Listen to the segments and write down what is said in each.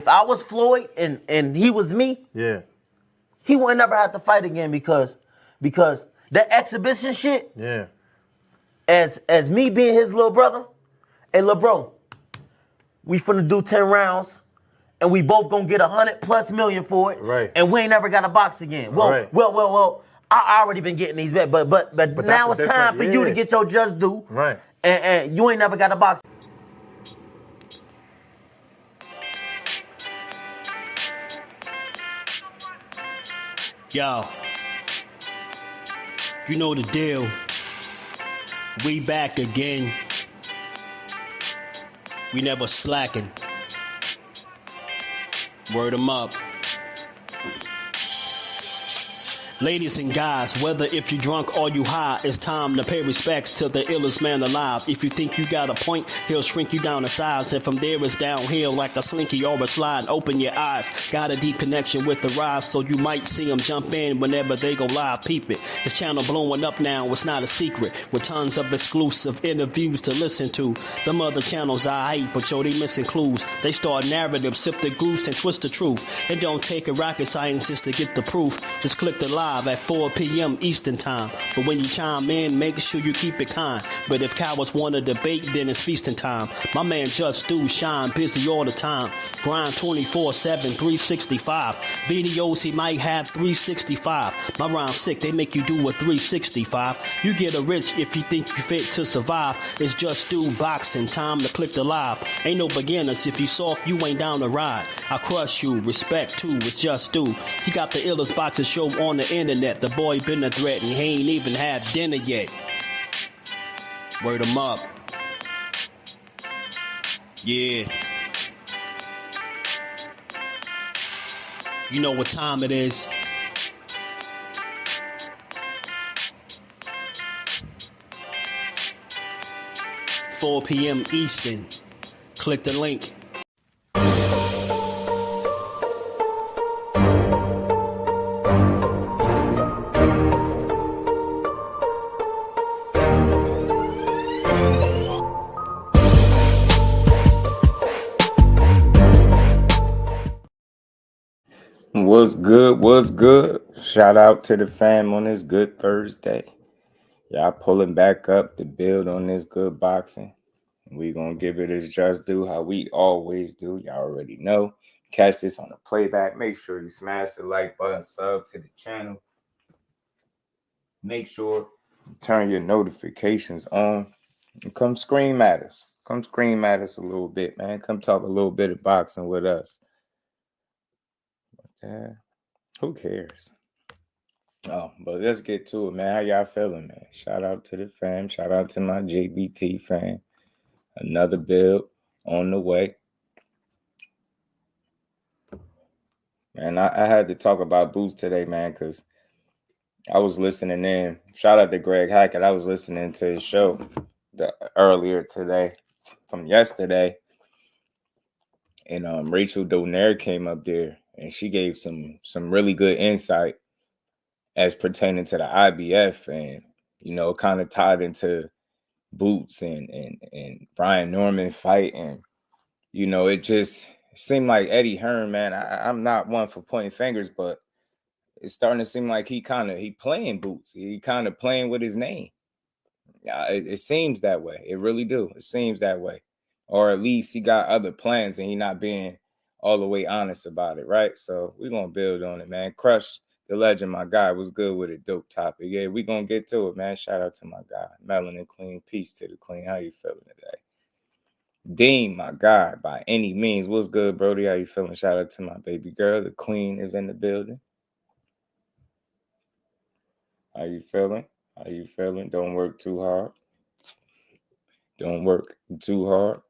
If I was Floyd and he was me, Yeah. he wouldn't never have to fight again because the exhibition shit, Yeah. as me being his little brother, hey, little bro, we finna do 10 rounds and we both gonna get 100+ million for it. Right. And we ain't never got to box again. Well, Right. well, I already been getting these bets, but now it's time for you to get your just due. Right. And you ain't never got to box. Yo, you know the deal. We back again. We never slacking. Word 'em up. Ladies and guys, whether if you drunk or you high, it's time to pay respects to the illest man alive. If you think you got a point, he'll shrink you down to size. And from there it's downhill like a slinky or a slide. Open your eyes, got a deep connection with the rise, so you might see them jump in whenever they go live. Peep it, this channel blowing up now, it's not a secret. With tons of exclusive interviews to listen to. Them other channels I hate, but yo, they missing clues. They start narratives, sip the goose and twist the truth. It don't take a rocket scientist to get the proof. Just click the live at 4 p.m. Eastern time. But when you chime in, make sure you keep it kind. But if cowards want to debate, then it's feasting time. My man Just do shine, busy all the time. Grind 24/7, 365. Videos he might have 365. My rhyme sick, they make you do a 365. You get a rich if you think you fit to survive. It's Just do boxing, time to click the live. Ain't no beginners, if you soft, you ain't down to ride. I crush you, respect too, it's Just do. He got the illest boxing show on the internet. The boy been a threat and he ain't even had dinner yet. Word 'em up. Yeah. You know what time it is. $4 p.m. Eastern. Click the link. What's good? What's good? Shout out to the fam on this good Thursday. Y'all pulling back up to build on this good boxing. We gonna give it its just due, how we always do. Y'all already know. Catch this on the playback. Make sure you smash the like button, sub to the channel. Make sure you turn your notifications on. And come scream at us. Come scream at us a little bit, man. Come talk a little bit of boxing with us. Who cares? Oh, but let's get to it, man. How y'all feeling, man? Shout out to the fam. Shout out to my JBT fam. Another build on the way. Man, I had to talk about boots today, man, because I was listening in. Shout out to Greg Hackett. I was listening to his show earlier today from yesterday. And Rachel Donaire came up there and she gave some really good insight as pertaining to the IBF, and you know, kind of tied into Boots and Brian Norman fight. And you know, it just seemed like Eddie Hearn, man, I'm not one for pointing fingers, but it's starting to seem like he playing Boots. He kind of playing with his name. It seems that way. It really do. It seems that way. Or at least he got other plans and he not being all the way honest about it, right? So we're going to build on it, man. Crush the legend, my guy, was good with a dope topic. Yeah, we're going to get to it, man. Shout out to my guy. Melanin Clean. Peace to the clean. How you feeling today? Dean, my guy, by any means. What's good, Brody? How you feeling? Shout out to my baby girl. The queen is in the building. How you feeling? How you feeling? Don't work too hard. Don't work too hard.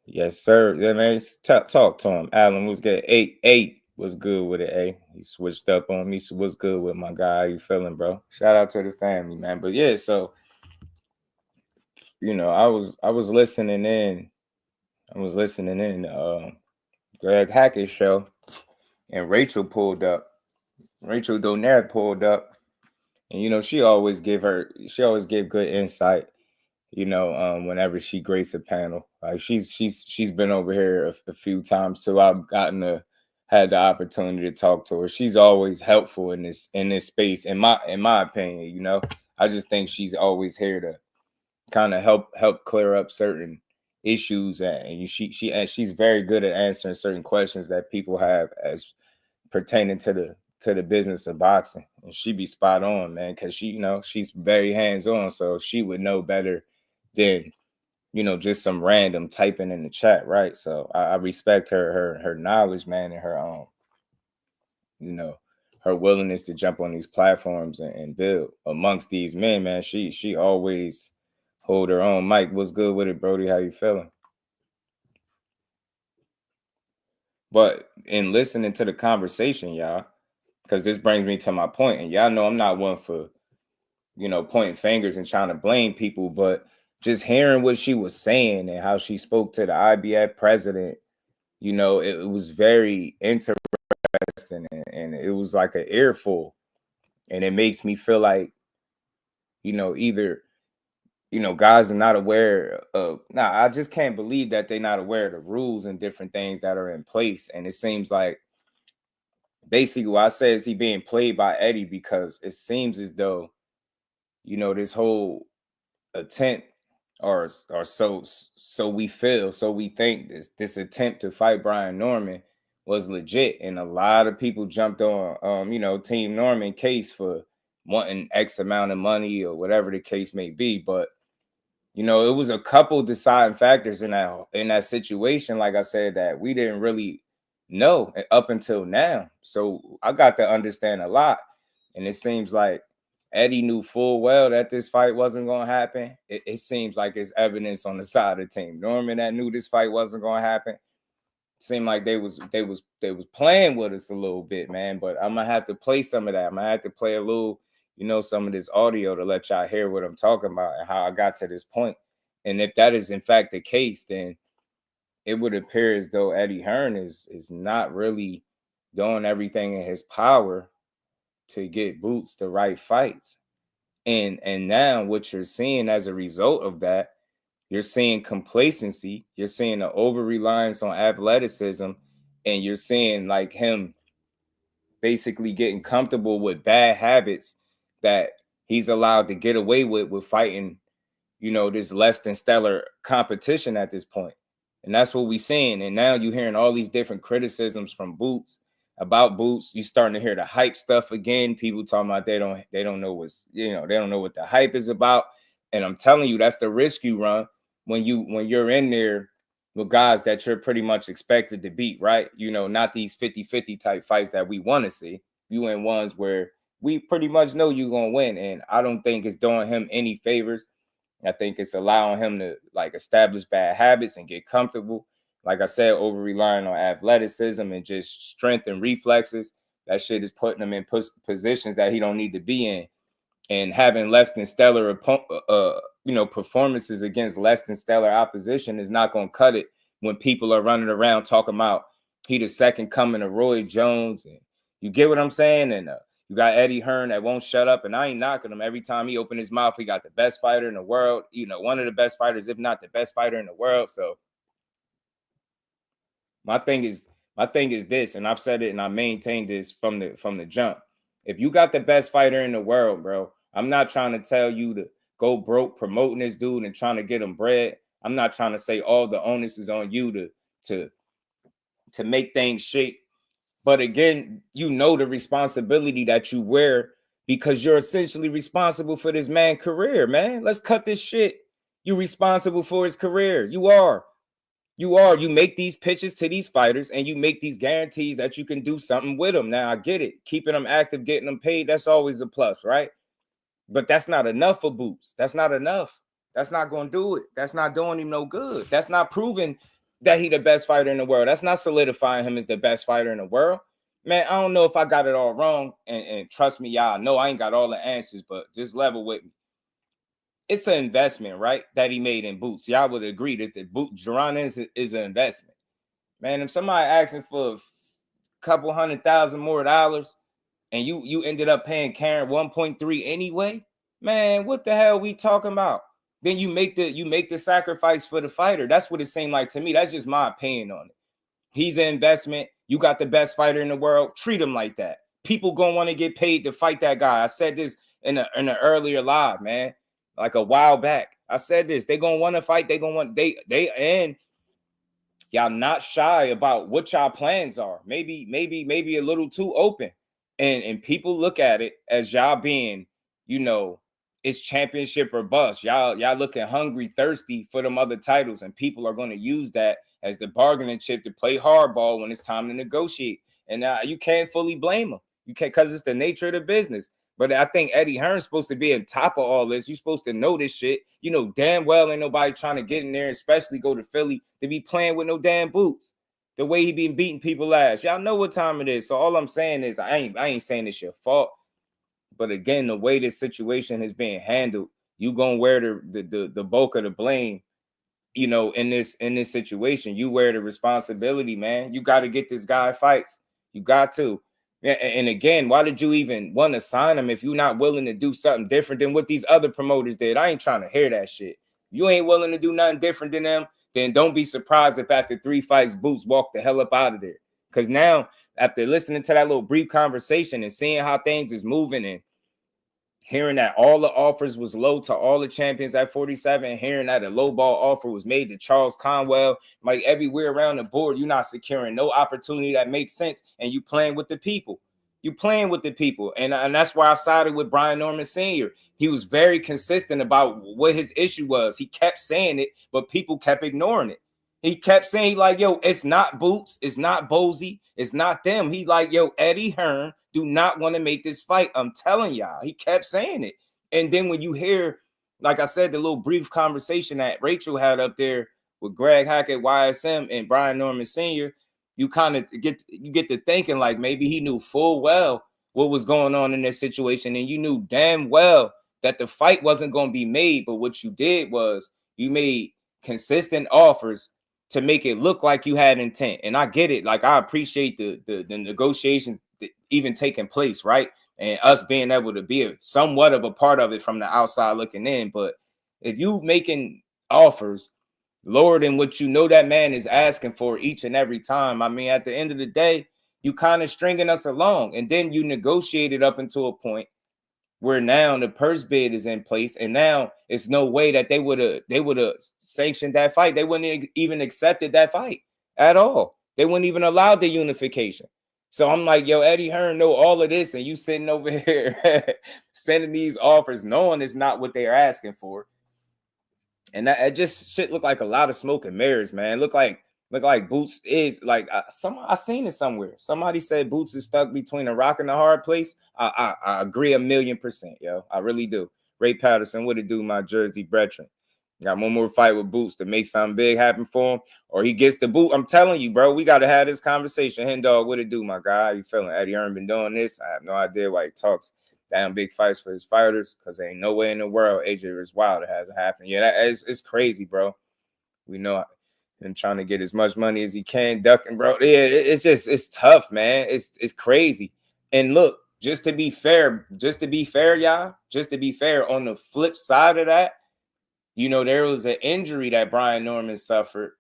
Yes, sir. Yeah, man. Talk to him. Alan was good. 8 was good with it. A. He switched up on me. So what's good with my guy? How you feeling, bro? Shout out to the family, man. But yeah, so you know, I was listening in. Greg Hackett's show, and Rachel pulled up. Rachel Donaire pulled up, and you know, she always give good insight. whenever she graces a panel. Like she's been over here a few times too. I've had the opportunity to talk to her. She's always helpful in this space, in my opinion. I just think she's always here to kind of help clear up certain issues, and she's very good at answering certain questions that people have as pertaining to the business of boxing. And she be spot on, man, because she's very hands-on, so she would know better than just some random typing in the chat, right? So I respect her knowledge, man, and her her willingness to jump on these platforms and build amongst these men, man. She always hold her own. Mike, what's good with it, Brody? How you feeling? But in listening to the conversation, y'all, because this brings me to my point, and y'all know I'm not one for pointing fingers and trying to blame people, but just hearing what she was saying and how she spoke to the IBF president, it was very interesting, and it was like an earful. And it makes me feel like, either, guys are not aware of, I just can't believe that they're not aware of the rules and different things that are in place. And it seems like basically what I say is he being played by Eddie, because it seems as though, this whole attempt or so we think this attempt to fight Brian Norman was legit, and a lot of people jumped on Team Norman case for wanting X amount of money or whatever the case may be. But it was a couple deciding factors in that situation, like I said, that we didn't really know up until now. So I got to understand a lot, and it seems like Eddie knew full well that this fight wasn't going to happen. It seems like it's evidence on the side of Team Norman that knew this fight wasn't going to happen. It seemed like they was playing with us a little bit, man. But I'm gonna have to play some of that. I'm gonna have to play a little, some of this audio to let y'all hear what I'm talking about and how I got to this point. And if that is in fact the case, then it would appear as though Eddie Hearn is not really doing everything in his power to get Boots the right fights. And now what you're seeing as a result of that, you're seeing complacency, you're seeing an over-reliance on athleticism, and you're seeing like him basically getting comfortable with bad habits that he's allowed to get away with fighting, this less than stellar competition at this point. And that's what we're seeing. And now you're hearing all these different criticisms from Boots about Boots. You starting to hear the hype stuff again. People talking about they don't know they don't know what the hype is about. And I'm telling you, that's the risk you run when you're in there with guys that you're pretty much expected to beat, right? Not these 50-50 type fights that we want to see. You in ones where we pretty much know you're gonna win. And I don't think it's doing him any favors. I think it's allowing him to like establish bad habits and get comfortable. Like I said, over relying on athleticism and just strength and reflexes. That shit is putting him in positions that he don't need to be in. And having less than stellar, performances against less than stellar opposition is not going to cut it when people are running around talking about he the second coming of Roy Jones. And you get what I'm saying? And you got Eddie Hearn that won't shut up, and I ain't knocking him. Every time he opened his mouth, he got the best fighter in the world. One of the best fighters, if not the best fighter in the world. So my thing is this, and I've said it and I maintained this from the jump. If you got the best fighter in the world, bro, I'm not trying to tell you to go broke promoting this dude and trying to get him bread. I'm not trying to say all the onus is on you to make things shake. But again, the responsibility that you wear, because you're essentially responsible for this man's career, man. Let's cut this shit. You're responsible for his career. You are. You make these pitches to these fighters and you make these guarantees that you can do something with them. Now, I get it. Keeping them active, getting them paid, that's always a plus, right? But that's not enough for Boots. That's not enough. That's not going to do it. That's not doing him no good. That's not proving that he the best fighter in the world. That's not solidifying him as the best fighter in the world. Man, I don't know if I got it all wrong. And trust me, y'all know I ain't got all the answers, but just level with me. It's an investment, right, that he made in Boots. Y'all would agree that Jaron Ennis is an investment. Man, if somebody asking for a couple $100,000 more and you ended up paying Karen 1.3 anyway, man, what the hell we talking about? then you make the sacrifice for the fighter. That's what it seemed like to me. That's just my opinion on it. He's an investment. You got the best fighter in the world. Treat him like that. People gonna want to get paid to fight that guy. I said this in an earlier live, man, like a while back. I said this. They gonna want to fight. They gonna want and y'all not shy about what y'all plans are. Maybe a little too open, and people look at it as y'all being, it's championship or bust. Y'all looking hungry, thirsty for them other titles, and people are going to use that as the bargaining chip to play hardball when it's time to negotiate. And you can't fully blame them. You can't, because it's the nature of the business. But I think Eddie Hearn's supposed to be on top of all this. You're supposed to know this shit. You know damn well ain't nobody trying to get in there, especially go to Philly, to be playing with no damn boots. The way he been beating people ass. Y'all know what time it is. So all I'm saying is I ain't saying it's your fault. But again, the way this situation is being handled, you gonna wear the bulk of the blame, in this situation. You wear the responsibility, man. You got to get this guy fights. You got to. And again, why did you even want to sign him if you're not willing to do something different than what these other promoters did? I ain't trying to hear that shit. You ain't willing to do nothing different than them, then don't be surprised if after 3 fights, Boots walk the hell up out of there. Because now, after listening to that little brief conversation and seeing how things is moving and hearing that all the offers was low to all the champions at 47, hearing that a low ball offer was made to Charles Conwell, like everywhere around the board, you're not securing no opportunity that makes sense, and you playing with the people. You playing with the people, and that's why I sided with Brian Norman Sr. He was very consistent about what his issue was. He kept saying it, but people kept ignoring it. He kept saying, like, yo, it's not Boots, it's not Bozy, it's not them. He like, yo, Eddie Hearn do not want to make this fight. I'm telling y'all. He kept saying it. And then when you hear, like I said, the little brief conversation that Rachel had up there with Greg Hackett, YSM, and Brian Norman Sr., you kind of get to thinking like maybe he knew full well what was going on in this situation. And you knew damn well that the fight wasn't going to be made. But what you did was you made consistent offers to make it look like you had intent. And I get it. Like, I appreciate the negotiations even taking place, right? And us being able to be somewhat of a part of it from the outside looking in. But if you making offers lower than what you know that man is asking for each and every time, I mean, at the end of the day, you kind of stringing us along. And then you negotiated up until a point where now the purse bid is in place, and now it's no way that they would have sanctioned that fight. They wouldn't even accepted that fight at all. They wouldn't even allow the unification. So I'm like, yo, Eddie Hearn know all of this, and you sitting over here sending these offers, knowing it's not what they're asking for. And that just shit look like a lot of smoke and mirrors, man. Look like Boots is like I seen it somewhere. Somebody said Boots is stuck between a rock and a hard place. I agree 1,000,000%, yo. I really do. Ray Patterson, what it do, my Jersey brethren? Got one more fight with Boots to make something big happen for him, or he gets the boot. I'm telling you, bro, we got to have this conversation. Hen Dog, what it do, my guy? How you feeling? Eddie Hearn been doing this. I have no idea why he talks damn big fights for his fighters, because there ain't no way in the world AJ is wild. It hasn't happened. Yeah, it's crazy, bro. We know him trying to get as much money as he can, ducking, bro. Yeah, it's tough, man. It's crazy. And look, just to be fair, y'all, on the flip side of that, there was an injury that Brian Norman suffered,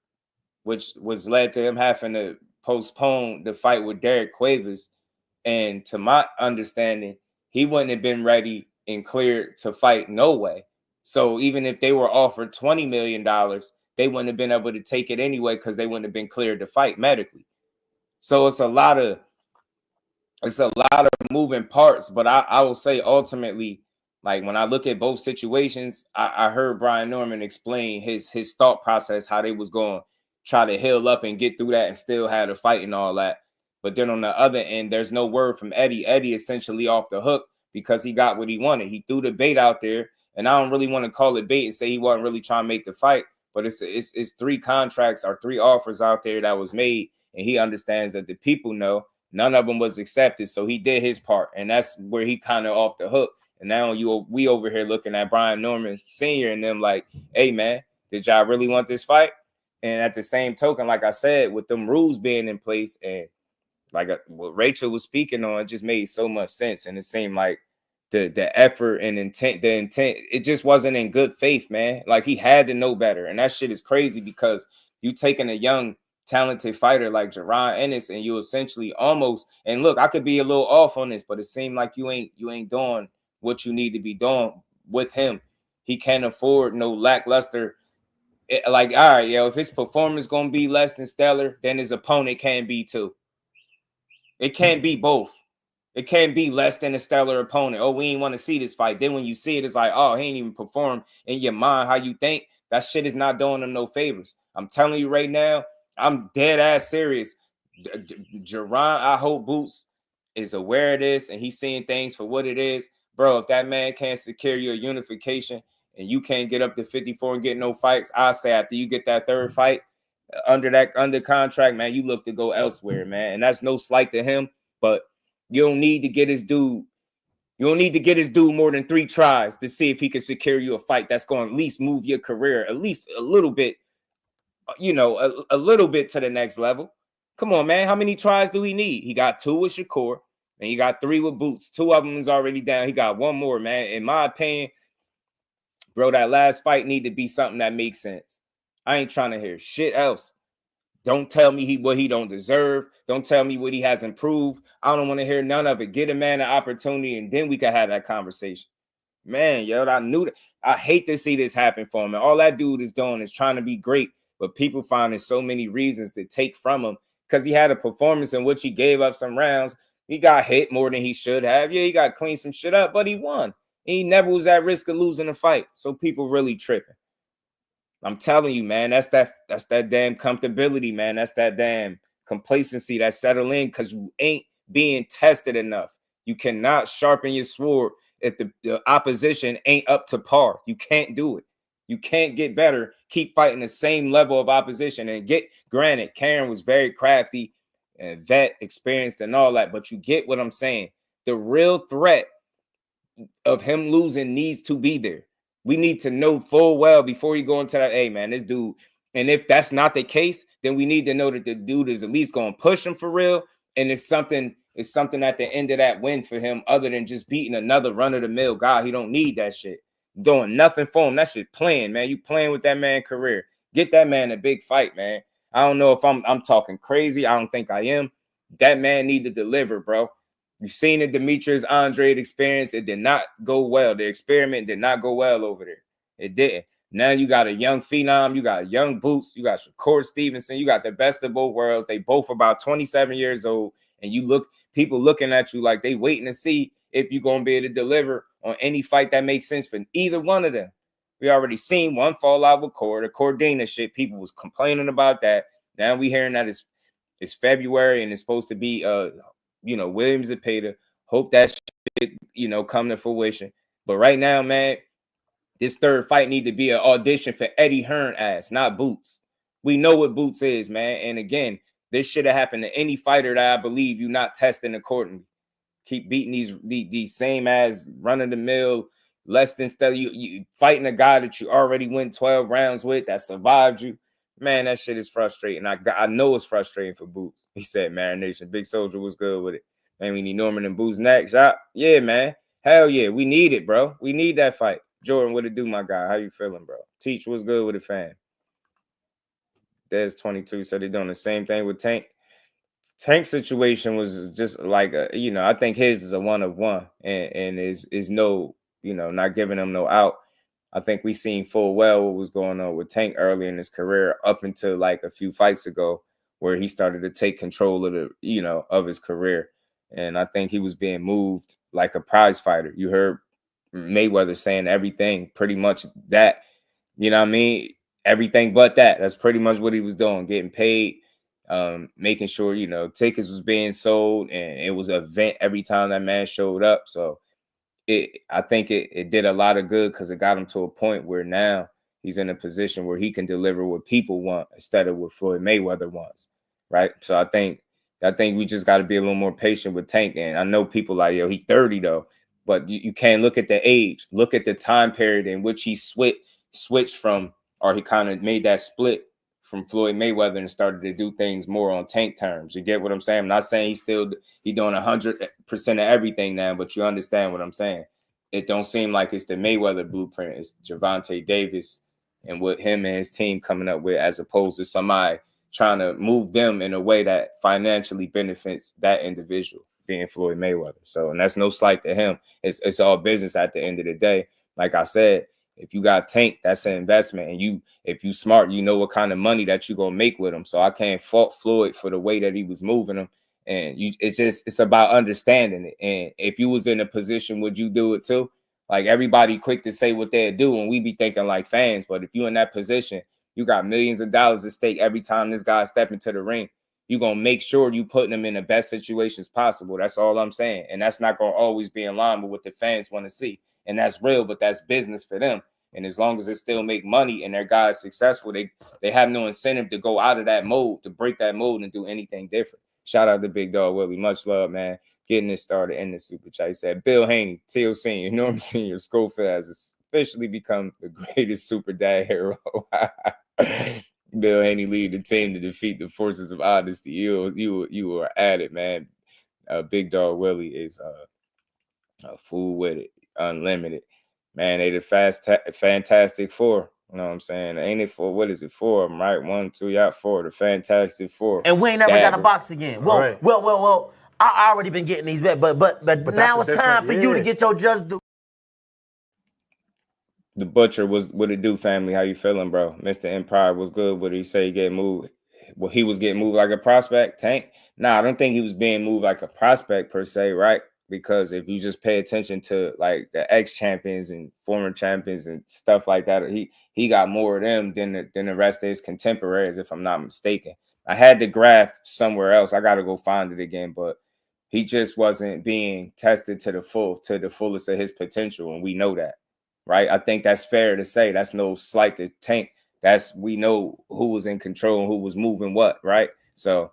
which was led to him having to postpone the fight with Derek Cuevas. And to my understanding, he wouldn't have been ready and cleared to fight no way. So even if they were offered $20 million, they wouldn't have been able to take it anyway because they wouldn't have been cleared to fight medically. So it's a lot of moving parts. But I will say ultimately, like when I look at both situations, I heard Brian Norman explain his thought process, how they was going to try to heal up and get through that and still had a fight and all that. But then on the other end, there's no word from Eddie. Eddie essentially off the hook because he got what he wanted. He threw the bait out there, and I don't really want to call it bait and say he wasn't really trying to make the fight. But it's 3 contracts or 3 offers out there that was made, and he understands that the people know none of them was accepted. So he did his part, and that's where he kind of off the hook. And now we over here looking at Brian Norman Sr. and them like, hey, man, did y'all really want this fight? And at the same token, like I said, with them rules being in place and like what Rachel was speaking on, it just made so much sense. And it seemed like the effort and intent, it just wasn't in good faith, man. Like, he had to know better. And that shit is crazy because you taking a young, talented fighter like Jaron Ennis and you essentially almost, and look, I could be a little off on this, but it seemed like you ain't doing what you need to be doing with him. He can't afford no lackluster. Like, all right, yo, if his performance gonna be less than stellar, then his opponent can be too. It can't be both. It can't be less than a stellar opponent. Oh, we ain't want to see this fight. Then when you see it, it's like, oh, he ain't even perform in your mind how you think. That shit is not doing him no favors. I'm telling you right now, I'm dead ass serious. Jaron, I hope Boots is aware of this and he's seeing things for what it is. Bro, if that man can't secure your unification and you can't get up to 54 and get no fights, I say after you get that third fight under contract, man, you look to go elsewhere, man. And that's no slight to him, but you don't need to get his dude. You don't need to get his dude more than 3 tries to see if he can secure you a fight that's going to at least move your career at least a little bit, you know, a little bit to the next level. Come on, man. How many tries do he need? He got 2 with Shakur and he got 3 with Boots. 2 of them is already down. He got 1 more, man. In my opinion, bro, that last fight need to be something that makes sense. I ain't trying to hear shit else. Don't tell me what he don't deserve. Don't tell me what he has improved. I don't want to hear none of it. Get a man an opportunity, and then we can have that conversation. Man, yo, I knew that. I hate to see this happen for him. And all that dude is doing is trying to be great, but people finding so many reasons to take from him because he had a performance in which he gave up some rounds. He got hit more than he should have. Yeah, he got clean some shit up, but he won. He never was at risk of losing a fight. So people really tripping. I'm telling you, man, that's that damn comfortability, man. That's that damn complacency that settle in because you ain't being tested enough. You cannot sharpen your sword if the opposition ain't up to par. You can't do it. You can't get better. Keep fighting the same level of opposition. And granted, Karen was very crafty and vet, experienced and all that, but you get what I'm saying. The real threat of him losing needs to be there. We need to know full well before you go into that, hey, man, this dude. And if that's not the case, then we need to know that the dude is at least going to push him for real. And it's something at the end of that win for him other than just beating another run-of-the-mill guy. He don't need that shit. Doing nothing for him. That shit playing, man. You playing with that man's career. Get that man a big fight, man. I don't know if I'm talking crazy. I don't think I am. That man need to deliver, bro. You've seen the Demetrius Andrade experience. It did not go well. The experiment did not go well over there. It didn't. Now you got a young phenom. You got young Boots. You got Shakur Stevenson. You got the best of both worlds. They both about 27 years old. And people looking at you like they waiting to see if you're going to be able to deliver on any fight that makes sense for either one of them. We already seen one fall out with Cord. The Cordina shit, people was complaining about that. Now we hearing that it's February and it's supposed to be Williams and Peter. Hope that shit, come to fruition. But right now, man, this third fight need to be an audition for Eddie Hearn ass, not Boots. We know what Boots is, man. And again, this should have happened to any fighter that I believe you not testing accordingly. Keep beating these same ass run-of-the-mill, less than stellar. You fighting a guy that you already went 12 rounds with that survived you. Man, that shit is frustrating. I know it's frustrating for Boots. He said, Marination, Big Soldier was good with it. Man, we need Norman and Boots next. Yeah, man. Hell yeah. We need it, bro. We need that fight. Jordan, what it do, my guy? How you feeling, bro? Teach was good with it, fam. There's 22. So they're doing the same thing with Tank. Tank's situation was just like, I think his is a 1 of 1 and is no, not giving him no out. I think we seen full well what was going on with Tank early in his career up until like a few fights ago where he started to take control of of his career. And I think he was being moved like a prize fighter. You heard Mayweather saying everything, pretty much that, everything but that. That's pretty much what he was doing, getting paid, making sure, tickets was being sold and it was an event every time that man showed up. So I think it did a lot of good because it got him to a point where now he's in a position where he can deliver what people want instead of what Floyd Mayweather wants, right? So I think we just got to be a little more patient with Tank. And I know people like, yo, he's 30 though, but you can't look at the age. Look at the time period in which he switched from, or he kind of made that split from Floyd Mayweather and started to do things more on Tank terms. You get what I'm saying? I'm not saying he's doing 100% of everything now, but you understand what I'm saying. it don't seem like it's the Mayweather blueprint. It's Gervonta Davis and what him and his team coming up with, as opposed to somebody trying to move them in a way that financially benefits that individual, being Floyd Mayweather. So, and that's no slight to him. It's all business at the end of the day. Like I said, if you got Tank, that's an investment. And if you smart, you know what kind of money that you're going to make with him. So I can't fault Floyd for the way that he was moving him. And it's about understanding it. And if you was in a position, would you do it too? Like, everybody quick to say what they'd do, and we be thinking like fans. But if you in that position, you got millions of dollars at stake every time this guy step into the ring. You're going to make sure you putting him in the best situations possible. That's all I'm saying. And that's not going to always be in line with what the fans want to see. And that's real, but that's business for them. And as long as they still make money and their guys successful, they have no incentive to go out of that mode, to break that mode and do anything different. Shout out to Big Dog Willie. Much love, man. Getting this started in the super chat. He said, Bill Haney, Teal Sr., Norm Sr., Schofield has officially become the greatest super dad hero. Bill Haney lead the team to defeat the forces of honesty. You were at it, man. Big Dog Willie is a fool with it. Unlimited. Man, they the Fantastic Four. You know what I'm saying? Ain't it for, what is it, 4 of them, right? 1, 2, y'all 4, the Fantastic Four. And we ain't never got a box again. Well, right. well, I already been getting these, but now it's time for you to get your just due. The Butcher was what it do, family. How you feeling, bro? Mr. Empire was good. What did he say? He get moved. Well, he was getting moved like a prospect. Tank? Nah, I don't think he was being moved like a prospect per se, right? Because if you just pay attention to like the ex-champions and former champions and stuff like that, he got more of them than the rest of his contemporaries, if I'm not mistaken. I had the graph somewhere else. I got to go find it again, but he just wasn't being tested to the fullest of his potential, and we know that, right? I think that's fair to say. That's no slight to Tank. We know who was in control and who was moving what, right? So,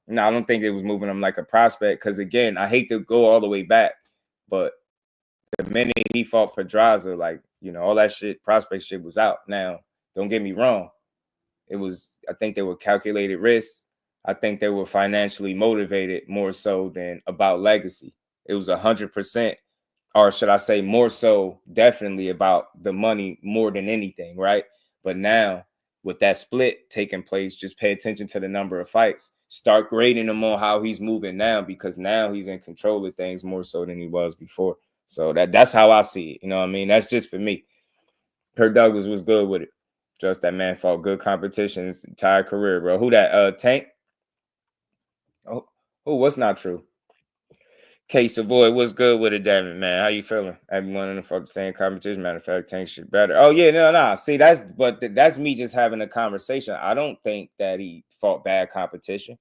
no, I don't think it was moving him like a prospect, because, again, I hate to go all the way back, but the minute he fought Pedraza, like, you know, all that shit, prospect shit was out. Now, don't get me wrong. I think they were calculated risks. I think they were financially motivated more so than about legacy. It was 100%, or should I say more so, definitely about the money more than anything, right? But now, with that split taking place, just pay attention to the number of fights. Start grading him on how he's moving now, because now he's in control of things more so than he was before. So that's how I see it. You know what I mean? That's just for me. Kirk Douglas was good with it. Just that man fought good competition his entire career, bro. Who that? Tank? Oh, what's not true? Case the boy, what's good with it, Devin, man? How you feeling? Everyone in the same competition. Matter of fact, Tank shit better. Oh yeah, no. See, that's me just having a conversation. I don't think that he fought bad competition.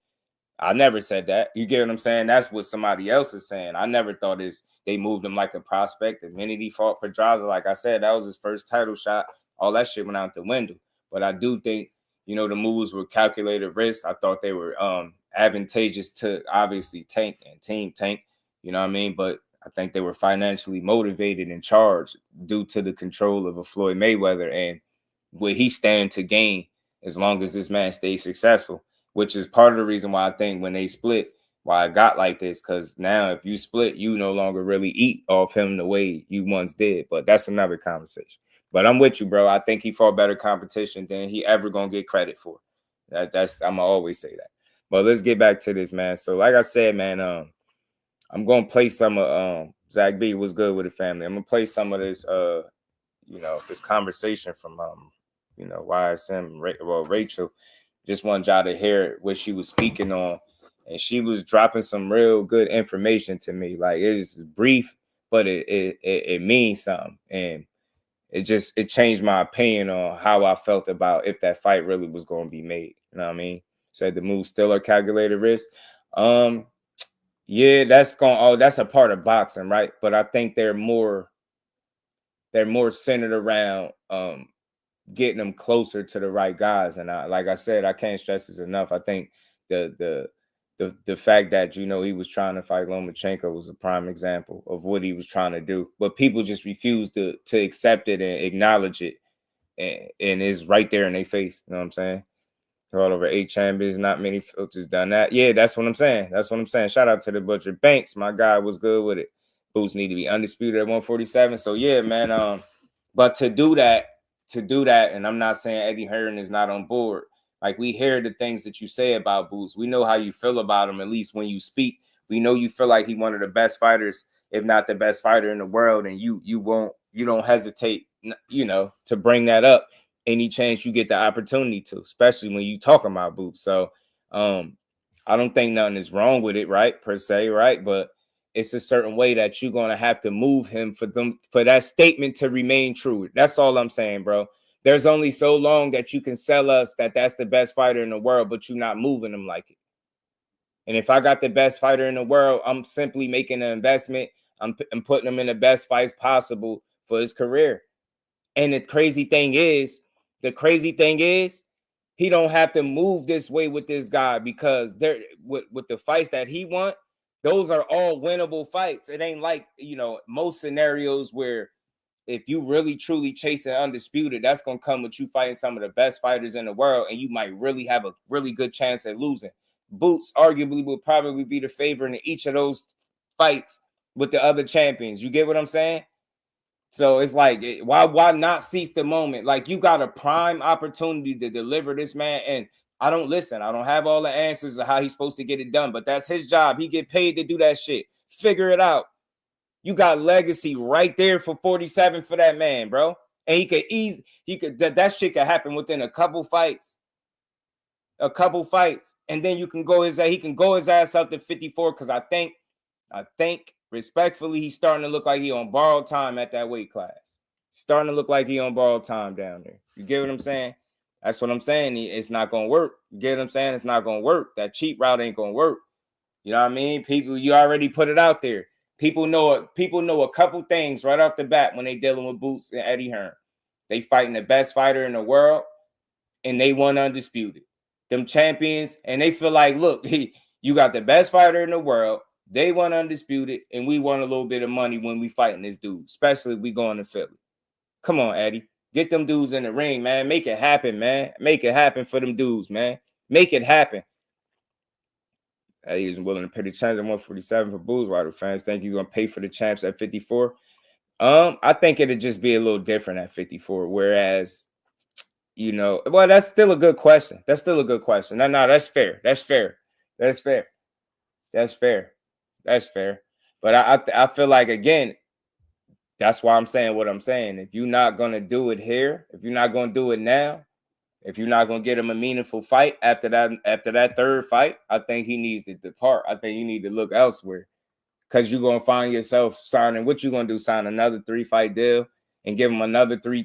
I never said that. You get what I'm saying? That's what somebody else is saying. I never thought they moved him like a prospect. The minute he fought Pedraza, like I said, that was his first title shot. All that shit went out the window. But I do think, you know, the moves were calculated risks. I thought they were advantageous to, obviously, Tank and Team Tank. You know what I mean? But I think they were financially motivated and charged due to the control of a Floyd Mayweather and what he stand to gain as long as this man stays successful, which is part of the reason why I think when they split, why I got like this, because now if you split, you no longer really eat off him the way you once did. But that's another conversation. But I'm with you, bro. I think he fought better competition than he ever going to get credit for. I'm going to always say that. But let's get back to this, man. So like I said, man, I'm going to play some of Zach B was good with the family. I'm going to play some of this, this conversation from, YSM, Rachel. Just wanted y'all to hear what she was speaking on. And she was dropping some real good information to me. Like, it's brief, but it means something. And it changed my opinion on how I felt about if that fight really was going to be made. You know what I mean? Said the moves still are calculated risk. Yeah, that's a part of boxing, right? But I think they're more centered around getting them closer to the right guys. And like I said, I can't stress this enough. I think the fact that, you know, he was trying to fight Lomachenko was a prime example of what he was trying to do. But people just refuse to accept it and acknowledge it. And it's right there in their face. You know what I'm saying? All over 8 champions, not many filters done that. Yeah, that's what I'm saying. Shout out to the Butcher. Banks, my guy, was good with it. Boots need to be undisputed at 147. So yeah, man. But to do that, and I'm not saying Eddie Hearn is not on board. Like, we hear the things that you say about Boots. We know how you feel about him, at least when you speak. We know you feel like he's one of the best fighters, if not the best fighter in the world, and you don't hesitate, to bring that up any chance you get the opportunity to, especially when you talk about Boots. So I don't think nothing is wrong with it, right, per se, right? But it's a certain way that you're going to have to move him for that statement to remain true. That's all I'm saying, bro. There's only so long that you can sell us that that's the best fighter in the world, but you're not moving him like it. And if I got the best fighter in the world, I'm simply making an investment. I'm putting him in the best fights possible for his career. And the crazy thing is, he don't have to move this way with this guy, because they're with the fights that he won, those are all winnable fights. It ain't like, most scenarios where if you really truly chasing undisputed, that's going to come with you fighting some of the best fighters in the world, and you might really have a really good chance at losing. Boots arguably will probably be the favorite in each of those fights with the other champions. You get what I'm saying? So it's like, why not seize the moment? Like, you got a prime opportunity to deliver this man. And I don't have all the answers of how he's supposed to get it done, but that's his job. He get paid to do that shit. Figure it out. You got legacy right there for 47 for that man, bro. And that shit could happen within a couple fights. And then he can go his ass up to 54, because I think respectfully, he's starting to look like he on borrowed time at that weight class. Starting to look like he on borrowed time down there. You get what I'm saying? That's what I'm saying. It's not gonna work. You get what I'm saying? It's not gonna work. That cheap route ain't gonna work. You know what I mean? People, you already put it out there. People know a couple things right off the bat when they dealing with Boots and Eddie Hearn. They fighting the best fighter in the world, and they won undisputed. Them champions, and they feel like, look, you got the best fighter in the world. They won undisputed, and we won a little bit of money when we fighting this dude, especially if we going to Philly. Come on, Eddie. Get them dudes in the ring, man. Make it happen, man. Make it happen for them dudes, man. Make it happen. Eddie is willing to pay the champs at 147 for Bulls Rider fans. Think he's going to pay for the champs at 54? I think it'd just be a little different at 54, whereas, well, that's still a good question. No, that's fair. That's fair. But I feel like, again, that's why I'm saying what I'm saying. If you're not going to do it here, if you're not going to do it now, if you're not going to get him a meaningful fight after that third fight, I think he needs to depart. I think you need to look elsewhere, because you're going to find yourself signing. What you going to do? Sign another 3-fight deal and give him another three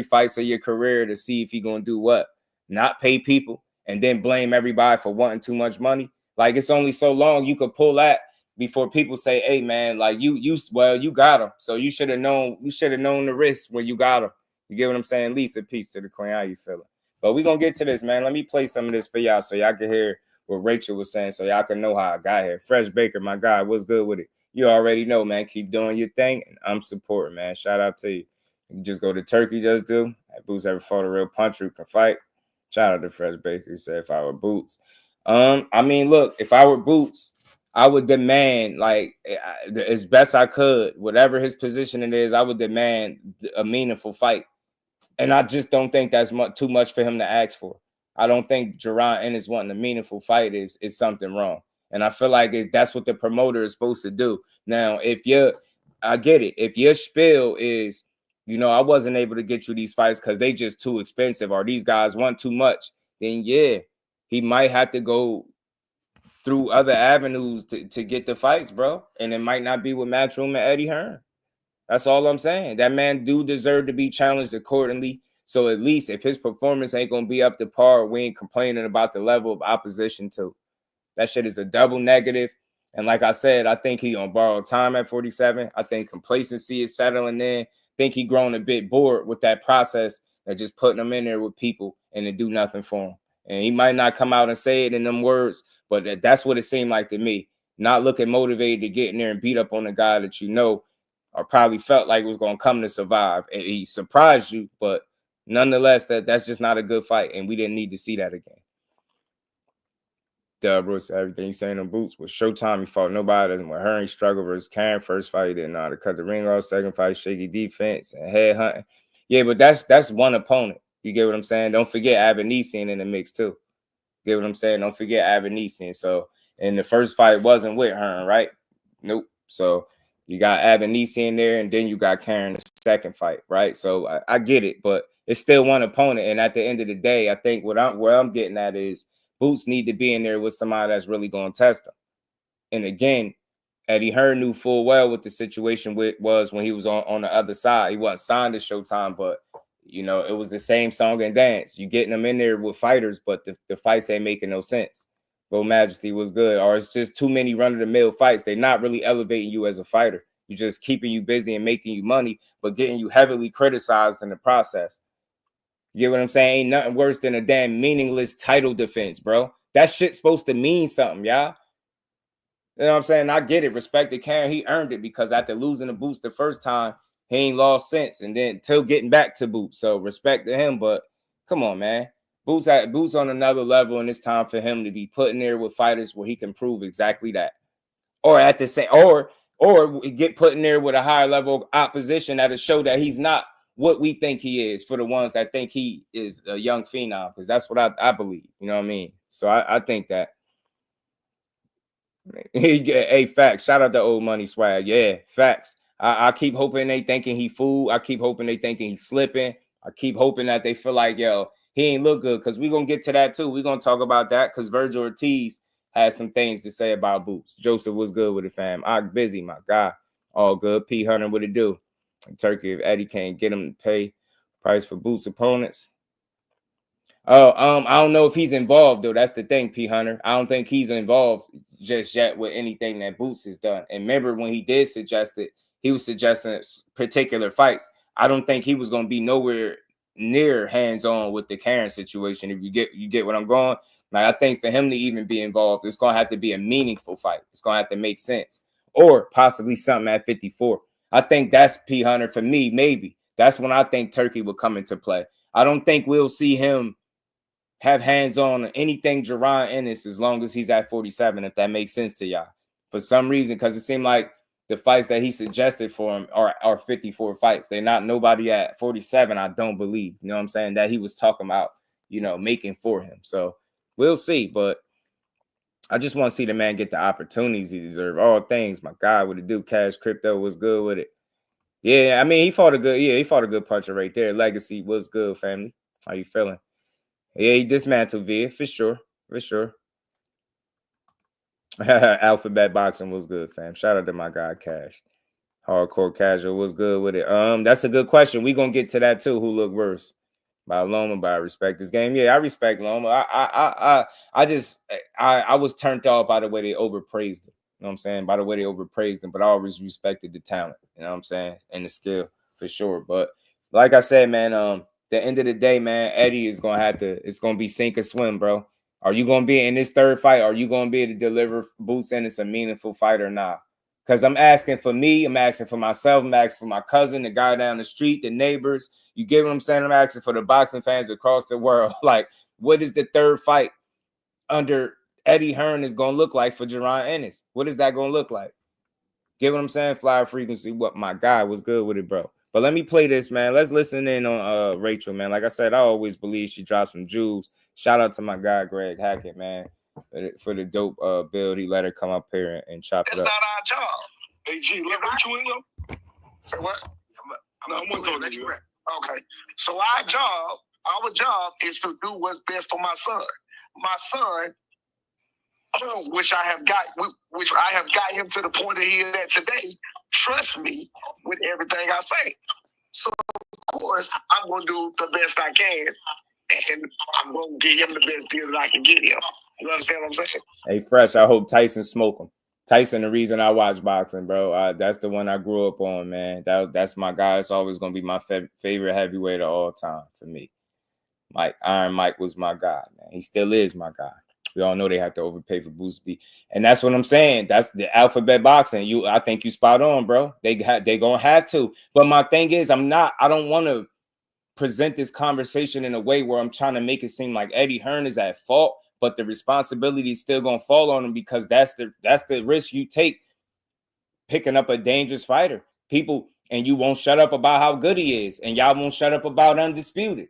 fights of your career to see if he's going to do what? Not pay people and then blame everybody for wanting too much money. Like, it's only so long you could pull that before people say, hey, man, like, you got him. So you should have known the risk when you got him. You get what I'm saying? Lisa, peace to the queen. How you feeling? But we're going to get to this, man. Let me play some of this for y'all so y'all can hear what Rachel was saying, so y'all can know how I got here. Fresh Baker, my guy, what's good with it? You already know, man. Keep doing your thing, and I'm supporting, man. Shout out to you. You just go to Turkey, just do. That Boots ever fought a real puncher who can fight. Shout out to Fresh Baker. He said, if I were Boots. I mean, look, if I were Boots, I would demand, like, as best I could, whatever his position it is, I would demand a meaningful fight. And I just don't think that's too much for him to ask for. I don't think Jaron Ennis wanting a meaningful fight is something wrong. And I feel like that's what the promoter is supposed to do. Now, I get it. If your spiel is, I wasn't able to get you these fights because they just too expensive, or these guys want too much, then yeah, he might have to go through other avenues to get the fights, bro. And it might not be with Matchroom and Eddie Hearn. That's all I'm saying. That man do deserve to be challenged accordingly. So at least if his performance ain't going to be up to par, we ain't complaining about the level of opposition to. That shit is a double negative. And like I said, I think he on borrowed time at 47. I think complacency is settling in. I think he grown a bit bored with that process of just putting him in there with people and to do nothing for him. And he might not come out and say it in them words, but that's what it seemed like to me. Not looking motivated to get in there and beat up on a guy that or probably felt like was going to come to survive. And he surprised you, but nonetheless, that's just not a good fight, and we didn't need to see that again. Bruce, everything he's saying on Boots. With Showtime, he fought nobody. When Hearn struggled versus Karen, first fight, he didn't know how to cut the ring off. Second fight, shaky defense and head hunting. Yeah, but that's one opponent. You get what I'm saying? Don't forget Avanesian in the mix too. You get what I'm saying? Don't forget Avanesian. So, and the first fight wasn't with Hearn, right? Nope. So you got Avanesian there, and then you got Karen the second fight, right? So I get it, but it's still one opponent. And at the end of the day, I think where I'm getting at is Boots need to be in there with somebody that's really going to test him. And again, Eddie Hearn knew full well what the situation was when he was on the other side. He wasn't signed to Showtime, but you know, it was the same song and dance. You getting them in there with fighters, but the fights ain't making no sense. Go Majesty was good, or it's just too many run-of-the-mill fights. They're not really elevating you as a fighter. You're just keeping you busy and making you money, but getting you heavily criticized in the process. You get what I'm saying? Ain't nothing worse than a damn meaningless title defense, bro. That shit's supposed to mean something, y'all. You know what I'm saying? I get it. Respect to Karen. He earned it because after losing the Boots the first time, he ain't lost since. And then till getting back to Boots. So respect to him. But come on, man. Boots on another level, and it's time for him to be put in there with fighters where he can prove exactly that. Or at the same, or get put in there with a higher level opposition that'll show that he's not what we think he is for the ones that think he is a young phenom, because that's what I believe. You know what I mean? So I think that. Hey, facts. Shout out to Old Money Swag. Yeah, facts. I keep hoping they thinking he fool. I keep hoping they thinking he's slipping. I keep hoping that they feel like, yo, he ain't look good, because we're going to get to that too. We're going to talk about that because Vergil Ortiz has some things to say about Boots. Joseph was good with it, fam. I'm busy, my guy. All good. P. Hunter, what it do? In Turkey, if Eddie can't get him to pay price for Boots opponents. Oh, I don't know if he's involved, though. That's the thing, P. Hunter. I don't think he's involved just yet with anything that Boots has done. And remember, when he did suggest it, he was suggesting particular fights. I don't think he was going to be nowhere near hands-on with the Karen situation. If you get what I'm going. Like, I think for him to even be involved, it's going to have to be a meaningful fight. It's going to have to make sense, or possibly something at 54. I think that's P. Hunter for me. Maybe that's when I think Turkey will come into play. I don't think we'll see him have hands on anything Jaron Ennis as long as he's at 47, if that makes sense to y'all. For some reason, because it seemed like the fights that he suggested for him are 54 fights. They're not nobody at 47, I don't believe. You know what I'm saying? That he was talking about, you know, making for him. So we'll see. But I just want to see the man get the opportunities he deserves. All things, my guy, with the do Cash Crypto was good with it. Yeah, I mean, he fought a good puncher right there. Legacy was good, family. How you feeling? Yeah, he dismantled Via for sure. Alphabet Boxing was good, fam. Shout out to my guy Cash. Hardcore Casual was good with it. That's a good question. We gonna get to that too. Who looked worse? By Loma, but I respect this game. Yeah, I respect Loma. I was turned off by the way they overpraised him. You know what I'm saying? By the way they overpraised him, but I always respected the talent. You know what I'm saying? And the skill for sure. But like I said, man, the end of the day, man, Eddie is gonna have to. It's gonna be sink or swim, bro. Are you gonna be in this third fight? Are you gonna be able to deliver Boots Ennis a meaningful fight or not? Because I'm asking for me, I'm asking for myself, I'm asking for my cousin, the guy down the street, the neighbors. You get what I'm saying? I'm asking for the boxing fans across the world. Like, what is the third fight under Eddie Hearn is gonna look like for Jaron Ennis? What is that gonna look like? Get what I'm saying? Flyer frequency. What my guy was good with it, bro. But let me play this, man. Let's listen in on Rachel, man. Like I said, I always believe she dropped some jewels. Shout out to my guy, Greg Hackett, man, for the dope build. He let her come up here and chop it up. That's not our job. Hey, G, let Rachel in though. Say what? No, I'm going to talk to you. Okay. So our job is to do what's best for my son. My son, which I have got him to the point that he is at today, trust me with everything I say. So, of course, I'm going to do the best I can, and I'm going to get him the best deal that I can get him. You understand what I'm saying? Hey, Fresh, I hope Tyson smoke him. Tyson, the reason I watch boxing, bro. That's the one I grew up on, man. That's my guy. It's always going to be my favorite heavyweight of all time for me. Iron Mike was my guy, man. He still is my guy. We all know they have to overpay for Bootsby. And that's what I'm saying. That's the alphabet boxing. I think you spot on, bro. They gonna have to. But my thing is, I don't want to present this conversation in a way where I'm trying to make it seem like Eddie Hearn is at fault but the responsibility is still gonna fall on him because that's the risk you take picking up a dangerous fighter. People, and you won't shut up about how good he is, and y'all won't shut up about Undisputed.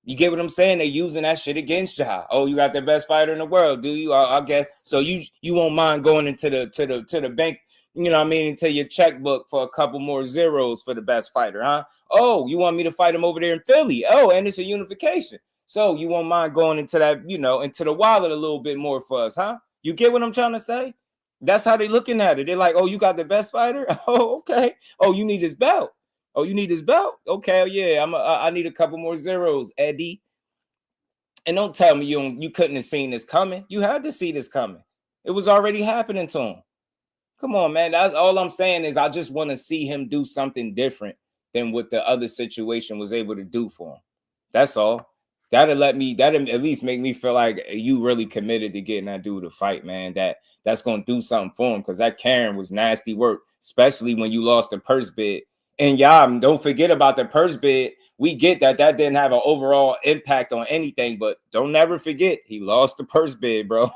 You get what I'm saying? They're using that shit against y'all. Oh, you got the best fighter in the world, do you? I guess so. You won't mind going into the bank, you know what I mean, into your checkbook for a couple more zeros for the best fighter, huh? Oh, you want me to fight him over there in Philly? Oh, and it's a unification. So you won't mind going into that, into the wallet a little bit more for us, huh? You get what I'm trying to say? That's how they looking at it. They're like, oh, you got the best fighter? Oh, okay. Oh, you need his belt. Oh, you need his belt? Okay, yeah, I need a couple more zeros, Eddie. And don't tell me you couldn't have seen this coming. You had to see this coming. It was already happening to him. Come on, man. That's all I'm saying is I just want to see him do something different than what the other situation was able to do for him. That's all. That'll at least make me feel like you really committed to getting that dude to fight, man. That's gonna do something for him, because that Karen was nasty work, especially when you lost the purse bid. And y'all don't forget about the purse bid. We get that didn't have an overall impact on anything, but don't never forget he lost the purse bid, bro.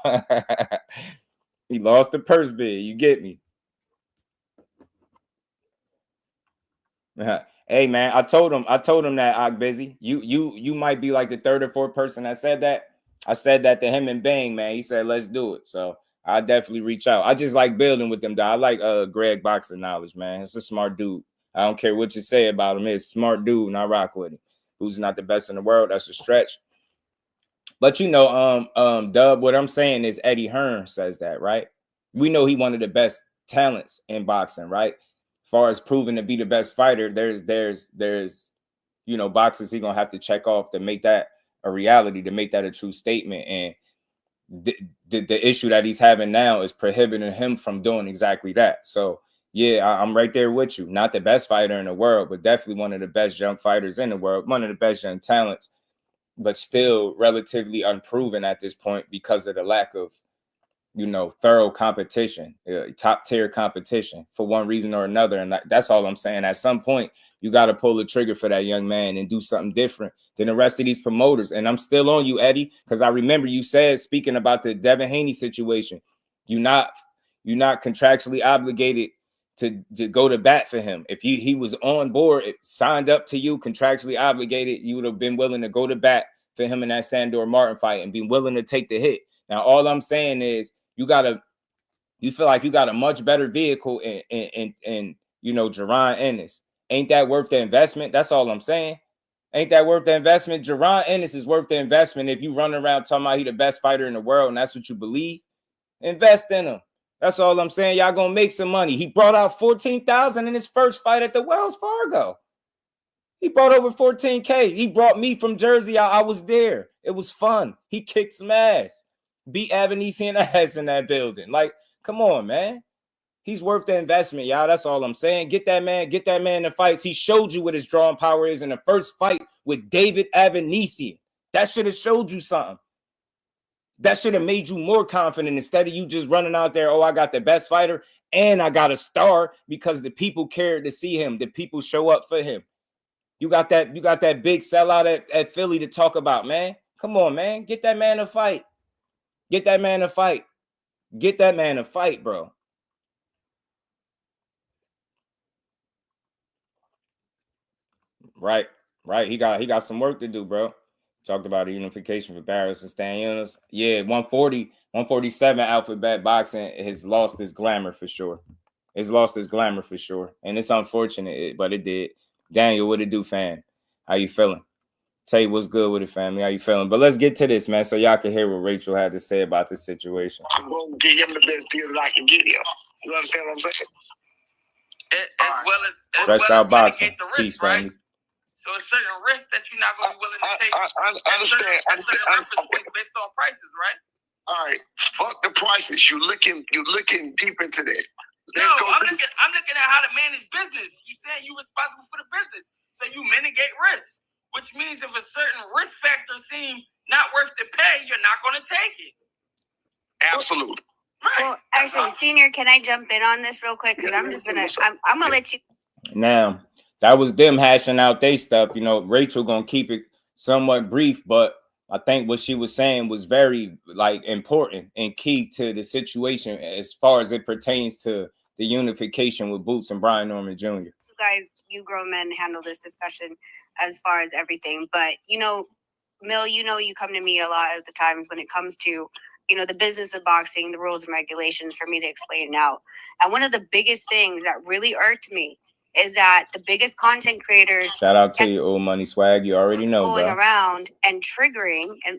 He lost the purse bid. You get me? Hey man, I told him that I'm busy. You might be like the third or fourth person that said that. I said that to him and Bang, man. He said, let's do it. So I definitely reach out. I just like building with them, though. I like Greg boxing knowledge, man. It's a smart dude. I don't care what you say about him. He's a smart dude, and I rock with him. Who's not the best in the world? That's a stretch. But Dub, what I'm saying is Eddie Hearn says that, right? We know he one of the best talents in boxing, right? Far as proving to be the best fighter, there's boxes he gonna have to check off to make that a reality, to make that a true statement. And the issue that he's having now is prohibiting him from doing exactly that. So yeah, I'm right there with you. Not the best fighter in the world, but definitely one of the best young fighters in the world, one of the best young talents, but still relatively unproven at this point because of the lack of thorough competition, top tier competition for one reason or another. And that's all I'm saying. At some point, you got to pull the trigger for that young man and do something different than the rest of these promoters. And I'm still on you, Eddie, because I remember you said, speaking about the Devin Haney situation, you're not contractually obligated to go to bat for him. If he was on board, signed up to you, contractually obligated, you would have been willing to go to bat for him in that Sandor Martin fight and be willing to take the hit. Now, all I'm saying is, you feel like you got a much better vehicle in Jaron Ennis. Ain't that worth the investment? That's all I'm saying. Ain't that worth the investment? Jaron Ennis is worth the investment. If you run around talking about he the best fighter in the world and that's what you believe, invest in him. That's all I'm saying. Y'all gonna make some money. He brought out $14,000 in his first fight at the Wells Fargo. He brought over $14K. He brought me from Jersey. I was there. It was fun. He kicked some ass. Beat Avanesian ass in that building. Like, come on, man. He's worth the investment, y'all. That's all I'm saying. Get that man in the fights. He showed you what his drawing power is in the first fight with David Avanesian. That should have showed you something. That should have made you more confident instead of you just running out there, oh, I got the best fighter and I got a star, because the people cared to see him. The people show up for him. You got that big sellout at Philly to talk about, man. Come on, man. Get that man a fight. Get that man a fight. Get that man a fight, bro. Right. He got some work to do, bro. Talked about a unification for Barris and Stanionis. Yeah, 147 Alphabet Boxing has lost his glamour for sure. And it's unfortunate, but it did. Daniel, what it do, fam? How you feeling? Tell you what's good with it, family. How you feeling? But let's get to this, man, so y'all can hear what Rachel had to say about this situation. I'm going to get him the best deal that I can get him. You understand what I'm saying? As Stretched well out as boxing. The risk, Peace, right? family. So a certain risk that you're not going to be willing to take. I understand. Based on prices, right? All right. Fuck the prices. You're looking deep into that. I'm looking at how to manage business. You saying you're responsible for the business, so you mitigate risk. Which means if a certain risk factor seems not worth the pay, you're not going to take it. Absolutely. Right. Well, actually, Senior, can I jump in on this real quick? Because I'm gonna let you. Now, that was them hashing out their stuff. Rachel gonna keep it somewhat brief, but I think what she was saying was very like important and key to the situation as far as it pertains to the unification with Boots and Brian Norman Jr. You guys, you grown men handle this discussion as far as everything, but Mill, you come to me a lot of the times when it comes to the business of boxing, the rules and regulations for me to explain it out. And one of the biggest things that really irked me is that the biggest content creators, shout out to you, Old Money Swag, you already know, going bro, around and triggering, and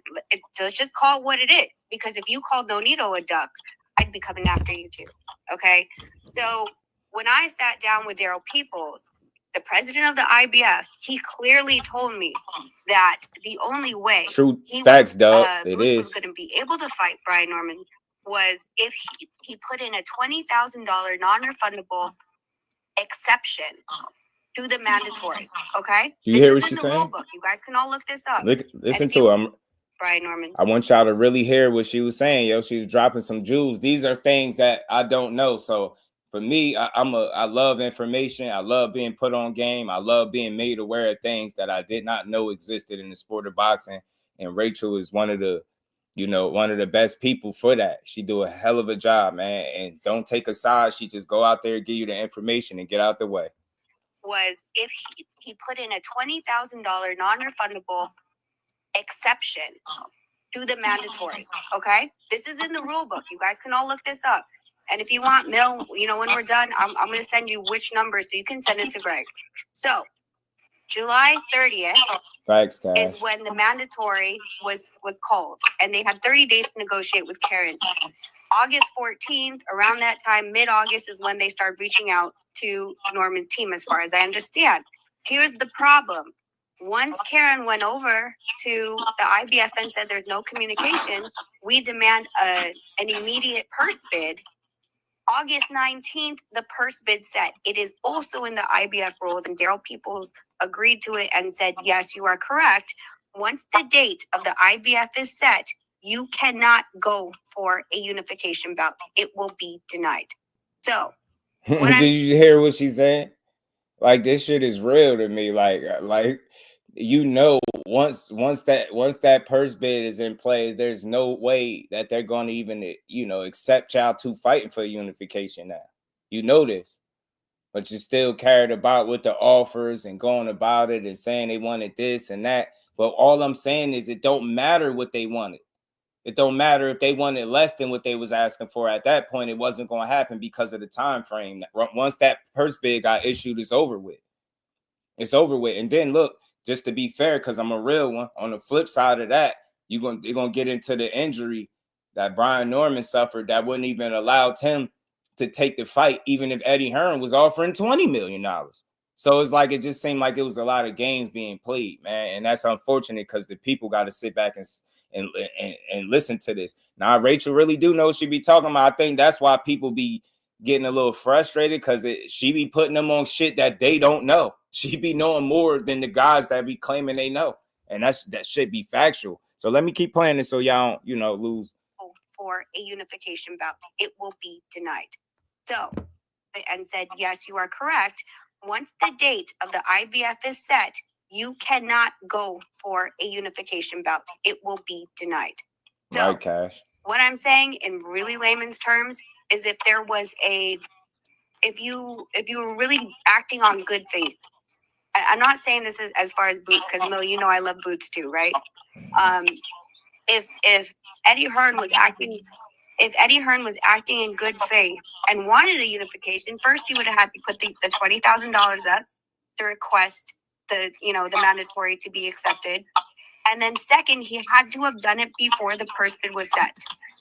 let's just call it what it is, because if you called Nonito a duck, I'd be coming after you too. Okay, so when I sat down with Daryl Peoples, the president of the IBF, he clearly told me that the only way true facts, dog, it Boots is was going to be able to fight Brian Norman was if he put in a $20,000 non-refundable exception to the mandatory. Okay, you hear what she's saying? Rule book. You guys can all look this up. Listen to her. Brian Norman. I want y'all to really hear what she was saying, yo. She was dropping some jewels. These are things that I don't know. So for me, I love information. I love being put on game. I love being made aware of things that I did not know existed in the sport of boxing. And Rachel is one of the best people for that. She do a hell of a job, man. And don't take a side. She just go out there, give you the information, and get out the way. Was if he put in a $20,000 non-refundable exception to the mandatory. Okay, this is in the rule book. You guys can all look this up. And if you want, Mill, when we're done, I'm going to send you which numbers so you can send it to Greg. So July 30th Facts, guys, is when the mandatory was called, and they had 30 days to negotiate with Karen. August 14th, around that time, mid-August, is when they started reaching out to Norman's team, as far as I understand. Here's the problem. Once Karen went over to the IBF and said there's no communication, we demand an immediate purse bid. August 19th, the purse bid set. It is also in the IBF rules, and Daryl Peoples agreed to it and said, yes, you are correct. Once the date of the IBF is set, you cannot go for a unification bout. It will be denied. So, did you hear what she said? Like, this shit is real to me. Like once that purse bid is in play, there's no way that they're going to even accept y'all two fighting for unification now. You know this, but you still carried about with the offers and going about it and saying they wanted this and that. But all I'm saying is it don't matter what they wanted. It don't matter if they wanted less than what they was asking for. At that point, it wasn't going to happen because of the time frame. Once that purse bid got issued, it's over with. It's over with. And then look, just to be fair, because I'm a real one, on the flip side of that, you're going to get into the injury that Brian Norman suffered that wouldn't even allow him to take the fight, even if Eddie Hearn was offering $20 million. So it's like, it just seemed like it was a lot of games being played, man. And that's unfortunate because the people got to sit back and listen to this. Now, Rachel really do know what she be talking about. I think that's why people be getting a little frustrated, because she be putting them on shit that they don't know. She be knowing more than the guys that be claiming they know. And that should be factual. So let me keep playing this so y'all don't, lose. For a unification bout, it will be denied. So, and said, yes, you are correct. Once the date of the IBF is set, you cannot go for a unification bout. It will be denied. So, right, Cash. What I'm saying in really layman's terms is if there was if you were really acting on good faith, I'm not saying this as far as Boots, because Mo, I love Boots too, right? If Eddie Hearn was acting in good faith and wanted a unification, first he would have had to put the $20,000 up to request the mandatory to be accepted, and then second, he had to have done it before the purse bid was set.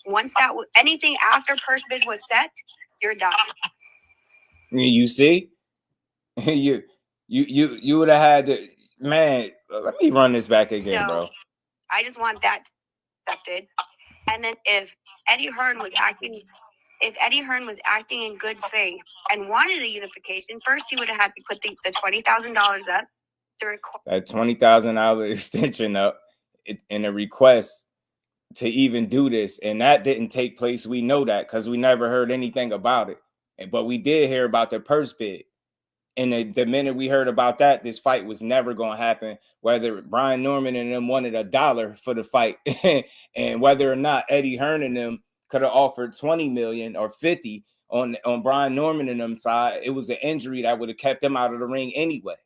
Once anything after purse bid was set, you're done. You see, you would have had to, man. Let me run this back again, bro. I just want that accepted, and then if Eddie Hearn was acting in good faith and wanted a unification, first he would have had to put the $20,000 up to request that $20,000 extension up in a request to even do this, and that didn't take place. We know that because we never heard anything about it, but we did hear about the purse bid. And the minute we heard about that, this fight was never going to happen, whether Brian Norman and them wanted $1 for the fight and whether or not Eddie Hearn and them could have offered 20 million or 50 on Brian Norman and them side. It was an injury that would have kept them out of the ring anyway.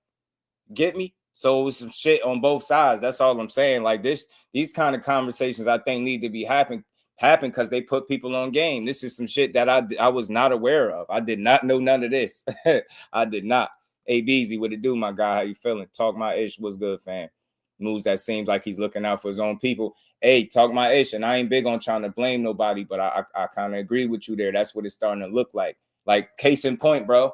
Get me? So it was some shit on both sides. That's all I'm saying. Like these kind of conversations I think need to be happen because they put people on game. This is some shit that I was not aware of. I did not know none of this. I did not. Hey, Beezy, what it do, my guy? How you feeling? Talk my ish. What's good, fam? Moves that seems like he's looking out for his own people. Hey, talk my ish. And I ain't big on trying to blame nobody, but I kind of agree with you there. That's what it's starting to look like. Like, case in point, bro.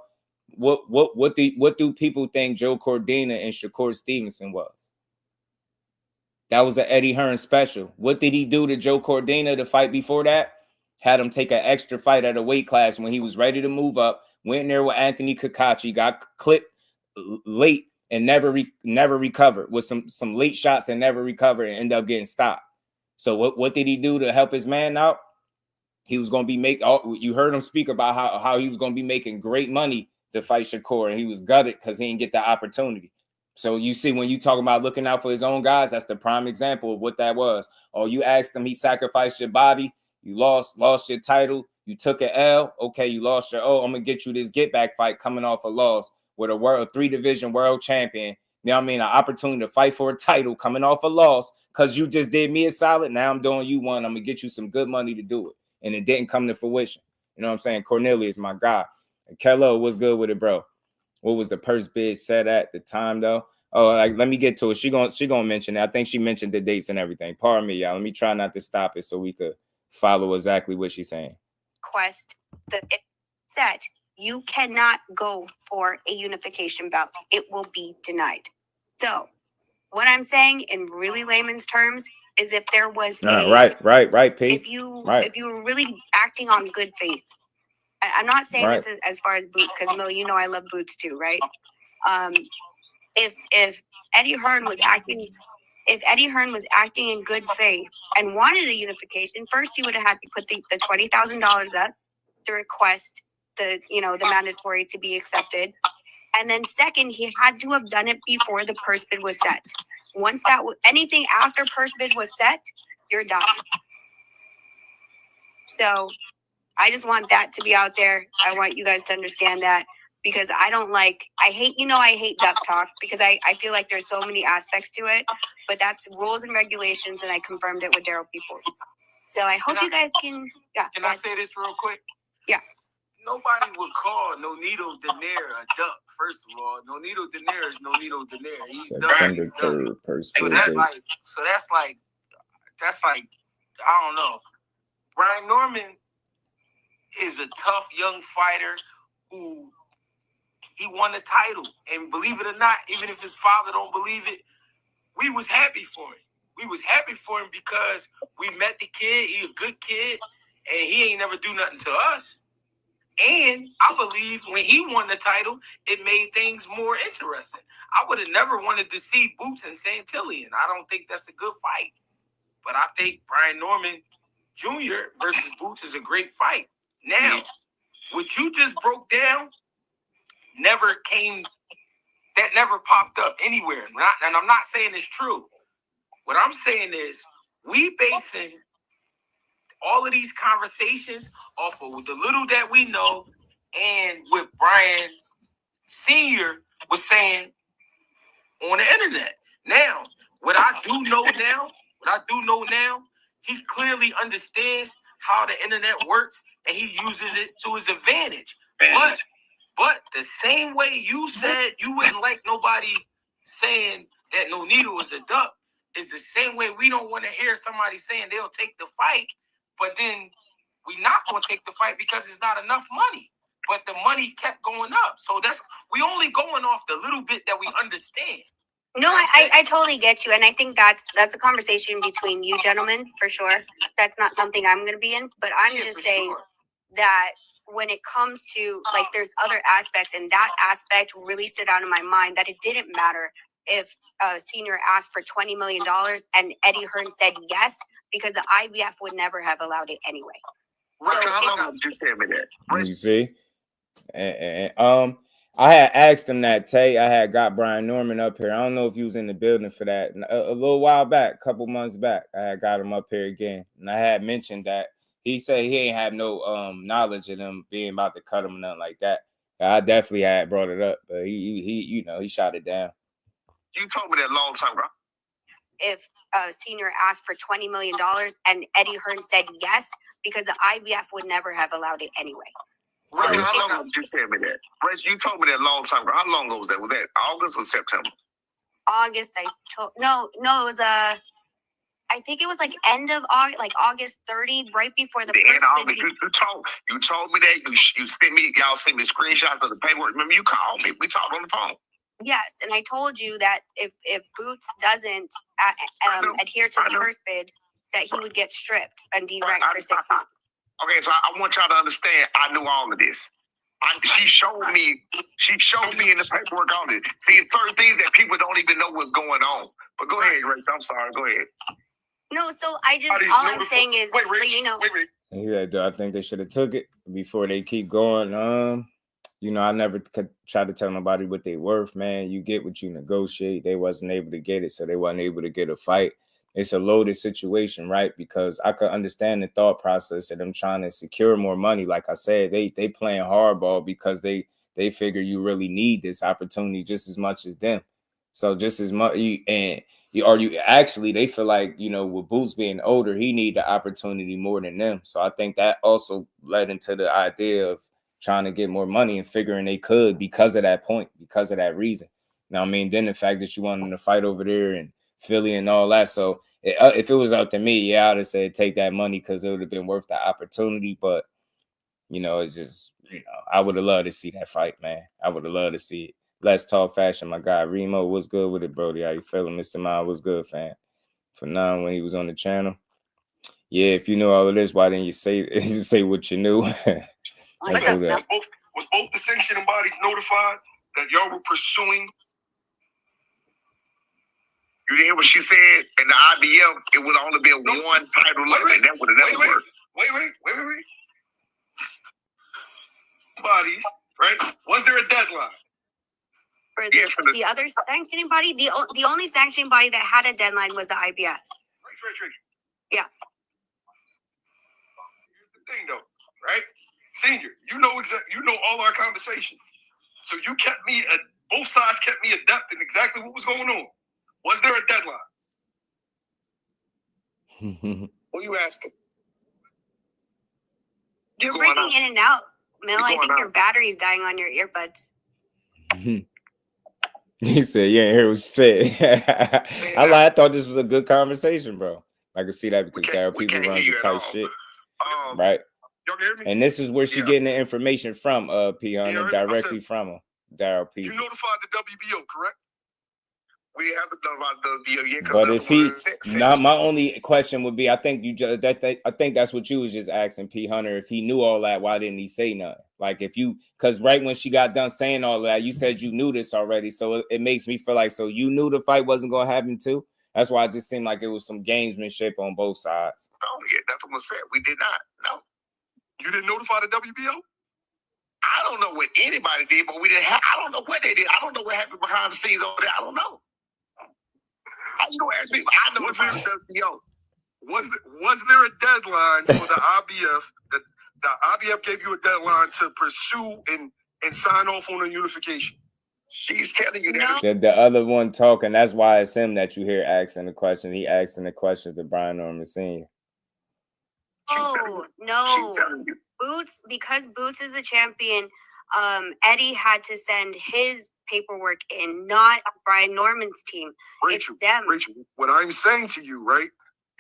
What do people think Joe Cordina and Shakur Stevenson was? That was an Eddie Hearn special. What did he do to Joe Cordina the fight before that? Had him take an extra fight at a weight class when he was ready to move up. Went in there with Anthony Kakachi, got clipped late and never recovered with some late shots and never recovered and ended up getting stopped. So what did he do to help his man out? He was going to be you heard him speak about how he was going to be making great money to fight Shakur, and he was gutted because he didn't get the opportunity. So you see, when you talk about looking out for his own guys, that's the prime example of what that was. Or you asked him, he sacrificed your body, you lost your title, you took an L, okay, you lost your I'm gonna get you this get back fight coming off a loss with a 3-division world champion. You know what I mean? An opportunity to fight for a title coming off a loss because you just did me a solid. Now I'm doing you one. I'm gonna get you some good money to do it. And it didn't come to fruition. You know what I'm saying? Cornelius, my guy. And Kello, what's good with it, bro? What was the purse bid set at the time, though? Oh, like, let me get to it. She gonna mention it. I think she mentioned the dates and everything. Pardon me, y'all. Let me try not to stop it so we could follow exactly what she's saying. Quest the set. You cannot go for a unification bout. It will be denied. So, what I'm saying in really layman's terms is if there was right, Pete. if you were really acting on good faith. I'm not saying this is as far as Boots, because Mo, you know I love Boots too, right? If Eddie Hearn was acting in good faith and wanted a unification, first he would have had to put the $20,000 up to request the mandatory to be accepted, and then second he had to have done it before the purse bid was set. Once anything after purse bid was set, you're done. So I just want that to be out there. I want you guys to understand that, because I hate duck talk, because I feel like there's so many aspects to it, but that's rules and regulations, and I confirmed it with Daryl Peoples. So I hope you guys can. Yeah. Can I say this real quick? Yeah. Nobody would call Nonito Donaire a duck. First of all, Nonito Donaire is Nonito Donaire. He's September 3rd, purse bid. That's like I don't know. Brian Norman is a tough young fighter who he won the title, and believe it or not, even if his father don't believe it, we was happy for him. We was happy for him because we met the kid. He a good kid, and he ain't never do nothing to us. And I believe when he won the title, it made things more interesting. I would have never wanted to see Boots and Santillan. I don't think that's a good fight. But I think Brian Norman Jr. versus Boots is a great fight. Now, what you just broke down never popped up anywhere. And I'm not saying it's true. What I'm saying is we basing all of these conversations off of the little that we know and what Brian Sr. was saying on the internet. Now, what I do know now, he clearly understands how the internet works, and he uses it to his advantage. But the same way you said you wouldn't like nobody saying that Nonito is a duck is the same way we don't want to hear somebody saying they'll take the fight, but then we not going to take the fight because it's not enough money. But the money kept going up. So we only going off the little bit that we understand. No, I totally get you. And I think that's a conversation between you gentlemen, for sure. That's not something I'm going to be in. But I'm just saying that when it comes to, like, there's other aspects, and that aspect really stood out in my mind, that it didn't matter if Senior asked for $20 million and Eddie Hearn said yes, because the IBF would never have allowed it anyway. How long did you tell me that? You see? I had asked him that, Tay. I had got Brian Norman up here. I don't know if he was in the building for that. A little while back, a couple months back, I had got him up here again. And I had mentioned that he said he ain't have no knowledge of them being about to cut him or nothing like that. I definitely had brought it up, but he shot it down. You told me that a long time ago. If Senior asked for $20 million and Eddie Hearn said yes, because the IBF would never have allowed it anyway. Right, how long did you tell me that? Rich, you told me that a long time ago. How long ago was that? Was that August or September? August, no, it was I think it was like end of August, like August 30, right before the first August. You told me that. You sent me, y'all sent me screenshots of the paperwork. Remember, you called me. We talked on the phone. Yes, and I told you that if Boots doesn't adhere to the first bid, that he would get stripped and deranked for 6 months. Okay, so I want y'all to understand. I knew all of this. She showed me in the paperwork on it. See, it's certain things that people don't even know what's going on. But go ahead, Rach. I'm sorry. Go ahead. No, so I just all I'm saying is, wait, Rach, you know. Wait. Yeah, do I think they should have took it before they keep going? I never could try to tell nobody what they worth, man. You get what you negotiate. They wasn't able to get it, so they wasn't able to get a fight. It's a loaded situation, right? Because I could understand the thought process of them trying to secure more money. Like I said, they playing hardball because they figure you really need this opportunity just as much as them. So just as much, they feel like, with Boots being older, he need the opportunity more than them. So I think that also led into the idea of trying to get more money and figuring they could because of that point, because of that reason. Now, I mean, then the fact that you wanted to fight over there and Philly and all that. So if it was up to me, yeah, I'd have said take that money because it would have been worth the opportunity. But, it's just, I would have loved to see that fight, man. I would have loved to see it. Let's Talk Fashion, my guy. Remo, what's good with it, Brody? How you feeling? Mr. Miles, what's good, fam? For now, when he was on the channel. Yeah, if you knew all of this, why didn't you say what you knew? Was both the sanctioning bodies notified that y'all were pursuing? You didn't hear what she said? In the IBF, it would only be one title like that. That would have never worked. Wait. Bodies, right? Was there a deadline? For the other sanctioning body, the only sanctioning body that had a deadline was the IBF. Right. Yeah. Here's the thing, though, right? Senior, you know all our conversations. So you kept me both sides kept me adept in exactly what was going on. Was there a deadline? What are you asking? You're breaking in and out, Mel. I think your battery's dying on your earbuds. He said, "You ain't hear what she said." I thought this was a good conversation, bro. I can see that because there are people running some tight shit, right? And this is where she getting the information from, P. Hunter, directly from him, Daryl P. You notified the WBO, correct? We have to know about the WBO yet. But if my only question would be, I think I think that's what you was just asking, P. Hunter. If he knew all that, why didn't he say nothing? Like because right when she got done saying all that, you said you knew this already. So it makes me feel like, so you knew the fight wasn't going to happen too? That's why it just seemed like it was some gamesmanship on both sides. No, yeah, that's what I said. We did not. No. You didn't notify the WBO? I don't know what anybody did, but we didn't have, I don't know what they did. I don't know what happened behind the scenes over there. I don't know. How you gonna ask me? I know notified the WBO. Was there a deadline for the IBF? That the IBF gave you a deadline to pursue and sign off on a unification? She's telling you that. The other one talking, that's why it's him that you hear asking the question. He asking the question to Brian Norman Sr. Oh, no. Because Boots is the champion, Eddie had to send his paperwork in, not Brian Norman's team. Rachel, what I'm saying to you, right?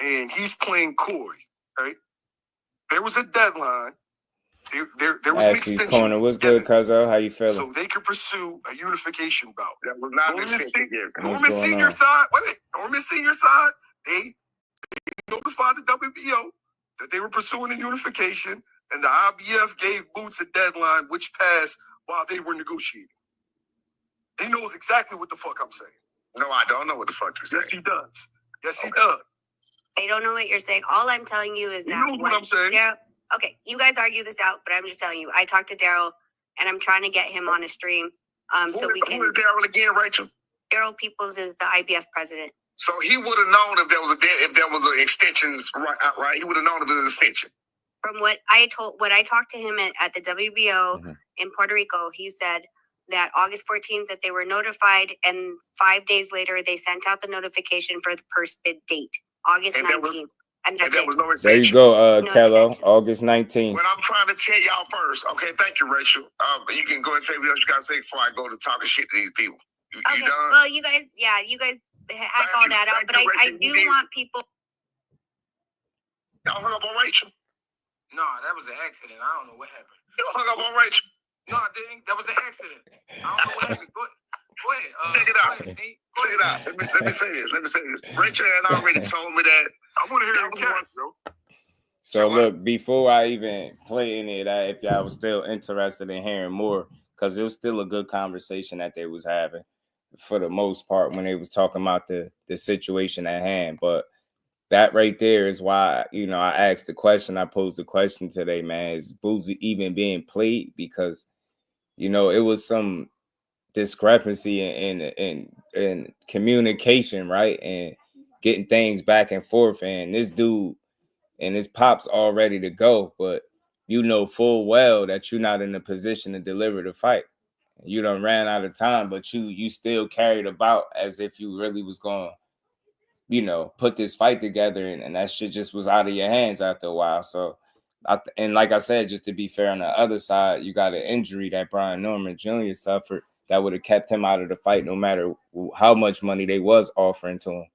And he's playing coy, right? There was a deadline. There was an extension. Corner. What's good, Cuzzo? How you feeling? So they could pursue a unification bout. That was not Norman Senior side. Wait. Norman Senior side. They notified the WBO that they were pursuing a unification, and the IBF gave Boots a deadline, which passed while they were negotiating. He knows exactly what the fuck I'm saying. No, I don't know what the fuck you're saying. Yes, he does. Yes, he does. They don't know what you're saying. All I'm telling you is that. You know what I'm saying? Yeah. Okay, you guys argue this out, but I'm just telling you. I talked to Daryl, and I'm trying to get him on a stream So we can. Who is Daryl again, Rachel? Daryl Peoples is the IBF president. So he would have known if there was an extension, right? He would have known if there was an extension. From what I talked to him at the WBO in Puerto Rico, he said that August 14th that they were notified, and 5 days later they sent out the notification for the purse bid date, August 19th. And that's it. No there you go, Kello, August 19th. What I'm trying to tell y'all first, okay, thank you, Rachel. You can go and say what else you got to say before I go to talking shit to these people. You done? Well, you guys hack all that out, but I do want people. Y'all hung up on Rachel? No, that was an accident. I don't know what happened. You hung up on Rachel? No, I didn't. That was an accident. I don't know what happened. Go ahead. Check it out. Check it out. Let me say this. Rachel had already told me that. I want to hear that one, bro. So look, before I even play any of that, if y'all was still interested in hearing more, because it was still a good conversation that they was having for the most part when they was talking about the situation at hand. But that right there is why, I asked the question. I posed the question today, man, is Boozy even being played? Because, it was some discrepancy in communication, right? And getting things back and forth. And this dude and his pop's all ready to go, but you know full well that you're not in a position to deliver the fight. You done ran out of time, but you still carried about as if you really was going to, put this fight together, and that shit just was out of your hands after a while. So, and like I said, just to be fair, on the other side, you got an injury that Brian Norman Jr. suffered that would have kept him out of the fight no matter how much money they was offering to him.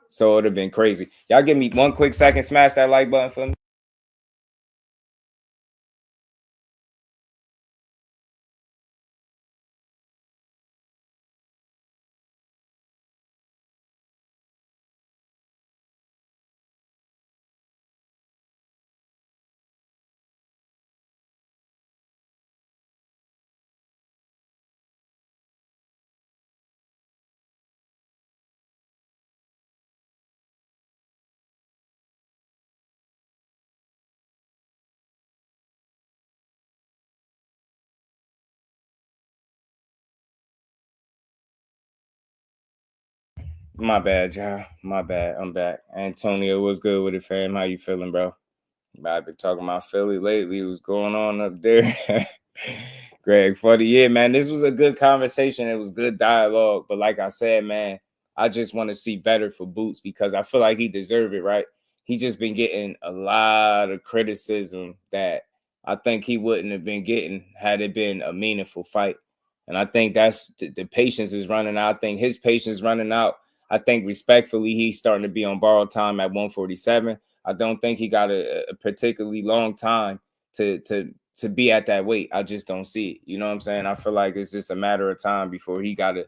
So it would have been crazy. Y'all give me 1 quick second, smash that like button for me. My bad, y'all. My bad. I'm back. Antonio, what's good with it, fam? How you feeling, bro? I've been talking about Philly lately. What's going on up there? Greg, for the year, man. This was a good conversation. It was good dialogue. But like I said, man, I just want to see better for Boots because I feel like he deserved it, right? He just been getting a lot of criticism that I think he wouldn't have been getting had it been a meaningful fight. And I think that's the patience is running out. I think his patience is running out. I think respectfully, he's starting to be on borrowed time at 147. I don't think he got a particularly long time to be at that weight. I just don't see it. You know what I'm saying? I feel like it's just a matter of time before he got to,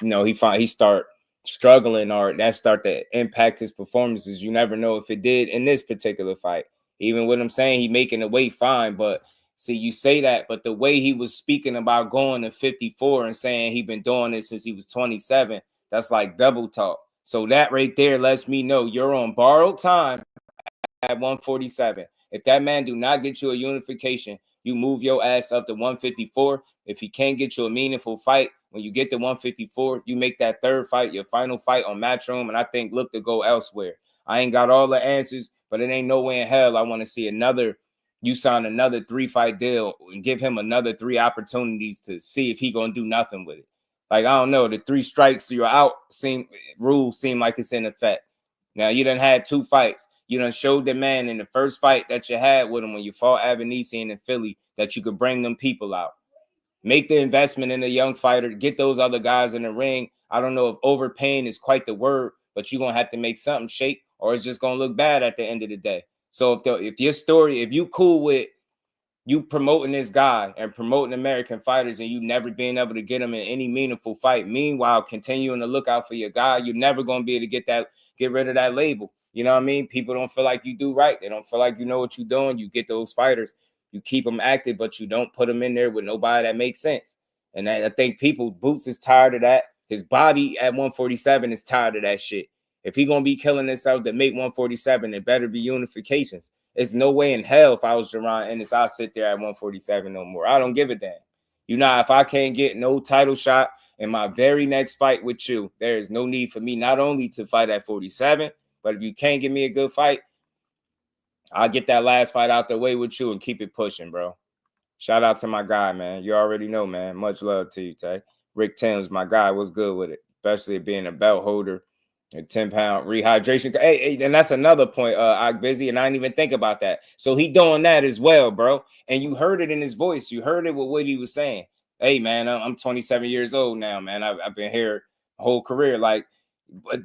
he start struggling or that start to impact his performances. You never know if it did in this particular fight. Even with him saying he making the weight fine, but see, you say that, but the way he was speaking about going to 54 and saying he been doing this since he was 27, that's like double talk. So that right there lets me know you're on borrowed time at 147. If that man do not get you a unification, you move your ass up to 154. If he can't get you a meaningful fight, when you get to 154, you make that third fight, your final fight on Matchroom, and I think look to go elsewhere. I ain't got all the answers, but it ain't no way in hell I want to see you sign another 3-fight deal and give him another 3 opportunities to see if he gonna do nothing with it. Like, I don't know, the 3 strikes you're out rules seem like it's in effect. Now, you done had 2 fights. You done showed the man in the first fight that you had with him when you fought Avanesian in Philly that you could bring them people out. Make the investment in a young fighter. Get those other guys in the ring. I don't know if overpaying is quite the word, but you're going to have to make something shake or it's just going to look bad at the end of the day. So if your story, if you cool with you promoting this guy and promoting American fighters and you never being able to get him in any meaningful fight, meanwhile, continuing to look out for your guy, you're never going to be able to get rid of that label. You know what I mean? People don't feel like you do right. They don't feel like you know what you're doing. You get those fighters, you keep them active, but you don't put them in there with nobody that makes sense. And I think Boots is tired of that. His body at 147 is tired of that shit. If he going to be killing himself to make 147, it better be unifications. There's no way in hell if I was Jaron Ennis, I'll sit there at 147 no more. I don't give a damn. You know, if I can't get no title shot in my very next fight with you, there is no need for me not only to fight at 47, but if you can't give me a good fight, I'll get that last fight out the way with you and keep it pushing, bro. Shout out to my guy, man. You already know, man. Much love to you, Tay. Rick Timms, my guy, was good with it, especially being a belt holder, a 10-pound rehydration. Hey, and that's another point. I'm busy, and I didn't even think about that. So he doing that as well, bro. And you heard it in his voice. You heard it with what he was saying. Hey, man, I'm 27 years old now, man. I've been here a whole career, like.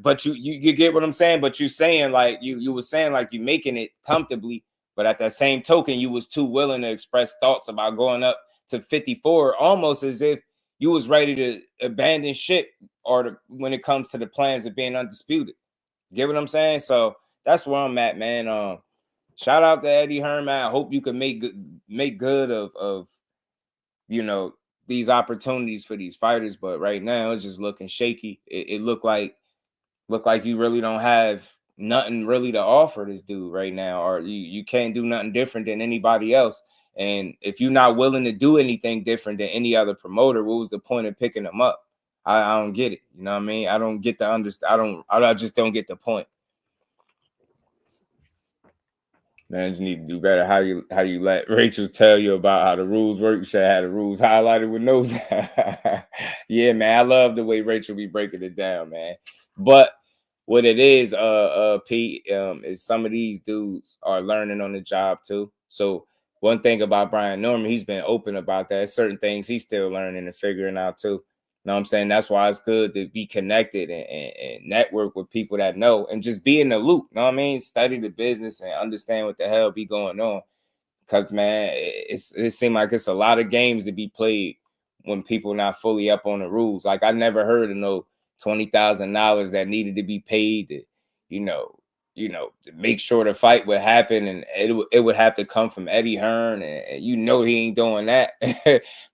But you get what I'm saying. But you saying like you were saying like you making it comfortably. But at that same token, you was too willing to express thoughts about going up to 54, almost as if you was ready to abandon shit when it comes to the plans of being undisputed. Get what I'm saying? So that's where I'm at, man. Shout out to Eddie Hearn, man. I hope you can make good of you know, these opportunities for these fighters. But right now it's just looking shaky. It looked like you really don't have nothing really to offer this dude right now, or you can't do nothing different than anybody else. And if you're not willing to do anything different than any other promoter, what was the point of picking them up? I don't get it. You know what I mean? I don't get the understand. I just don't get the point. Man, you need to do better. How you let Rachel tell you about how the rules work? You should have the rules highlighted with notes. Yeah, man. I love the way Rachel be breaking it down, man. But what it is, Pete, is some of these dudes are learning on the job too. So one thing about Brian Norman, he's been open about that. Certain things he's still learning and figuring out too. You know what I'm saying? That's why it's good to be connected and network with people that know and just be in the loop. You know what I mean? Study the business and understand what the hell be going on. Because, man, it seems like it's a lot of games to be played when people not fully up on the rules. Like, I never heard of no $20,000 that needed to be paid to, to make sure the fight would happen, and it would have to come from Eddie Hearn, and he ain't doing that.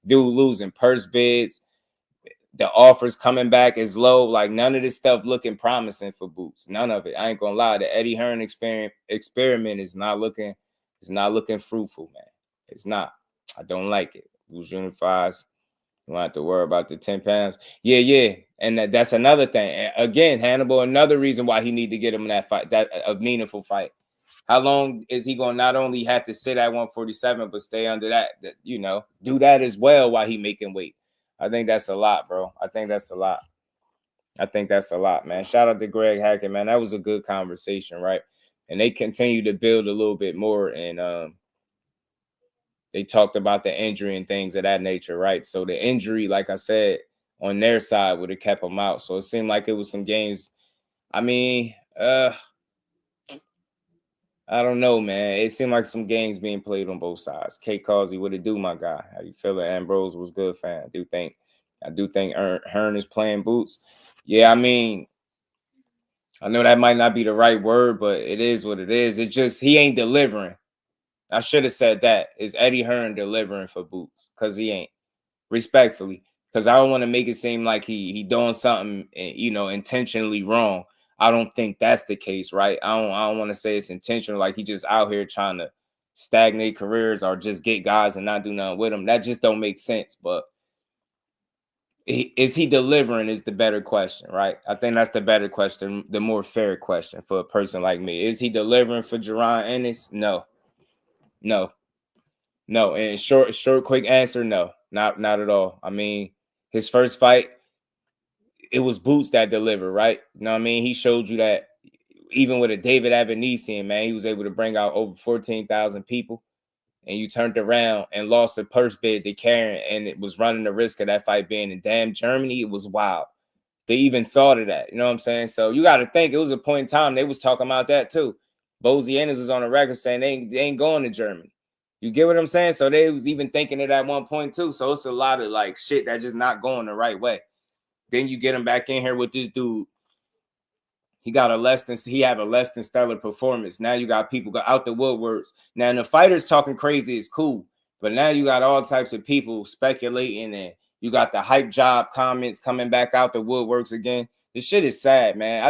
Dude losing purse bids, the offers coming back is low. Like, none of this stuff looking promising for Boots. None of it. I ain't gonna lie. The Eddie Hearn experiment is not looking fruitful, man. It's not. I don't like it. Boots unifies. You don't have to worry about the 10 pounds. Yeah. And that's another thing. Again, Hannibal, another reason why he need to get him in that fight, that a meaningful fight. How long is he going to not only have to sit at 147, but stay under that, do that as well while he making weight? I think that's a lot, bro. I think that's a lot, man. Shout out to Greg Hackett, man. That was a good conversation, right? And they continue to build a little bit more, and they talked about the injury and things of that nature, right? So the injury, like I said, on their side would have kept them out. So it seemed like it was some games. I mean, I don't know, man. It seemed like some games being played on both sides. Kate Causey, what it do, my guy? How you feeling? Ambrose was good, fan. I do think Hearn is playing Boots. Yeah, I mean, I know that might not be the right word, but it is what it is. It's just he ain't delivering. I should have said that. Is Eddie Hearn delivering for Boots? Because he ain't. Respectfully. Because I don't want to make it seem like he doing something, intentionally wrong. I don't think that's the case, right? I don't want to say it's intentional, like he just out here trying to stagnate careers or just get guys and not do nothing with them. That just don't make sense. But is he delivering is the better question, right? I think that's the better question, the more fair question for a person like me. Is he delivering for Jaron Ennis? No. And short, quick answer, no. Not at all. I mean, his first fight, it was Boots that delivered, right? You know what I mean? He showed you that even with a David Avanesian, man, he was able to bring out over 14,000 people. And you turned around and lost the purse bid to Karen, and it was running the risk of that fight being in damn Germany. It was wild. They even thought of that. You know what I'm saying? So you got to think it was a point in time they was talking about that too. Bozy Ennis was on the record saying they ain't going to Germany. You get what I'm saying? So they was even thinking it at one point too. So it's a lot of like shit that just not going the right way. Then you get him back in here with this dude. He had a less than stellar performance. Now you got people go out the woodworks. Now the fighters talking crazy is cool, but now you got all types of people speculating, and you got the hype job comments coming back out the woodworks again. This shit is sad, man.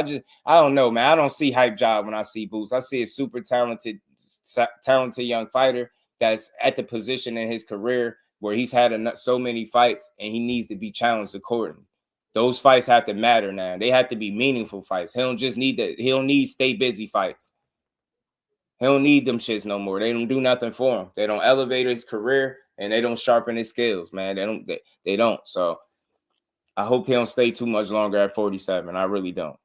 I don't know, man. I don't see hype job when I see Boots. I see a super talented young fighter that's at the position in his career where he's had so many fights and he needs to be challenged accordingly. Those fights have to matter now. They have to be meaningful fights. He don't need stay busy fights. He don't need them shits no more. They don't do nothing for him. They don't elevate his career and they don't sharpen his skills, man. They don't. So I hope he don't stay too much longer at 47. I really don't.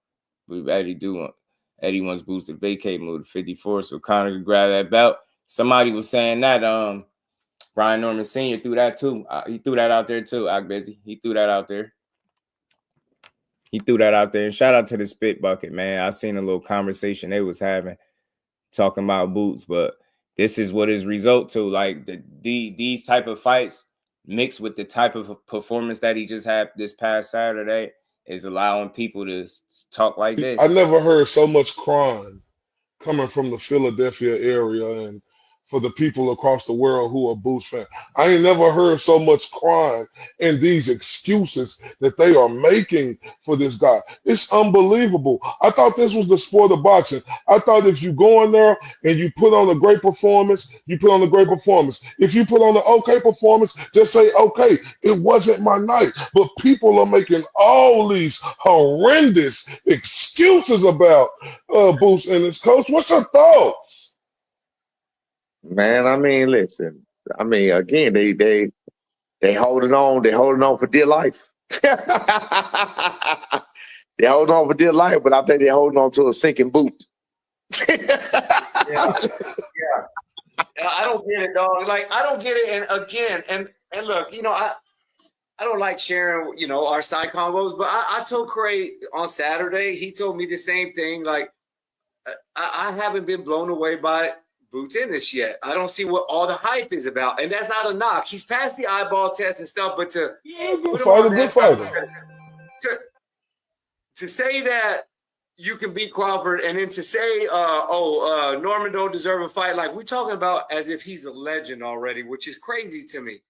Eddie wants Boots to vacate, move to 54, so Conor can grab that belt. Somebody was saying that Brian Norman Sr. threw that too. He threw that out there too. He threw that out there. And shout out to the Spit Bucket, man. I seen a little conversation they was having talking about Boots, but this is what his result to. Like these type of fights mixed with the type of performance that he just had this past Saturday is allowing people to talk like this. I never heard so much crying coming from the Philadelphia area and for the people across the world who are Boots fans. I ain't never heard so much crying and these excuses that they are making for this guy. It's unbelievable. I thought this was the sport of boxing. I thought if you go in there and you put on a great performance, you put on a great performance. If you put on an okay performance, just say, okay, it wasn't my night. But people are making all these horrendous excuses about Boots and his coach. What's your thoughts? Man, I mean, listen. I mean, again, they holding on. They holding on for dear life. They holding on for dear life, but I think they're holding on to a sinking boot. Yeah. I don't get it, dog. Like, I don't get it. And again, and look, you know, I don't like sharing, you know, our side combos, but I told Craig on Saturday, he told me the same thing. Like, I haven't been blown away by Boots Ennis yet. I don't see what all the hype is about. And that's not a knock. He's passed the eyeball test and stuff, but to good fighter. To say that you can beat Crawford and then to say, Norman don't deserve a fight, like we're talking about as if he's a legend already, which is crazy to me.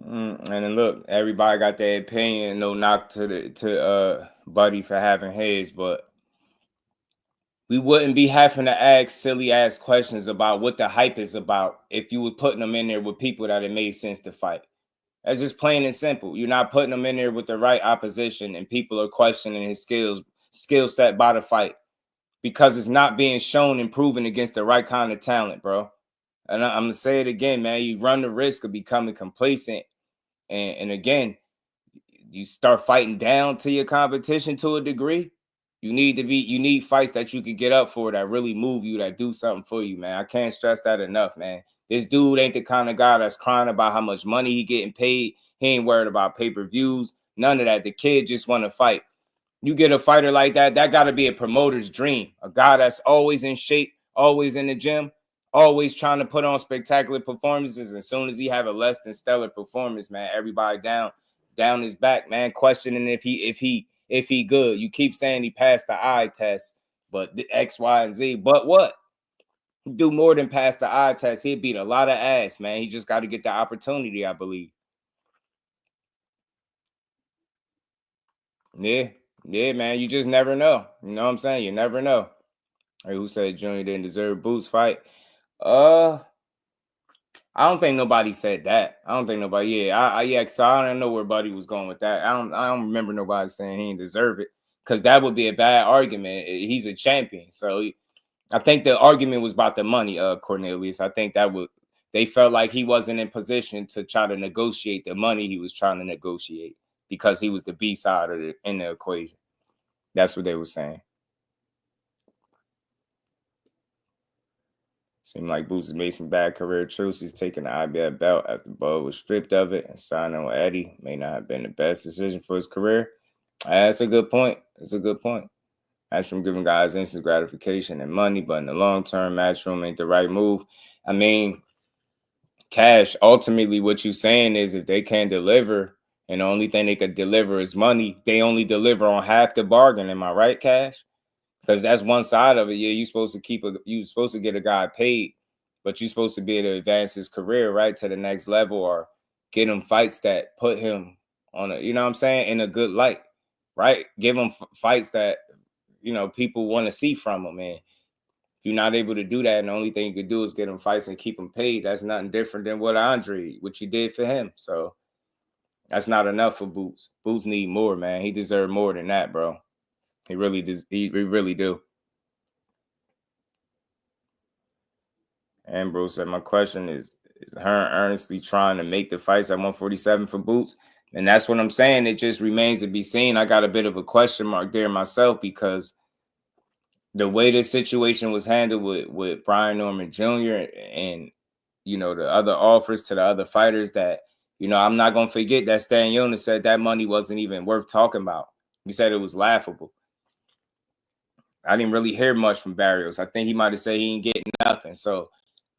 And then look, everybody got their opinion. No knock to Buddy for having his, but we wouldn't be having to ask silly ass questions about what the hype is about if you were putting them in there with people that it made sense to fight. That's just plain and simple. You're not putting them in there with the right opposition and people are questioning his skill set by the fight because it's not being shown and proven against the right kind of talent, bro. And I'm going to say it again, man. You run the risk of becoming complacent. And again, you start fighting down to your competition to a degree. You need fights that you can get up for that really move you, that do something for you, man. I can't stress that enough, man. This dude ain't the kind of guy that's crying about how much money he getting paid. He ain't worried about pay-per-views, none of that. The kid just want to fight. You get a fighter like that, that got to be a promoter's dream. A guy that's always in shape, always in the gym, always trying to put on spectacular performances. As soon as he have a less than stellar performance, man, everybody down his back, man, questioning if he good. You keep saying he passed the eye test, but the X, Y, and Z. But what? He do more than pass the eye test. He'd beat a lot of ass, man. He just got to get the opportunity, I believe. Yeah, man. You just never know. You know what I'm saying? You never know. Hey, who said Junior didn't deserve Boots fight? I don't think nobody said that. I don't think nobody. Yeah, so I don't know where Buddy was going with that. I don't remember nobody saying he didn't deserve it because that would be a bad argument. He's a champion, so I think the argument was about the money. Cornelius, I think they felt like he wasn't in position to try to negotiate the money he was trying to negotiate because he was the B side in the equation. That's what they were saying. Seemed like Boots has made some bad career choices, taking the IBF belt after Bud was stripped of it, and signing on Eddie may not have been the best decision for his career. That's a good point. Matchroom giving guys instant gratification and money, but in the long term, Matchroom ain't the right move. I mean, Cash, ultimately what you're saying is if they can't deliver and the only thing they could deliver is money, they only deliver on half the bargain. Am I right, Cash? Because that's one side of it. Yeah, you're supposed to get a guy paid, but you're supposed to be able to advance his career right to the next level or get him fights that put him on a, you know what I'm saying, in a good light, right? Give him fights that, you know, people want to see from him. And you're not able to do that, and the only thing you could do is get him fights and keep him paid, that's nothing different than what you did for him. So that's not enough for Boots. Boots need more, man. He deserves more than that, bro. He really does. He really do. Ambrose said, my question is Hearn earnestly trying to make the fights at 147 for Boots? And that's what I'm saying. It just remains to be seen. I got a bit of a question mark there myself, because the way this situation was handled with Brian Norman Jr. and, you know, the other offers to the other fighters, that, you know, I'm not going to forget that Stan Jonas said that money wasn't even worth talking about. He said it was laughable. I didn't really hear much from Barrios. I think he might have said he ain't getting nothing. So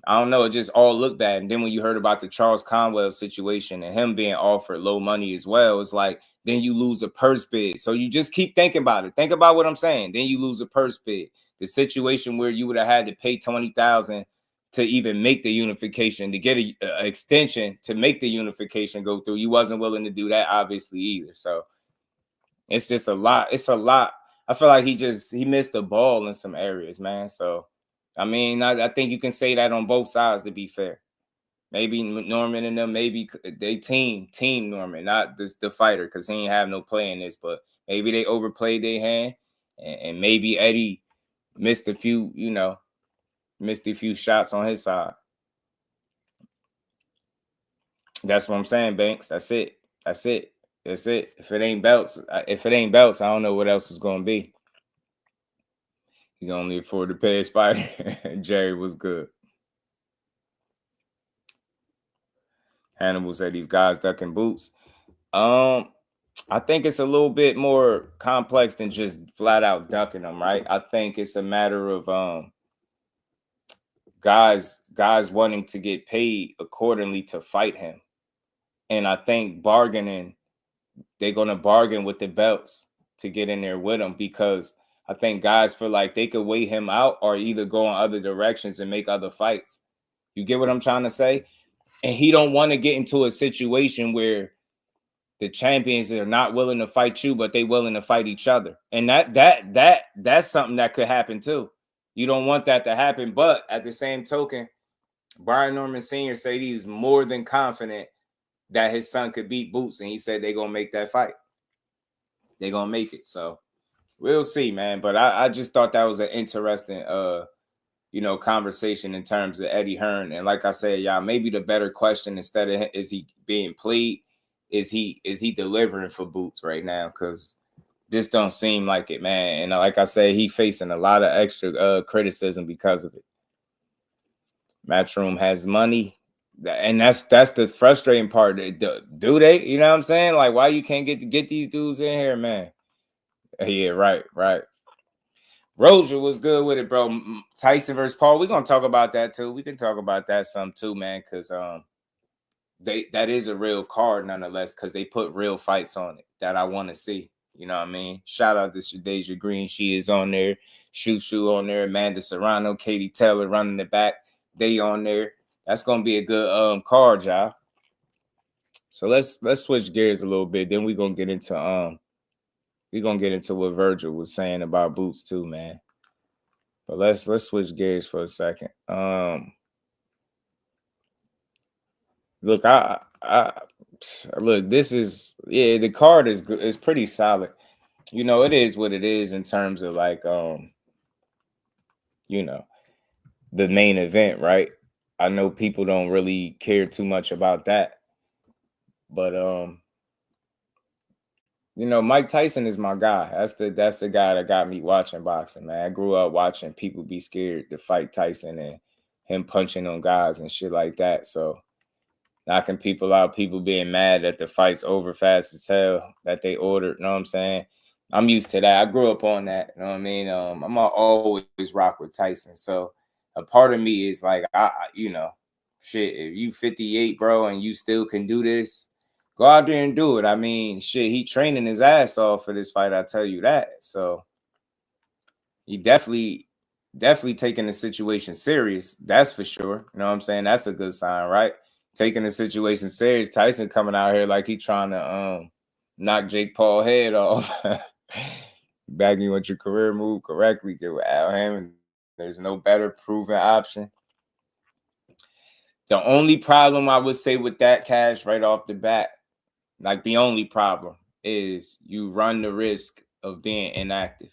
I don't know. It just all looked bad. And then when you heard about the Charles Conwell situation and him being offered low money as well, it's like, then you lose a purse bid. So you just keep thinking about it. Think about what I'm saying. Then you lose a purse bid. The situation where you would have had to pay $20,000 to even make the unification, to get an extension to make the unification go through. You wasn't willing to do that, obviously, either. So it's just a lot. It's a lot. I feel like he missed the ball in some areas, man. So, I mean, I think you can say that on both sides, to be fair. Maybe Norman and them, maybe they team Norman, not the fighter, because he ain't have no play in this. But maybe they overplayed their hand, and maybe Eddie missed a few shots on his side. That's what I'm saying, Banks. That's it. If it ain't belts, I don't know what else is going to be. He can only afford to pay his fighter. Jerry was good. Hannibal said these guys ducking Boots. I think it's a little bit more complex than just flat out ducking them, right? I think it's a matter of guys wanting to get paid accordingly to fight him. And I think they're going to bargain with the belts to get in there with him, because I think guys feel like they could weigh him out or either go in other directions and make other fights. You get what I'm trying to say? And he don't want to get into a situation where the champions are not willing to fight you, but they willing to fight each other. And that's something that could happen too. You don't want that to happen. But at the same token, Brian Norman Sr. said he's more than confident that his son could beat Boots. And he said they're going to make that fight. They're going to make it. So we'll see, man. But I just thought that was an interesting conversation in terms of Eddie Hearn. And like I said, y'all, maybe the better question, instead of is he being played, is he delivering for Boots right now? Because this don't seem like it, man. And like I said, he facing a lot of extra criticism because of it. Matchroom has money, and that's the frustrating part. Do they? You know what I'm saying? Like, why you can't get these dudes in here, man? Yeah, right. Roger was good with it, bro. Tyson versus Paul. We're gonna talk about that too. We can talk about that some too, man, because that is a real card nonetheless, because they put real fights on it that I want to see. You know what I mean? Shout out to Shadeja Green. She is on there. Shoo on there. Amanda Serrano, Katie Taylor running the back. They on there. That's gonna be a good card, y'all. So let's switch gears a little bit. Then we're gonna get into what Vergil was saying about Boots too, man. But let's switch gears for a second. Look, look, this is the card is good. It's pretty solid. You know, it is what it is in terms of like the main event, right? I know people don't really care too much about that. But Mike Tyson is my guy. That's the guy that got me watching boxing, man. I grew up watching people be scared to fight Tyson and him punching on guys and shit like that. So knocking people out, people being mad that the fight's over fast as hell that they ordered. You know what I'm saying? I'm used to that. I grew up on that. You know what I mean? I'm always rock with Tyson. So a part of me is like, shit, if you 58, bro, and you still can do this, go out there and do it. I mean, shit, he training his ass off for this fight, I tell you that. So he definitely taking the situation serious. That's for sure. You know what I'm saying? That's a good sign, right? Taking the situation serious. Tyson coming out here like he trying to knock Jake Paul head off. Back you want your career move correctly. Get with Al Hammond. There's no better proven option. The only problem I would say with that, Cash, right off the bat, like the only problem is you run the risk of being inactive.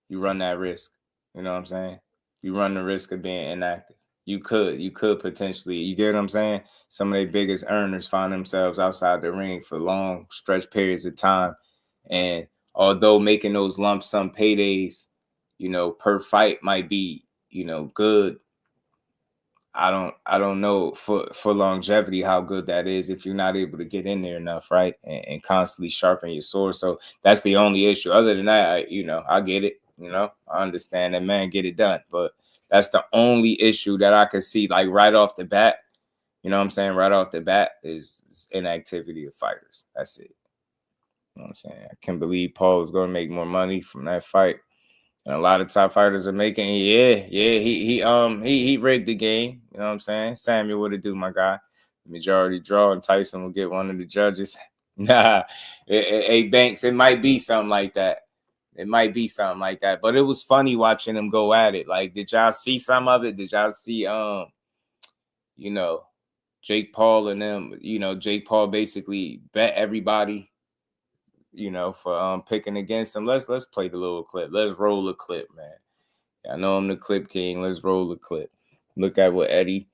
You run that risk. You know what I'm saying? You run the risk of being inactive. You could potentially, you get what I'm saying? Some of their biggest earners find themselves outside the ring for long stretch periods of time. And although making those lump sum paydays, you know, per fight might be, you know, good, I don't know for longevity how good that is if you're not able to get in there enough, right? And constantly sharpen your sword. So that's the only issue. Other than that, I get it. You know, I understand that, man, get it done. But that's the only issue that I could see, like right off the bat. You know what I'm saying? Right off the bat is inactivity of fighters. That's it. You know what I'm saying? I can't believe Paul is going to make more money from that fight. And a lot of top fighters are making, he rigged the game. You know what I'm saying? Samuel, what it do, my guy? Majority draw, and Tyson will get one of the judges. Nah, hey, Banks, it might be something like that. It might be something like that. But it was funny watching them go at it. Like, did y'all see some of it? Did y'all see, you know, Jake Paul and them? You know, Jake Paul basically bet everybody, you know, for picking against him. Let's play the little clip. Let's roll the clip, man. I know I'm the clip king. Let's roll the clip. Look at what Eddie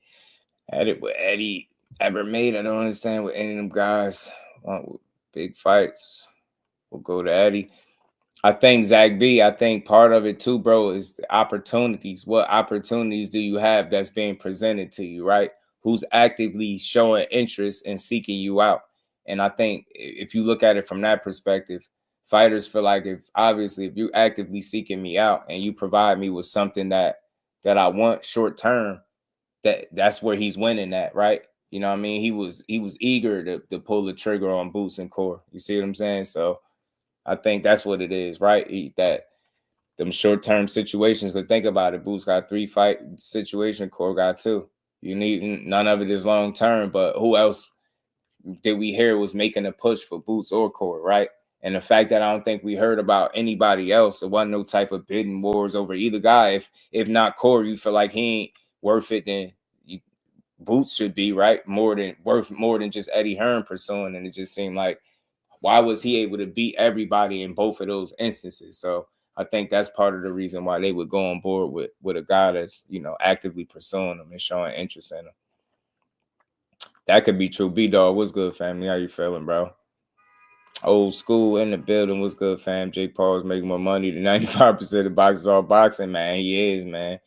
ever made. I don't understand what any of them guys want with big fights. We'll go to Eddie. I think Zach B, I think part of it too, bro, is the opportunities. What opportunities do you have that's being presented to you, right? Who's actively showing interest in seeking you out? And I think if you look at it from that perspective, fighters feel like if you're actively seeking me out and you provide me with something that I want short term, that's where he's winning at, right? You know what I mean? He was eager to pull the trigger on Boots and Core. You see what I'm saying? So I think that's what it is, right? That them short-term situations. Because think about it, Boots got 3 fight situation, Core got 2. You need none of it is long-term, but who else did we hear was making a push for Boots or Core, right? And the fact that I don't think we heard about anybody else, there wasn't no type of bidding wars over either guy. If not Core, you feel like he ain't worth it, then Boots should be, right? Worth more than just Eddie Hearn pursuing. And it just seemed like, why was he able to beat everybody in both of those instances? So I think that's part of the reason why they would go on board with a guy that's, you know, actively pursuing them and showing interest in them. That could be true. B-Dog, what's good, family? How you feeling, bro? Old school in the building. What's good, fam? Jake Paul's making more money than 95% of boxers all boxing, man. He is, man.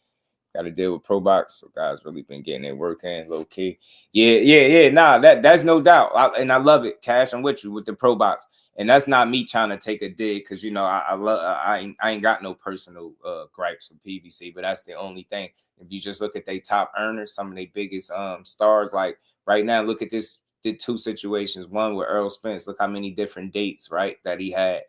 Got to deal with pro box. So guys really been getting their work in low key. Yeah. Nah, that's no doubt. And I love it. Cash, I'm with you with the pro box. And that's not me trying to take a dig because, you know, I ain't got no personal gripes with PBC, but that's the only thing. If you just look at their top earners, some of their biggest stars, like right now, look at this. Did 2 situations. One with Earl Spence. Look how many different dates, right, that he had.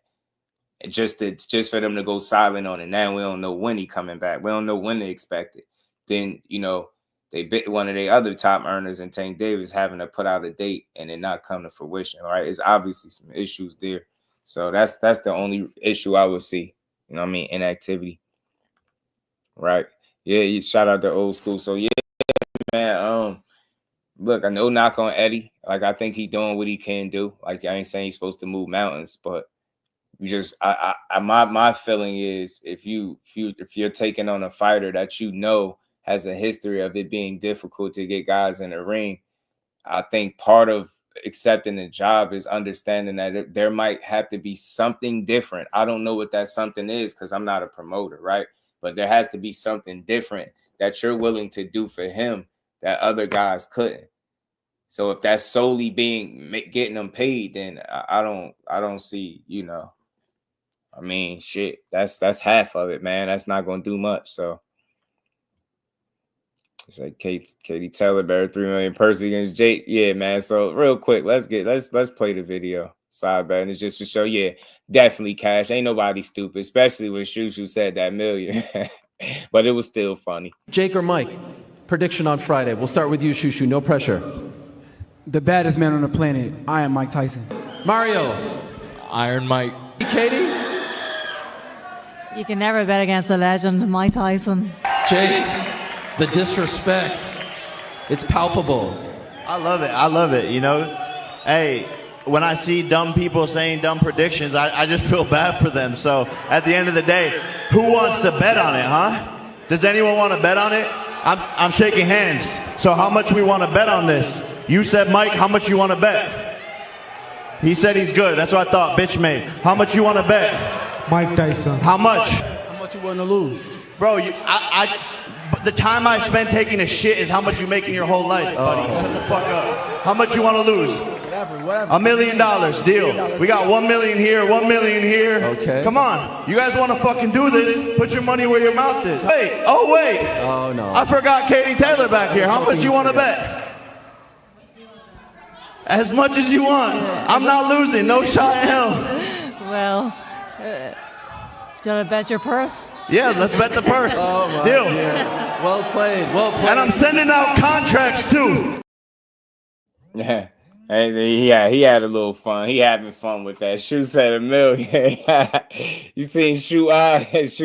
And just for them to go silent on it. Now we don't know when he coming back. We don't know when they expect it. Then, you know, they bit one of their other top earners and Tank Davis having to put out a date and it not come to fruition, right? It's obviously some issues there. So that's the only issue I would see. You know what I mean? Inactivity. Right. Yeah, you shout out to old school. So yeah, man, look, I know knock on Eddie. Like, I think he's doing what he can do. Like, I ain't saying he's supposed to move mountains, but you just, my feeling is if you're taking on a fighter that you know has a history of it being difficult to get guys in the ring, I think part of accepting the job is understanding that there might have to be something different. I don't know what that something is because I'm not a promoter, right? But there has to be something different that you're willing to do for him that other guys couldn't. So if that's solely getting them paid, then I don't see, you know. I mean, shit, that's half of it, man. That's not gonna do much. So it's like Katie Taylor better 3 million person against Jake. Yeah, man. So real quick, let's play the video. Side bet, and it's just to show, yeah, definitely cash. Ain't nobody stupid, especially when Shushu said that million. But it was still funny. Jake or Mike? Prediction on Friday. We'll start with you, Shushu. No pressure. The baddest man on the planet. I am Mike Tyson. Mario. Iron Mike. Katie. You can never bet against a legend, Mike Tyson. Jake, the disrespect. It's palpable. I love it. I love it. You know, hey, when I see dumb people saying dumb predictions, I just feel bad for them. So at the end of the day, who wants to bet on it, huh? Does anyone want to bet on it? I'm shaking hands. So how much we want to bet on this? You said, Mike, how much you want to bet? He said he's good. That's what I thought, bitch made. How much you want to bet? Mike Tyson. How much? How much you want to lose? Bro, the time I spend taking a shit is how much you make in your whole life, buddy. Shut the fuck up. How much you want to lose? Whatever. $1 million, deal. We got 1 million here, 1 million here. Okay. Come on. You guys want to fucking do this? Put your money where your mouth is. Wait. Oh, no. I forgot Katie Taylor back here. How much you want to bet? As much as you want. I'm not losing. No shot in hell. Well, do you want to bet your purse? Yeah, let's bet the purse. Oh, my Deal. dear. Well played. Well played. And I'm sending out contracts too. Yeah. He had a little fun. He having fun with that. Shoe said $1 million. You seen Shoe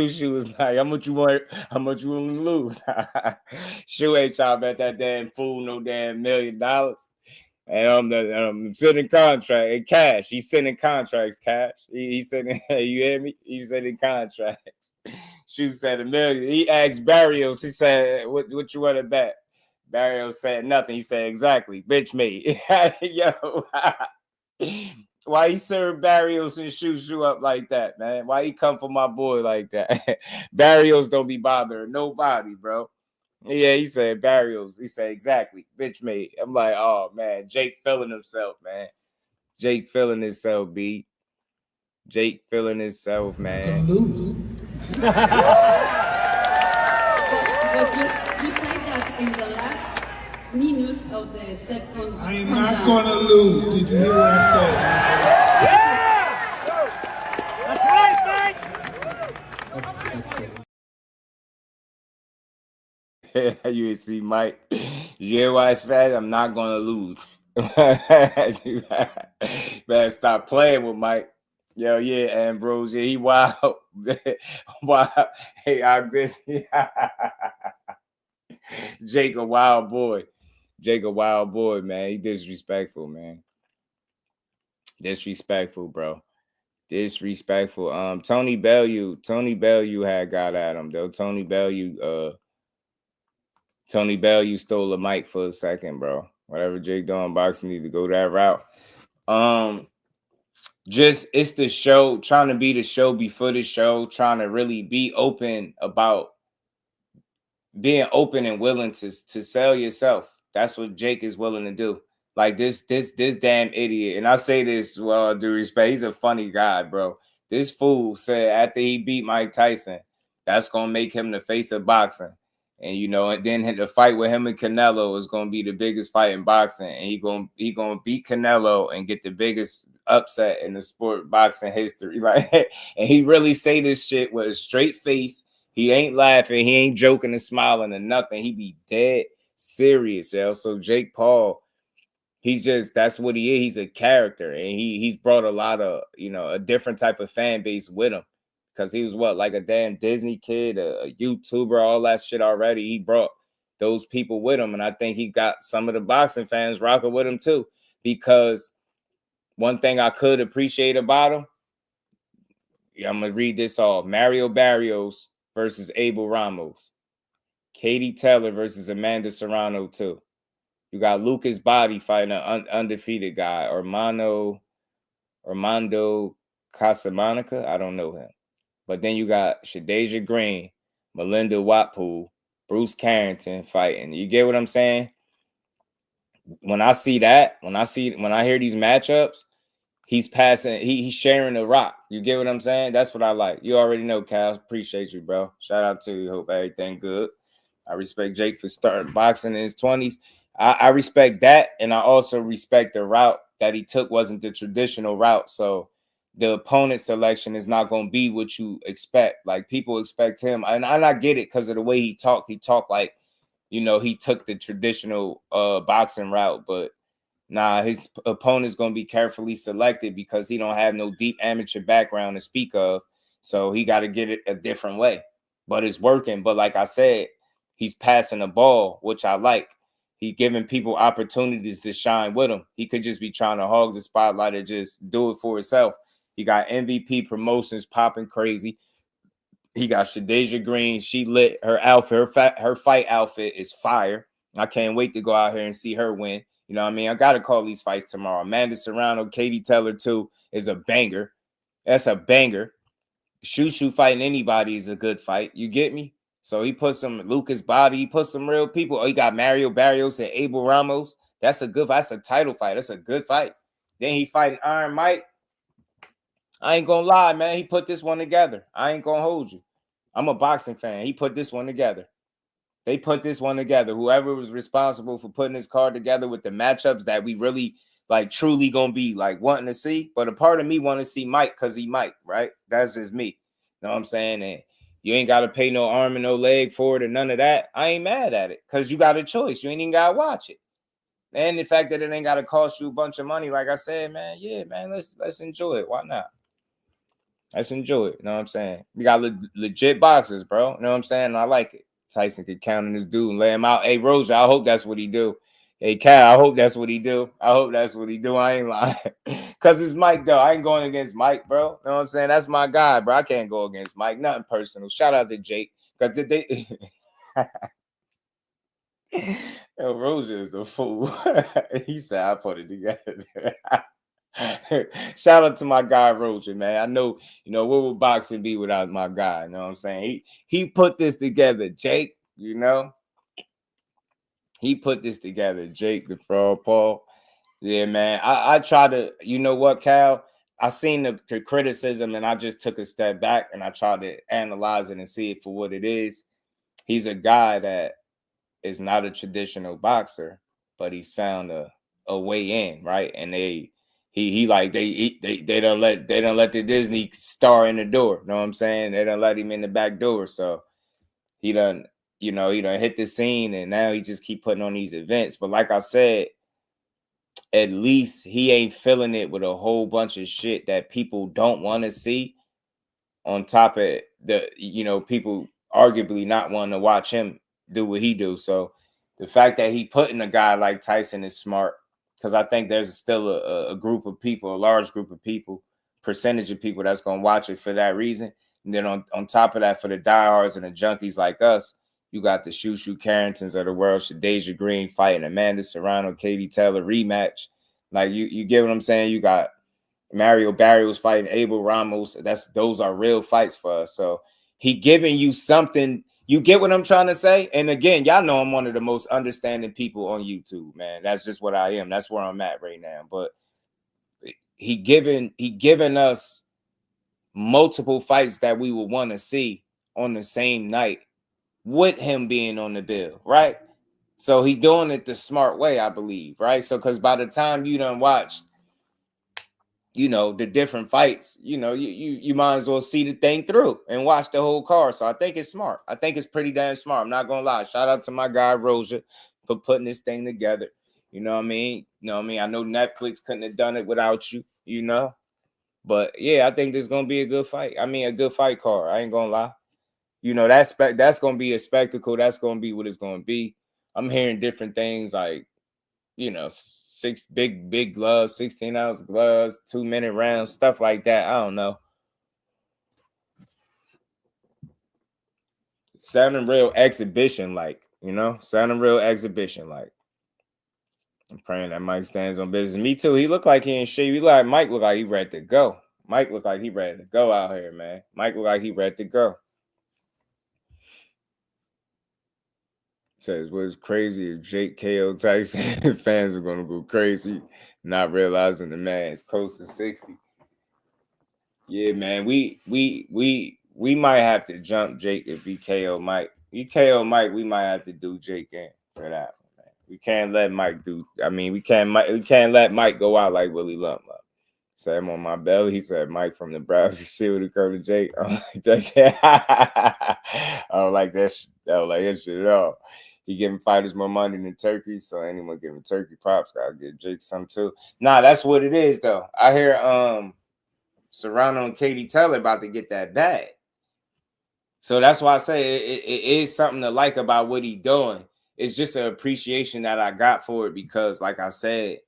Shoe was like, how much you want to lose? Shoe ain't trying to bet that damn fool no damn $1 million. And I'm sending contract and cash. He's sending contracts, cash. He's sending, you hear me? He's sending contracts. Shoe said $1 million. He asked Barrios, he said, what you want to bet? Barrios said nothing. He said, exactly, bitch me. Yo, why he serve Barrios and Shoe up like that, man? Why he come for my boy like that? Barrios don't be bothering nobody, bro. Yeah, he said Barrios. He said, exactly, bitch me. I'm like, oh, man, Jake feeling himself, man. Jake feeling himself, B. Jake feeling himself, man. You said that in the last minute of the second. I am not going to lose. Did you hear what I said? That's right, Mike. You see, Mike. You hear what I said? I'm not going to lose. Better stop playing with Mike. Yo, yeah, Ambrose. Yeah, he wild. Wow. Hey, I'm busy. Jake a wild boy. Jake a wild boy, man. He disrespectful, man. Disrespectful, bro. Disrespectful. Tony Bellew had got at him, though. Tony Bellew stole a mic for a second, bro. Whatever Jake doing boxing need to go that route. Just it's the show, trying to be the show before the show, trying to really be open about being open and willing to sell yourself. That's what Jake is willing to do. Like this damn idiot. And I say this with all due respect. He's a funny guy, bro. This fool said after he beat Mike Tyson, that's gonna make him the face of boxing. And you know, and then the fight with him and Canelo is gonna be the biggest fight in boxing. And he gonna beat Canelo and get the biggest upset in the sport boxing history. Like, and he really say this shit with a straight face. He ain't laughing, he ain't joking and smiling and nothing. He be dead serious, yo. So Jake Paul, he's just, that's what he is. He's a character, and he's brought a lot of, you know, a different type of fan base with him, because he was like a damn Disney kid, a YouTuber, all that shit already. He brought those people with him, and I think he got some of the boxing fans rocking with him too, because one thing I could appreciate about him, I'm gonna read this off: Mario Barrios versus Abel Ramos, Katie Taylor versus Amanda Serrano too. You got Lucas Body fighting an undefeated guy, Armando Casamanica. I don't know him. But then you got Shadeja Green, Melinda Watpool, Bruce Carrington fighting. You get what I'm saying? When I see that, when I hear these matchups, he's sharing the rock. You get what I'm saying? That's what I like. You already know, Cal. Appreciate you, bro. Shout out to you. Hope everything good. I respect Jake for starting boxing in his 20s. I respect that, and I also respect the route that he took wasn't the traditional route. So the opponent selection is not going to be what you expect. Like, people expect him, and I get it because of the way he talked. He talked like, you know, he took the traditional boxing route, but nah, his opponent's going to be carefully selected because he don't have no deep amateur background to speak of. So he got to get it a different way. But it's working. But like I said, he's passing the ball, which I like. He giving people opportunities to shine with him. He could just be trying to hog the spotlight and just do it for himself. He got MVP promotions popping crazy. He got Shadeja Green. She lit her outfit. Her fight outfit is fire. I can't wait to go out here and see her win. You know what I mean? I got to call these fights tomorrow. Amanda Serrano, Katie Taylor, too, is a banger. That's a banger. Shushu fighting anybody is a good fight. You get me? So he put some Lucas Bobby. He put some real people. Oh, he got Mario Barrios and Abel Ramos. That's a good fight. That's a title fight. That's a good fight. Then he fighting Iron Mike. I ain't going to lie, man. He put this one together. I ain't going to hold you. I'm a boxing fan. He put this one together. They put this one together. Whoever was responsible for putting this card together with the matchups that we really like truly gonna be like wanting to see. But a part of me want to see Mike because he Mike, right? That's just me. You know what I'm saying? And you ain't got to pay no arm and no leg for it or none of that. I ain't mad at it because you got a choice. You ain't even got to watch it. And the fact that it ain't got to cost you a bunch of money, like I said, man, yeah, man, let's enjoy it. Why not? Let's enjoy it. You know what I'm saying? We got legit boxers, bro. You know what I'm saying? I like it. Tyson could count on this dude and lay him out. Hey, Rosa, I hope that's what he do. Hey, Cal, I hope that's what he do. I hope that's what he do. I ain't lying. Because it's Mike, though. I ain't going against Mike, bro. You know what I'm saying? That's my guy, bro. I can't go against Mike. Nothing personal. Shout out to Jake. Because they... Yo, Rosa is a fool. He said, I put it together. Shout out to my guy Roger, man. I know, you know, what would boxing be without my guy? You know what I'm saying? He put this together, Jake. You know, he put this together, Jake the Frog Paul. Yeah, man. I try to, you know what, Cal? I seen the criticism and I just took a step back and I tried to analyze it and see it for what it is. He's a guy that is not a traditional boxer, but he's found a way in, right? And they don't let the Disney star in the door. You know what I'm saying? They don't let him in the back door. So he done hit the scene and now he just keep putting on these events. But like I said, at least he ain't filling it with a whole bunch of shit that people don't want to see. On top of the, people arguably not wanting to watch him do what he do. So the fact that he putting a guy like Tyson is smart. Because I think there's still a group of people, a large group of people, percentage of people that's going to watch it for that reason. And then on top of that, for the diehards and the junkies like us, you got the Shushu Carringtons of the world, Shadeja Green fighting Amanda Serrano, Katie Taylor rematch. Like, you get what I'm saying? You got Mario Barrios fighting Abel Ramos. Those are real fights for us. So he giving you something. You get what I'm trying to say? And again, y'all know I'm one of the most understanding people on YouTube, man. That's just what I am. That's where I'm at right now. But he giving us multiple fights that we would want to see on the same night with him being on the bill, right? So he doing it the smart way, I believe, right? So because by the time you done watched, the different fights, you might as well see the thing through and watch the whole card. So I think it's smart. I think it's pretty damn smart. I'm not going to lie. Shout out to my guy, Rosa, for putting this thing together. You know what I mean? I know Netflix couldn't have done it without you, But, yeah, I think this is going to be a good fight. I mean, a good fight card. I ain't going to lie. That's going to be a spectacle. That's going to be what it's going to be. I'm hearing different things like, 6 big gloves, 16-ounce gloves, 2-minute rounds, stuff like that. I don't know. Sounding real exhibition like, sounding real exhibition like. I'm praying that Mike stands on business. Me too. He look like he in shape. Mike look like he ready to go. Mike look like he ready to go out here, man. Mike look like he ready to go. Says what's crazy if Jake KO Tyson fans are gonna go crazy, not realizing the man is close to 60. Yeah, man, we might have to jump Jake if he KO Mike. He KO Mike, we might have to do Jake in for that one, man. We can't let Mike do. I mean, we can't let Mike go out like Willie Lump. Said him on my belly. He said Mike from Nebraska shit with a curve to Jake. I don't like that shit. I don't like that shit at all. He giving fighters more money than turkey, so anyone giving turkey props gotta give Jake some too. Nah, that's what it is though. I hear Serrano and Katie Taylor about to get that bag. So that's why I say it is something to like about what he's doing. It's just an appreciation that I got for it because, like I said,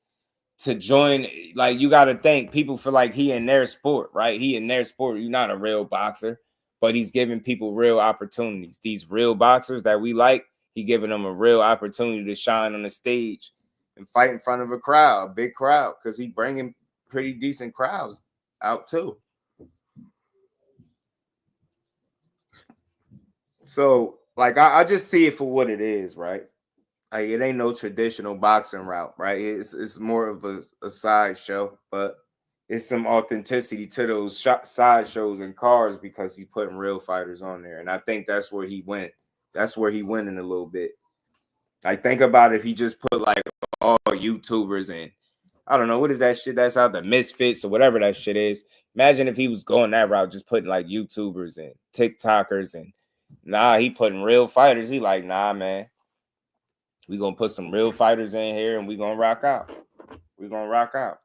to join, like, you got to think people feel like he in their sport, right? He in their sport. You're not a real boxer, but he's giving people real opportunities. These real boxers that we like, he giving them a real opportunity to shine on the stage and fight in front of a crowd, a big crowd, because he bringing pretty decent crowds out too. So, like, I just see it for what it is, right? Like, it ain't no traditional boxing route, right? It's more of a side show, but it's some authenticity to those side shows and cards because he's putting real fighters on there. And I think that's where he went. That's where he went in a little bit. Like, think about if he just put, like, all YouTubers and, I don't know, what is that shit that's out, the Misfits or whatever that shit is. Imagine if he was going that route, just putting, like, YouTubers and TikTokers and, nah, he putting real fighters. He like, nah, man. We gonna put some real fighters in here and we gonna rock out. We gonna rock out.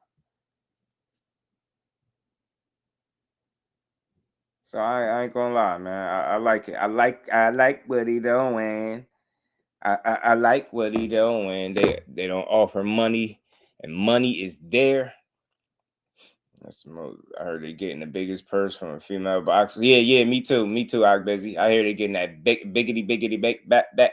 So I ain't gonna lie, man. I like it. I like what he doing. I like what he doing. They don't offer money, and money is there. That's the most, I heard they getting the biggest purse from a female boxer. Yeah, me too, Busy. I hear they getting that biggity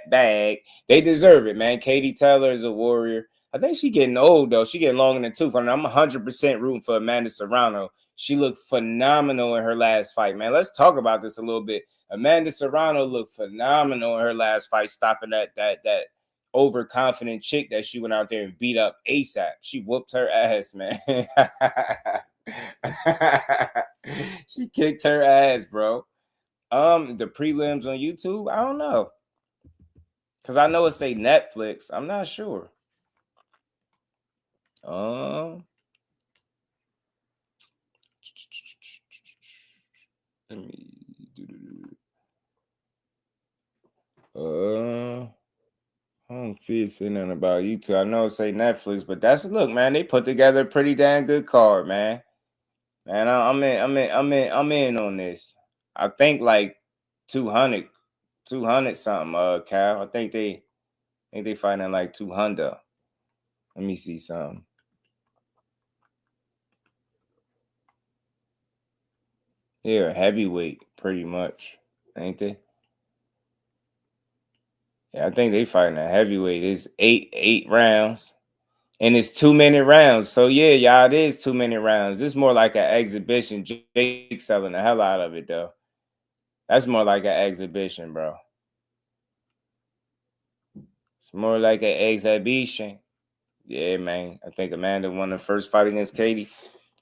bag. They deserve it, man. Katie Taylor is a warrior. I think she getting old though. She getting long in the tooth. I mean, I'm 100% rooting for Amanda Serrano. She looked phenomenal in her last fight, man. Let's talk about this a little bit. Amanda Serrano looked phenomenal in her last fight, stopping that overconfident chick that she went out there and beat up ASAP. She whooped her ass, man. She kicked her ass, bro. The prelims on YouTube, I don't know, because I know it say Netflix. I'm not sure. Let me I don't see it saying nothing about YouTube. I know it say Netflix, but look, man. They put together a pretty damn good card, man. Man, I'm in on this. I think like 200 something, Cal. I think they fighting like 200. Let me see something. Yeah, heavyweight, pretty much, ain't they? Yeah, I think they fighting a heavyweight. It's eight rounds. And it's 2-minute rounds. So, yeah, y'all, it is 2-minute rounds. This is more like an exhibition. Jake selling the hell out of it, though. That's more like an exhibition, bro. It's more like an exhibition. Yeah, man. I think Amanda won the first fight against Katie.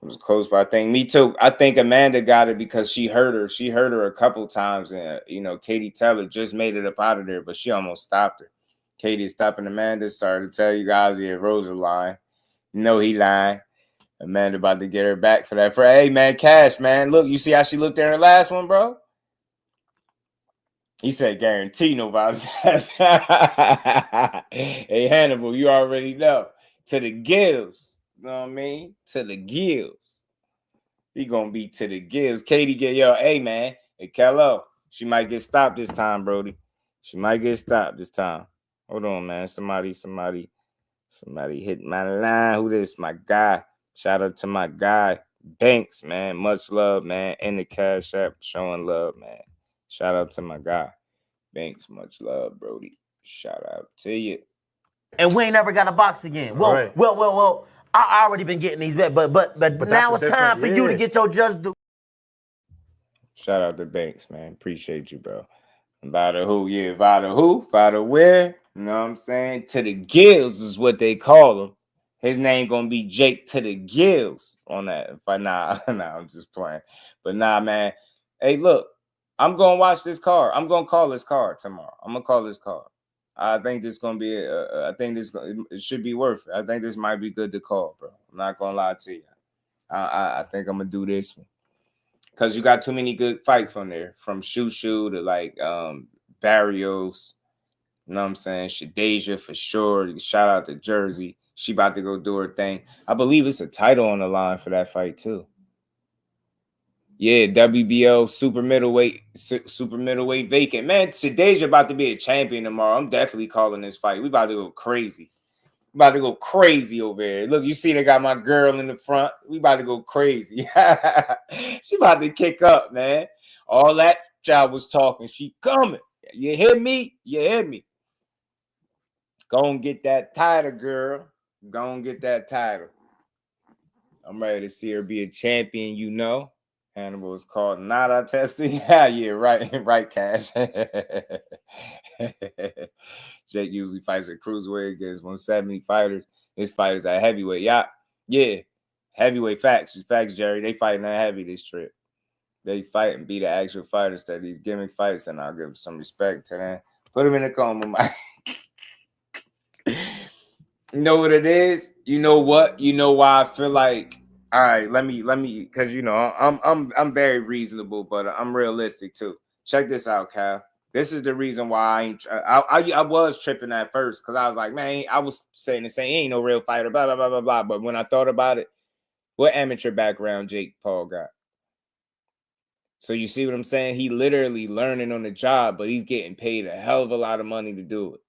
It was close, but I think me too. I think Amanda got it because she hurt her. She hurt her a couple times. And, Katie Taylor just made it up out of there, but she almost stopped her. Katie is stopping Amanda. Sorry to tell you guys, yeah, Rosa lying. No, he lying. Amanda about to get her back for that. Hey, man, Cash, man. Look, you see how she looked there in her last one, bro? He said, guarantee nobody. Hey, Hannibal, you already know. To the gills. You know what I mean? To the gills. He gonna be to the gills. Katie get hey, man. Hey, Kello. She might get stopped this time, Brody. She might get stopped this time. Hold on, man. Somebody hit my line. Who this? My guy. Shout out to my guy, Banks, man. Much love, man. In the Cash App, showing love, man. Shout out to my guy, Banks. Much love, Brody. Shout out to you. And we ain't never got a box again. Well, Right. well. I already been getting these back, but now it's time for you to get your just due. Shout out to Banks, man. Appreciate you, bro. Vada who? Yeah, Vada who? Vada where? You know what I'm saying? To the gills is what they call him. His name gonna be Jake to the gills on that. Nah, I'm just playing. But nah, man. Hey, look, I'm gonna watch this card. I'm gonna call this card tomorrow. I'm gonna call this card. I think this gonna be. It should be worth it. I think this might be good to call, bro. I'm not gonna lie to you. I think I'm gonna do this one because you got too many good fights on there, from Shushu to like Barrios. You know what I'm saying? Shadeja for sure. Shout out to Jersey. She about to go do her thing. I believe it's a title on the line for that fight too. Yeah, WBO super middleweight vacant. Man, Shadeja about to be a champion tomorrow. I'm definitely calling this fight. We about to go crazy. About to go crazy over here. Look, you see they got my girl in the front. We about to go crazy. She about to kick up, man. All that child was talking. She coming. You hear me? You hear me? Go and get that title, girl. Go and get that title. I'm ready to see her be a champion, you know. Hannibal is called Nada testing. Yeah, right, Cash. Jake usually fights at cruiserweight against 170 fighters. His fight is at heavyweight. Yeah. Heavyweight facts, Jerry. They fighting that heavy this trip. They fight and be the actual fighters that these gimmick fights, and I'll give them some respect to them. Put them in the coma, Mike. You know what it is? You know what? You know why I feel like. All right, let me, because you know I'm very reasonable, but I'm realistic too. Check this out, Cal. This is the reason why I was tripping at first, because I was like, man, I was saying the same, he ain't no real fighter, blah blah blah blah blah. But when I thought about it, what amateur background Jake Paul got? So you see what I'm saying? He literally learning on the job, but he's getting paid a hell of a lot of money to do it.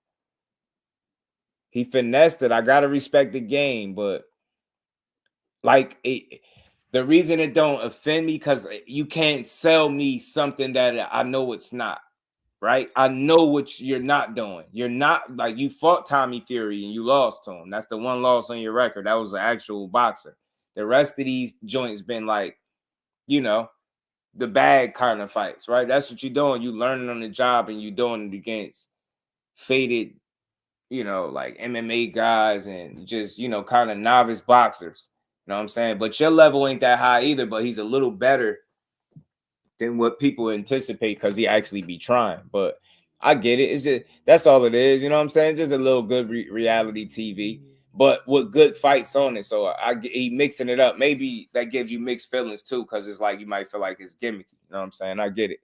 He finessed it. I gotta respect the game, but the reason it don't offend me, because you can't sell me something that I know it's not, right? I know what you're not doing. You're not, like, you fought Tommy Fury and you lost to him. That's the one loss on your record. That was an actual boxer. The rest of these joints been like, you know, the bag kind of fights, right? That's what you're doing. You learning on the job and you doing it against faded, you know, like MMA guys and just, you know, kind of novice boxers. You know what I'm saying? But your level ain't that high either, but he's a little better than what people anticipate because he actually be trying. But I get it. It's just, that's all it is. You know what I'm saying? Just a little good reality TV, but with good fights on it. So he mixing it up. Maybe that gives you mixed feelings too, because it's like you might feel like it's gimmicky. You know what I'm saying? I get it.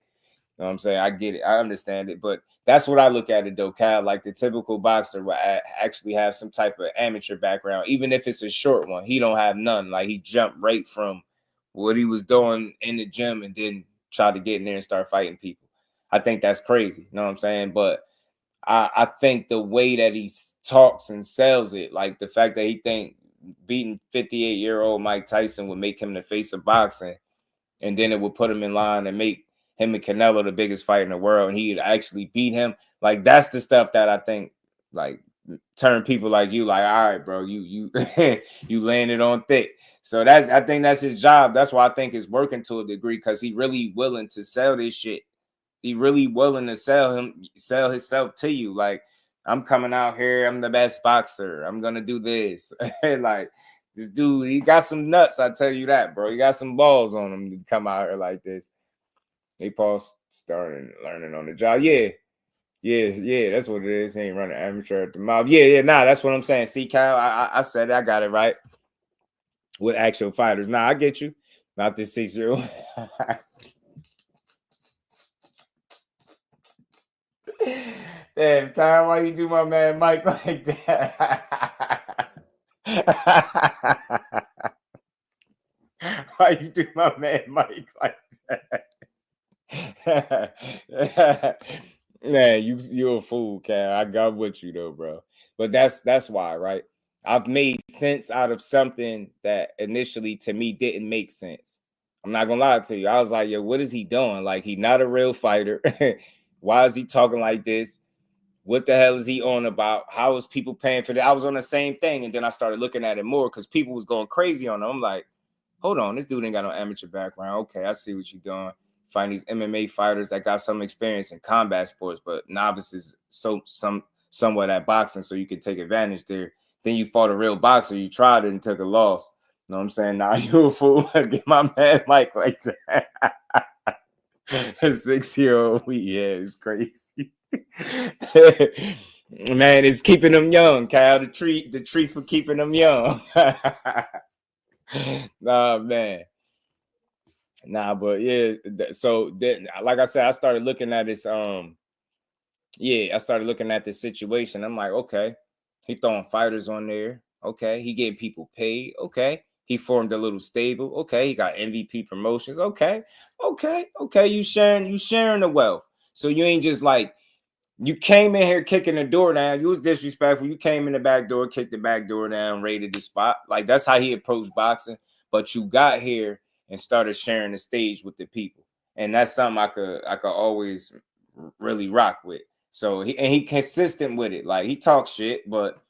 You know what I'm saying? I get it. I understand it. But that's what I look at it though, Cal. Like the typical boxer will actually have some type of amateur background, even if it's a short one. He don't have none. Like he jumped right from what he was doing in the gym and then tried to get in there and start fighting people. I think that's crazy. You know what I'm saying? But I think the way that he talks and sells it, like the fact that he think beating 58-year-old Mike Tyson would make him the face of boxing, and then it would put him in line and make him and Canelo the biggest fight in the world, and he'd actually beat him. Like that's the stuff that I think like turn people like you like, all right, bro, you you landed on thick. So I think that's his job. That's why I think it's working to a degree, because he really willing to sell this shit. He really willing to sell himself to you. Like, I'm coming out here, I'm the best boxer, I'm gonna do this. Like this dude, he got some nuts, I tell you that, bro. He got some balls on him to come out here like this. They Paul starting learning on the job. Yeah, that's what it is. He ain't running amateur at the mouth. Yeah, nah, that's what I'm saying. See, Kyle, I said it, I got it right. With actual fighters. Nah, I get you. Not this 6-year-old. Damn, Kyle, why you do my man Mike like that? Why you do my man Mike like that? Man, you're a fool, Cal. I got with you though, bro. But that's why, right? I've made sense out of something that initially to me didn't make sense. I'm not gonna lie to you. I was like, yo, what is he doing? Like, he's not a real fighter. Why is he talking like this? What the hell is he on about? How is people paying for that? I was on the same thing, and then I started looking at it more because people was going crazy on him. I'm like, hold on, this dude ain't got no amateur background. Okay, I see what you're doing. Find these MMA fighters that got some experience in combat sports, but novices somewhat at boxing, so you can take advantage there. Then you fought a real boxer, you tried it and took a loss. You know what I'm saying? Now you a fool. Get my man Mike like that. 6-year-old, yeah, it's crazy. Man, it's keeping them young, Kyle. The tree for keeping them young. Nah, man. Nah, but yeah. So then, like I said, I started looking at this. I started looking at this situation. I'm like, okay, he throwing fighters on there. Okay, he getting people paid. Okay, He formed a little stable. Okay, he got MVP promotions. Okay. You sharing the wealth. So you ain't just like, you came in here kicking the door down. You was disrespectful. You came in the back door, kicked the back door down, raided the spot. Like, that's how he approached boxing. But you got here and started sharing the stage with the people. And that's something I could always really rock with. So he consistent with it. Like, he talks shit, but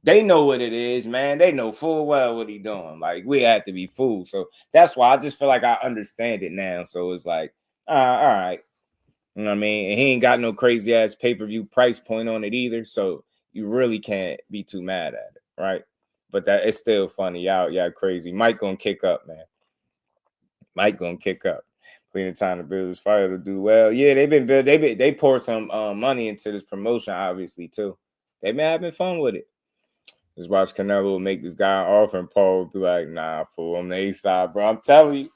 they know what it is, man. They know full well what he doing. Like, we have to be fooled. So that's why I just feel like I understand it now. So it's like, all right. You know what I mean? And he ain't got no crazy ass pay-per-view price point on it either. So you really can't be too mad at it, right? But that it's still funny. Y'all crazy. Mike gonna kick up, man. Mike gonna kick up. Plenty of time to build this fight to do well. Yeah, they poured some money into this promotion, obviously, too. They've been having fun with it. Just watch Canelo make this guy an offer, and Paul would be like, nah, fool, I'm the A-side, bro. I'm telling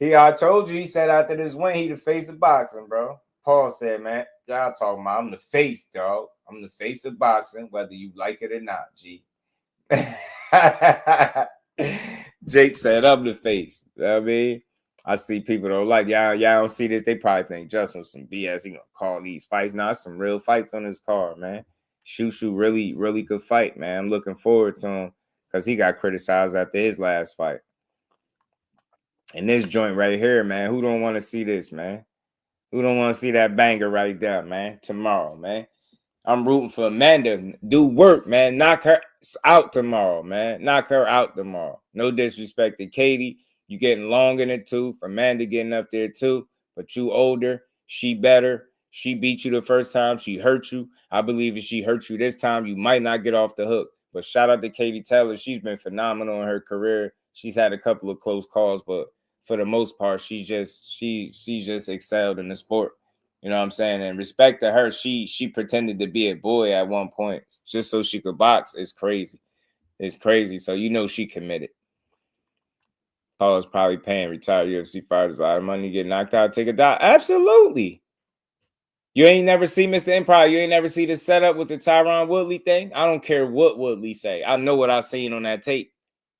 you. I told you, he said after this win, he the face of boxing, bro. Paul said, man, y'all talking about, I'm the face, dog. I'm the face of boxing, whether you like it or not, G. Jake said, I'm the face. You know what I mean? I see people don't like, y'all don't see this. They probably think Justin some BS. He gonna call these fights. Nah, some real fights on his card, man. Shushu really, really good fight, man. I'm looking forward to him because he got criticized after his last fight. And this joint right here, man, who don't want to see this, man? Who don't want to see that banger right there, man? Tomorrow, man. I'm rooting for Amanda. Do work, man. Knock her out tomorrow, man. Knock her out tomorrow. No disrespect to Katie. You getting long in the tooth. Amanda getting up there too. But you older. She better. She beat you the first time. She hurt you. I believe if she hurt you this time, you might not get off the hook. But shout out to Katie Taylor. She's been phenomenal in her career. She's had a couple of close calls, but for the most part, she just excelled in the sport. You know what I'm saying? And respect to her, she pretended to be a boy at one point just so she could box. It's crazy. It's crazy. So you know she committed. Paul's probably paying retired UFC fighters a lot of money to get knocked out, take a dive. Absolutely. You ain't never see Mr. Empire. You ain't never see the setup with the Tyron Woodley thing. I don't care what Woodley say. I know what I seen on that tape.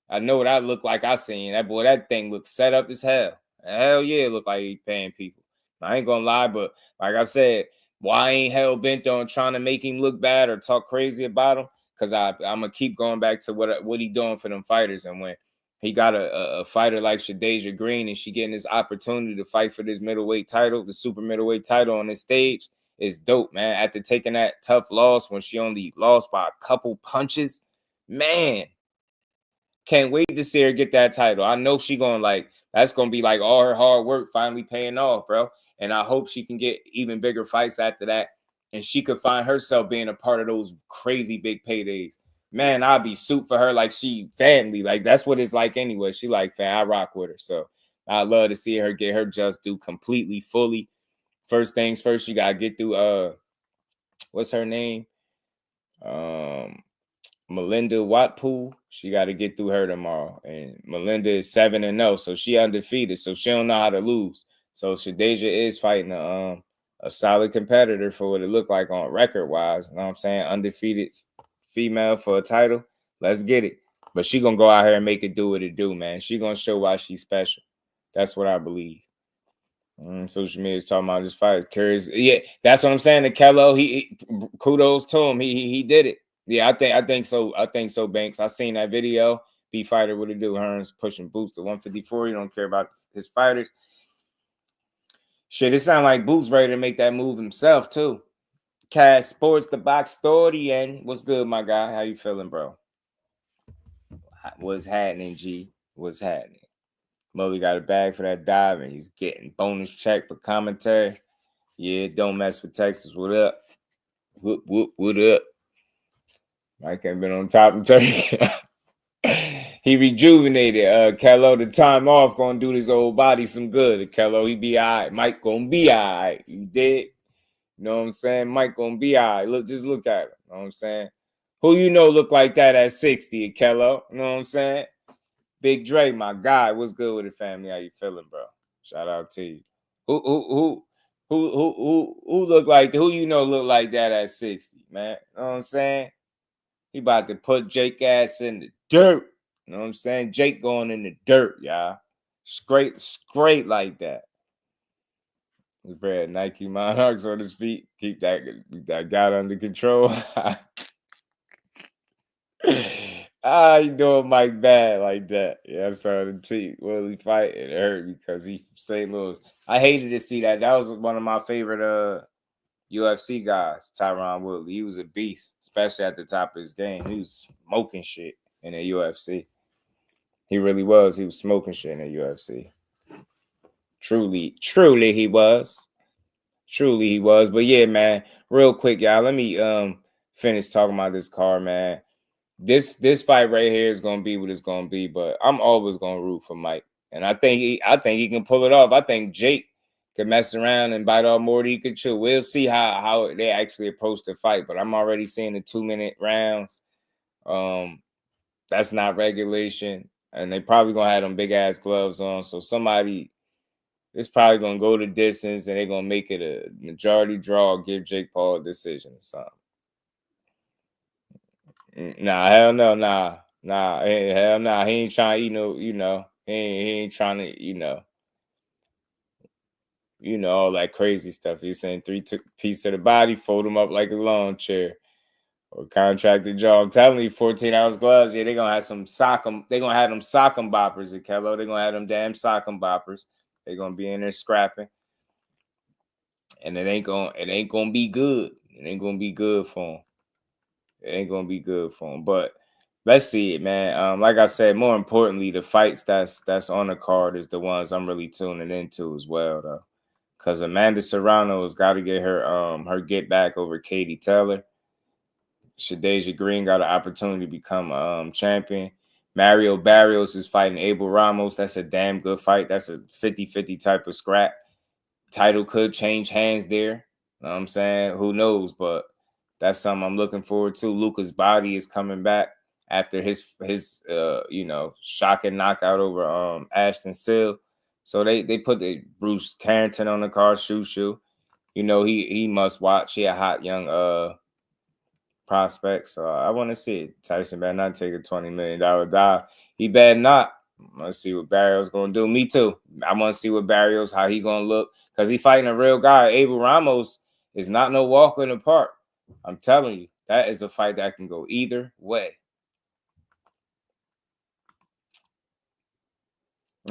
I know what I look like I seen. That boy, that thing looked set up as hell. Hell yeah, it looked like he paying people. I ain't gonna lie, but like I said, why ain't hell bent on trying to make him look bad or talk crazy about him? Because I'm gonna keep going back to what he doing for them fighters. And when he got a fighter like Shadeja Green and she getting this opportunity to fight for this middleweight title, the super middleweight title on this stage, is dope, man. After taking that tough loss when she only lost by a couple punches, man. Can't wait to see her get that title. I know she gonna that's gonna be like all her hard work finally paying off, bro. And I hope she can get even bigger fights after that. And she could find herself being a part of those crazy big paydays. Man, I'll be soup for her like she family. Like, that's what it's like anyway. She like, fam, I rock with her. So I love to see her get her just due completely, fully. First things first, you gotta get through what's her name? Melinda Watpool. She got to get through her tomorrow. And Melinda is 7-0, so she undefeated. So she don't know how to lose. So Shadeja is fighting a solid competitor for what it looked like on record-wise. You know what I'm saying? Undefeated female for a title. Let's get it. But she going to go out here and make it do what it do, man. She going to show why she's special. That's what I believe. Social media is talking about this fight. Curious. Yeah, that's what I'm saying. To Kello, he kudos to him. He did it. Yeah, I think so. I think so, Banks. I seen that video. B fighter, what it do? Hearn's pushing Boots to 154. You don't care about his fighters. Shit, it sound like Boots ready to make that move himself too. Cash Sports, the box story, and what's good, my guy? How you feeling, bro? What's happening, G? What's happening? Mully got a bag for that dive, and he's getting bonus check for commentary. Yeah, don't mess with Texas. What up? What up? Mike ain't been on top of Turkey. He rejuvenated. Kello, the time off gonna do his old body some good. Kello, he be all right. Mike gonna be all right. You did? You know what I'm saying? Mike gonna be all right. Look, just look at him. You know what I'm saying? Who you know look like that at 60, Kello? You know what I'm saying? Big Dre, my guy. What's good with the family? How you feeling, bro? Shout out to you. Who look like, who you know look like that at 60, man? You know what I'm saying? He about to put Jake ass in the dirt. You know what I'm saying? Jake going in the dirt, y'all. Straight like that. Brad, Nike Monarchs on his feet. Keep that guy under control. You doing Mike bad like that? Yeah, I saw the tweet. Willie fight. It hurt because he from St. Louis. I hated to see that. That was one of my favorite UFC guys, Tyron Woodley. He was a beast, especially at the top of his game. He was smoking shit in the UFC. He really was. He was smoking shit in the UFC. Truly he was. Truly he was. But yeah, man, real quick, y'all, let me finish talking about this card, man. This fight right here is gonna be what it's gonna be, but I'm always gonna root for Mike. And I think he can pull it off. I think Jake could mess around and bite off more than he could chew. We'll see how they actually approach the fight, but I'm already seeing the 2-minute rounds. That's not regulation, and they probably gonna have them big ass gloves on. So somebody is probably gonna go the distance, and they're gonna make it a majority draw, give Jake Paul a decision or something. Nah, hell no, nah, hell nah. He ain't trying to, he ain't trying to, all that crazy stuff. He's saying 3 piece of the body, fold him up like a lawn chair, or contracted jaw. I'm telling you, 14 ounce gloves. Yeah, they're gonna have some sock'em. They're gonna have them sock'em boppers at Kello. They're gonna have them damn sock'em boppers. They're gonna be in there scrapping, and it ain't gonna be good. It ain't gonna be good for him. It ain't gonna be good for him. But let's see it, man. Like I said, more importantly, the fights that's on the card is the ones I'm really tuning into as well, though. Because Amanda Serrano has got to get her get back over Katie Taylor. Shadasia Green got an opportunity to become champion. Mario Barrios is fighting Abel Ramos. That's a damn good fight. That's a 50-50 type of scrap. Title could change hands there. You know what I'm saying? Who knows? But that's something I'm looking forward to. Lucas Body is coming back after his shocking knockout over Ashton Sill. So they put the Bruce Carrington on the card, Shushu. He must watch. He a hot young prospect. So I want to see it. Tyson better not take a $20 million dive. He better not. I want to see what Barrios going to do. Me too. I want to see what Barrios, how he going to look. Because he fighting a real guy. Abel Ramos is not no walk in the park. I'm telling you, that is a fight that can go either way.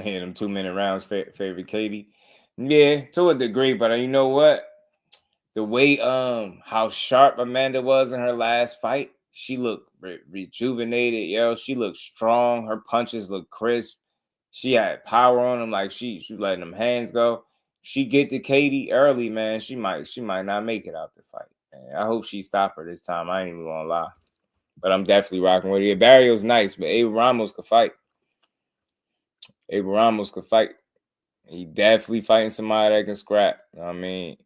Yeah, them 2-minute rounds favorite Katie. Yeah, to a degree, but you know what? The way how sharp Amanda was in her last fight, she looked rejuvenated, yo. She looked strong. Her punches looked crisp. She had power on them, like she letting them hands go. She get to Katie early, man. She might not make it out the fight. Man. I hope she stop her this time. I ain't even gonna lie. But I'm definitely rocking with her. Barrios nice, but Abel Ramos could fight. Abel Ramos could fight. He definitely fighting somebody that can scrap. I mean,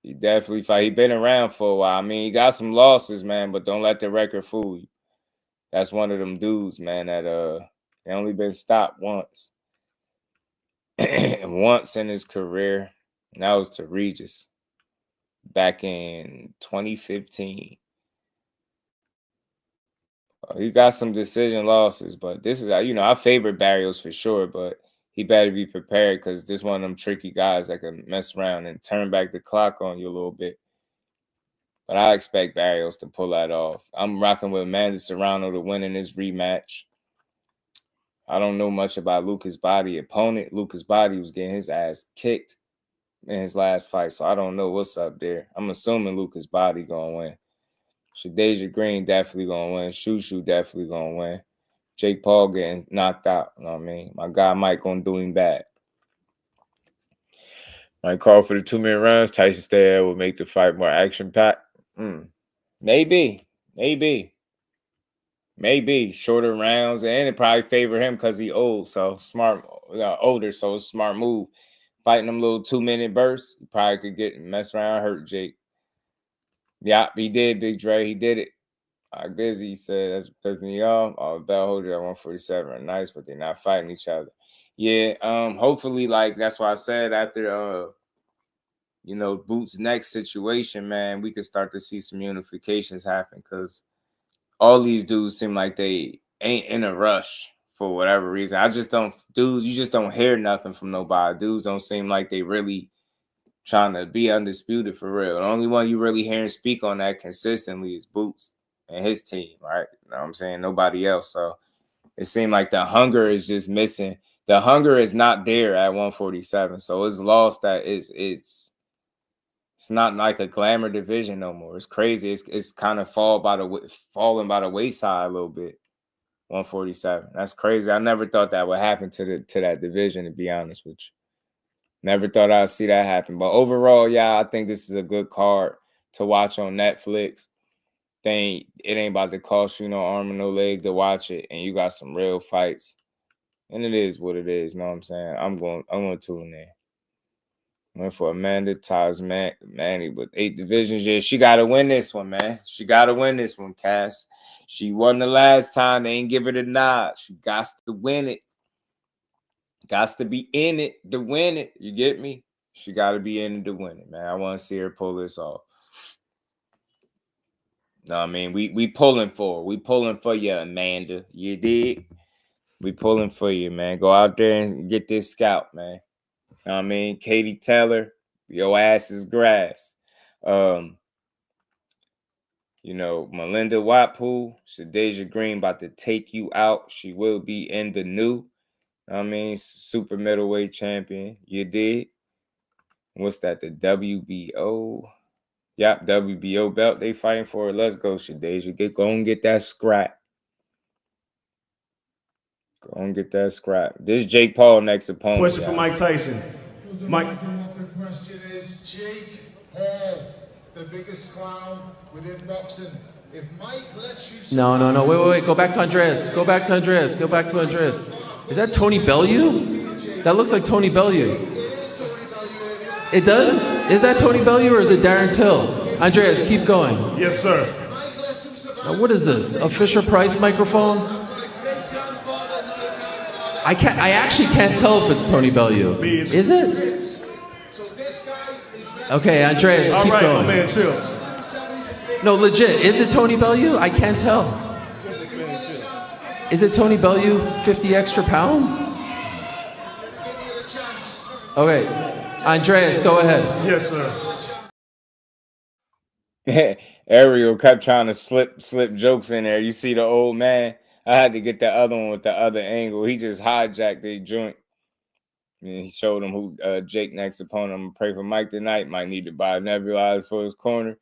he definitely fight. He been around for a while. I mean, he got some losses, man, but don't let the record fool you. That's one of them dudes, man, that he only been stopped once. Once in his career. And that was to Regis back in 2015. He got some decision losses, but this is, I favor Barrios for sure, but he better be prepared because this is one of them tricky guys that can mess around and turn back the clock on you a little bit. But I expect Barrios to pull that off. I'm rocking with Amanda Serrano to win in this rematch. I don't know much about Lucas Body opponent. Lucas Body was getting his ass kicked in his last fight, so I don't know what's up there. I'm assuming Lucas Body gonna win. Shadasia Green definitely gonna win. Shushu definitely gonna win. Jake Paul getting knocked out. You know what I mean? My guy Mike gonna do him bad. Might call for the 2-minute rounds. Tyson stay will make the fight more action-packed. Maybe. Shorter rounds, and it probably favor him because he old, so smart, older, so it's a smart move. Fighting them little 2-minute bursts, he probably could get mess around, hurt Jake. Yeah, he did, Big Dre. He did it. Busy said that's picking me off. Bell holder at 147 are nice, but they're not fighting each other. Yeah, hopefully, like that's why I said after Boots' next situation, man, we could start to see some unifications happen because all these dudes seem like they ain't in a rush. for whatever reason. I just don't, dudes, you just don't hear nothing from nobody. Dudes don't seem like they really trying to be undisputed for real. The only one you really hearing speak on that consistently is Boots and his team, right? You know what I'm saying? Nobody else. So it seemed like the hunger is just missing. The hunger is not there at 147. So it's lost that it's not like a glamour division no more. It's crazy. It's kind of falling by the wayside a little bit. 147. That's crazy. I never thought that would happen to that division, to be honest with you. Never thought I'd see that happen. But overall, yeah, I think this is a good card to watch on Netflix. It ain't about to cost you no arm and no leg to watch it, and you got some real fights. And it is what it is, you know what I'm saying? I'm going to tune in. Went for Amanda Manny with 8 divisions. Yeah, she got to win this one, man. She got to win this one, Cass. She won the last time. They ain't give her the nod. She got to win it. Got to be in it to win it. You get me? She got to be in it to win it, man. I want to see her pull this off. No, I mean, we pulling for her. We pulling for you, Amanda. You dig? We pulling for you, man. Go out there and get this scalp, man. You know what I mean? Katie Taylor, your ass is grass. You know, Melinda Watpool, Shadeja Green about to take you out. She will be in the new, I mean, super middleweight champion. You did. What's that? The WBO. Yep, WBO belt they fighting for. Let's go, Shadeja. Go and get that scrap. Go and get that scrap. This is Jake Paul next opponent. Question for Mike Tyson. Mike. The question is, Jake Paul, the biggest clown within boxing. If Mike lets you... No. Wait. Go back to Andreas. Go back to Andreas. Is that Tony Bellew? That looks like Tony Bellew. It does? Is that Tony Bellew or is it Darren Till? Andreas, keep going. Yes, sir. Now, what is this? A Fisher Price microphone? I actually can't tell if it's Tony Bellew. Is it? Okay, Andreas, keep going. All right, man, chill. No, legit. Is it Tony Bellew? I can't tell. Is it Tony Bellew 50 extra pounds? Okay. Andreas, go ahead. Yes, sir. Ariel kept trying to slip jokes in there. You see the old man? I had to get the other one with the other angle. He just hijacked the joint. And he showed him who Jake next opponent. I'm going to pray for Mike tonight. Might need to buy a nebulizer for his corner.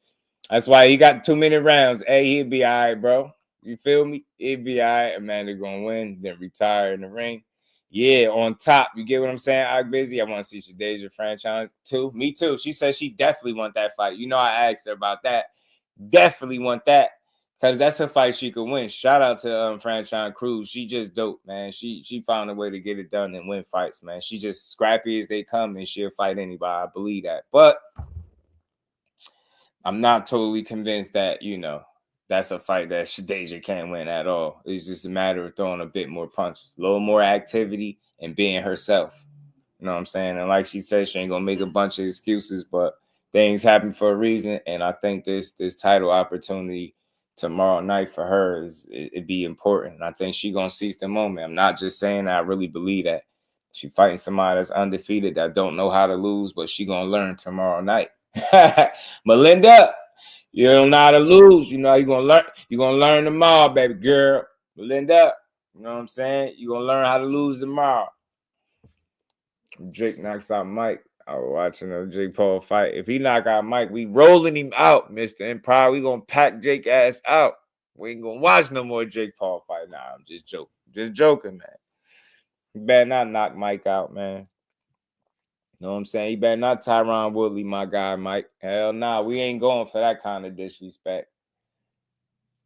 That's why he got 2 minute rounds. Hey, he'll be all right, bro. You feel me? He'll be all right. Amanda going to win, then retire in the ring. Yeah, on top. You get what I'm saying? I'm busy. I want to see Shadeja franchise too. Me too. She said she definitely want that fight. You know, I asked her about that. Definitely want that. Because that's a fight she could win. Shout out to Franchise Cruz. She just dope, man. She found a way to get it done and win fights, man. She just scrappy as they come, and she'll fight anybody. I believe that. But I'm not totally convinced that, you know, that's a fight that Shadeja can't win at all. It's just a matter of throwing a bit more punches, a little more activity, and being herself. You know what I'm saying? And like she said, she ain't going to make a bunch of excuses, but things happen for a reason. And I think this title opportunity tomorrow night for her it'd be important. And I think she's gonna seize the moment. I'm not just saying that. I really believe that. She fighting somebody that's undefeated, that don't know how to lose, but she gonna learn tomorrow night. Melinda, you don't know how to lose. You know, you're gonna learn tomorrow, baby girl. Melinda, you know what I'm saying? You're gonna learn how to lose tomorrow. Jake knocks out Mike. I was watching a Jake Paul fight. If he knock out Mike, we rolling him out, Mr. Empire. We gonna pack Jake ass out. We ain't gonna watch no more Jake Paul fight. Nah, I'm just joking. Just joking, man. You better not knock Mike out, man. You know what I'm saying? You better not Tyron Woodley, my guy, Mike. Hell nah, we ain't going for that kind of disrespect.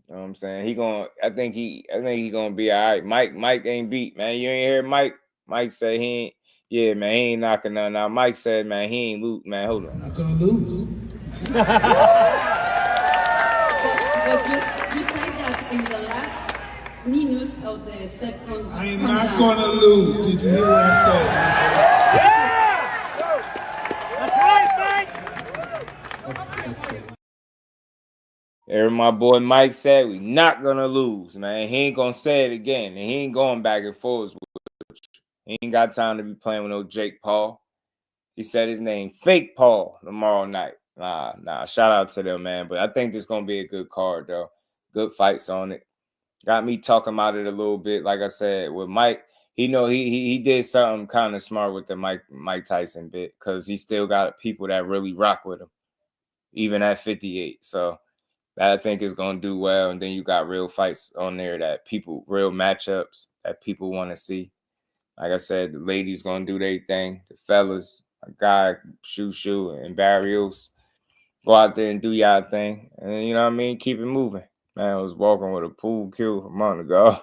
You know what I'm saying? I think he gonna be all right. Mike ain't beat, man. You ain't hear Mike? Mike said he ain't. Yeah, man, he ain't knocking nothing out. Mike said, man, he ain't lose. Man, hold on. Not gonna lose. But you said that in the last minute of the second. I am not gonna lose. Did you hear what I said? That's right, Mike. That's it. My boy Mike said we not gonna lose, man. He ain't gonna say it again, and he ain't going back and forth. He ain't got time to be playing with no Jake Paul. He said his name, Fake Paul, tomorrow night. Nah. Shout out to them, man. But I think this gonna be a good card, though. Good fights on it. Got me talking about it a little bit. Like I said, with Mike, he did something kind of smart with the Mike Tyson bit, because he still got people that really rock with him, even at 58. So that I think is gonna do well. And then you got real fights on there that real matchups that people want to see. Like I said, the ladies gonna do their thing. The fellas, a guy, Shoo, and Barrios, go out there and do y'all thing. And you know what I mean? Keep it moving. Man, I was walking with a pool cue a month ago.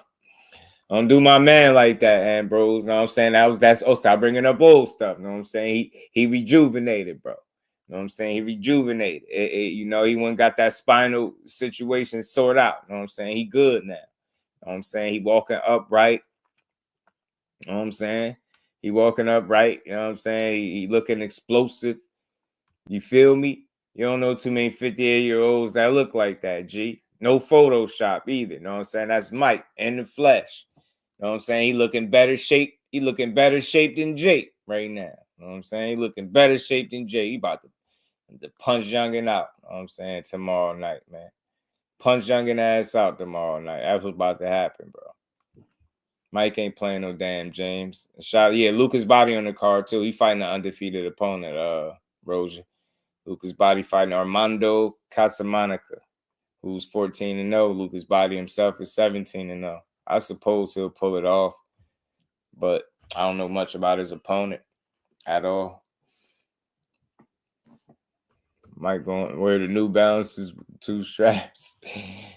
Don't do my man like that, and bros. You know what I'm saying? Stop bringing up old stuff. You know what I'm saying? He rejuvenated, bro. You know what I'm saying? He rejuvenated. He went got that spinal situation sorted out. You know what I'm saying? He good now. You know what I'm saying? He walking upright. You know what I'm saying? He walking upright. You know what I'm saying? He looking explosive. You feel me? You don't know too many 58-year-olds that look like that, G. No Photoshop either. You know what I'm saying? That's Mike in the flesh. You know what I'm saying? He looking better shape. He looking better shape than Jake right now. You know what I'm saying? He looking better shape than Jake. He about to punch Youngin out. You know what I'm saying? Tomorrow night, man. Punch Youngin ass out tomorrow night. That's what's about to happen, bro. Mike ain't playing no damn James. Lucas Body on the card too. He fighting an undefeated opponent, Roja. Lucas Body fighting Armando Casamanica, who's 14-0. Lucas Body himself is 17-0. I suppose he'll pull it off, but I don't know much about his opponent at all. Mike going wear the New Balances, 2 straps.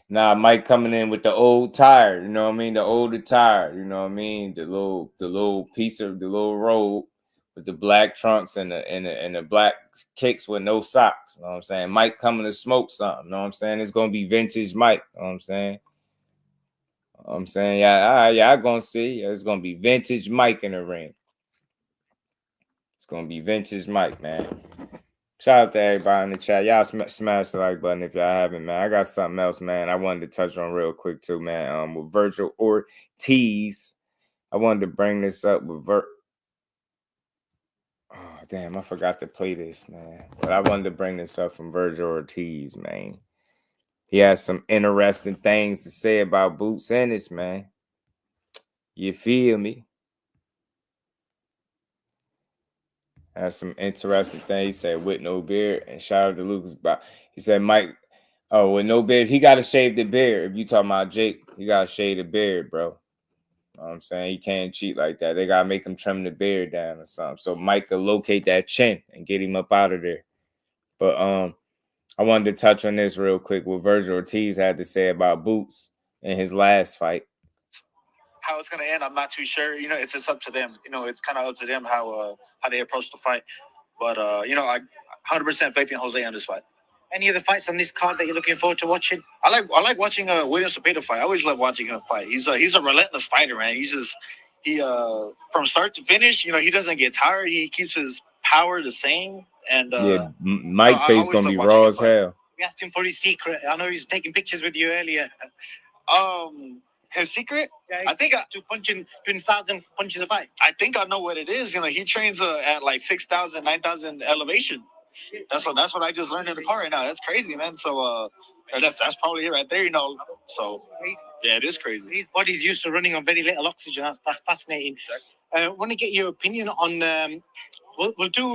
Mike coming in with the old tire, you know what I mean? The older tire, you know what I mean? The little piece of the little robe with the black trunks and the black kicks with no socks. You know what I'm saying? Mike coming to smoke something. You know what I'm saying? It's gonna be vintage Mike. You know what I'm saying? I'm gonna see. It's gonna be vintage Mike in the ring. It's gonna be vintage Mike, man. Shout out to everybody in the chat. Y'all smash the like button if y'all haven't, man. I got something else, man. I wanted to touch on real quick too, man. With Vergil Ortiz, I wanted to bring this up with Oh damn, I forgot to play this, man. But I wanted to bring this up from Vergil Ortiz, man. He has some interesting things to say about Boots Ennis, man. You feel me? That's some interesting things. He said, with no beard. And shout out to Lucas. He said, Mike, with no beard. He got to shave the beard. If you talking about Jake, he got to shave the beard, bro. You know what I'm saying? He can't cheat like that. They got to make him trim the beard down or something. So Mike could locate that chin and get him up out of there. But I wanted to touch on this real quick. What Vergil Ortiz had to say about Boots in his last fight. How it's going to end, I'm not too sure. It's just up to them. It's kind of up to them how they approach the fight. But, I 100% faith in Jose on this fight. Any other fights on this card that you're looking forward to watching? I like watching William Cepeda fight. I always love watching him fight. He's a relentless fighter, man. He from start to finish, he doesn't get tired. He keeps his power the same. And Mike face going to be raw as hell. We asked him for his secret. I know he's taking pictures with you earlier. His secret? Yeah, I think to punching 20,000 punches a fight. I think I know what it is. He trains at like 6,000, 9,000 elevation. That's what I just learned in the car right now. That's crazy, man. So that's probably it right there. So yeah, it is crazy. His body's used to running on very little oxygen. That's fascinating. I want to get your opinion on. We'll do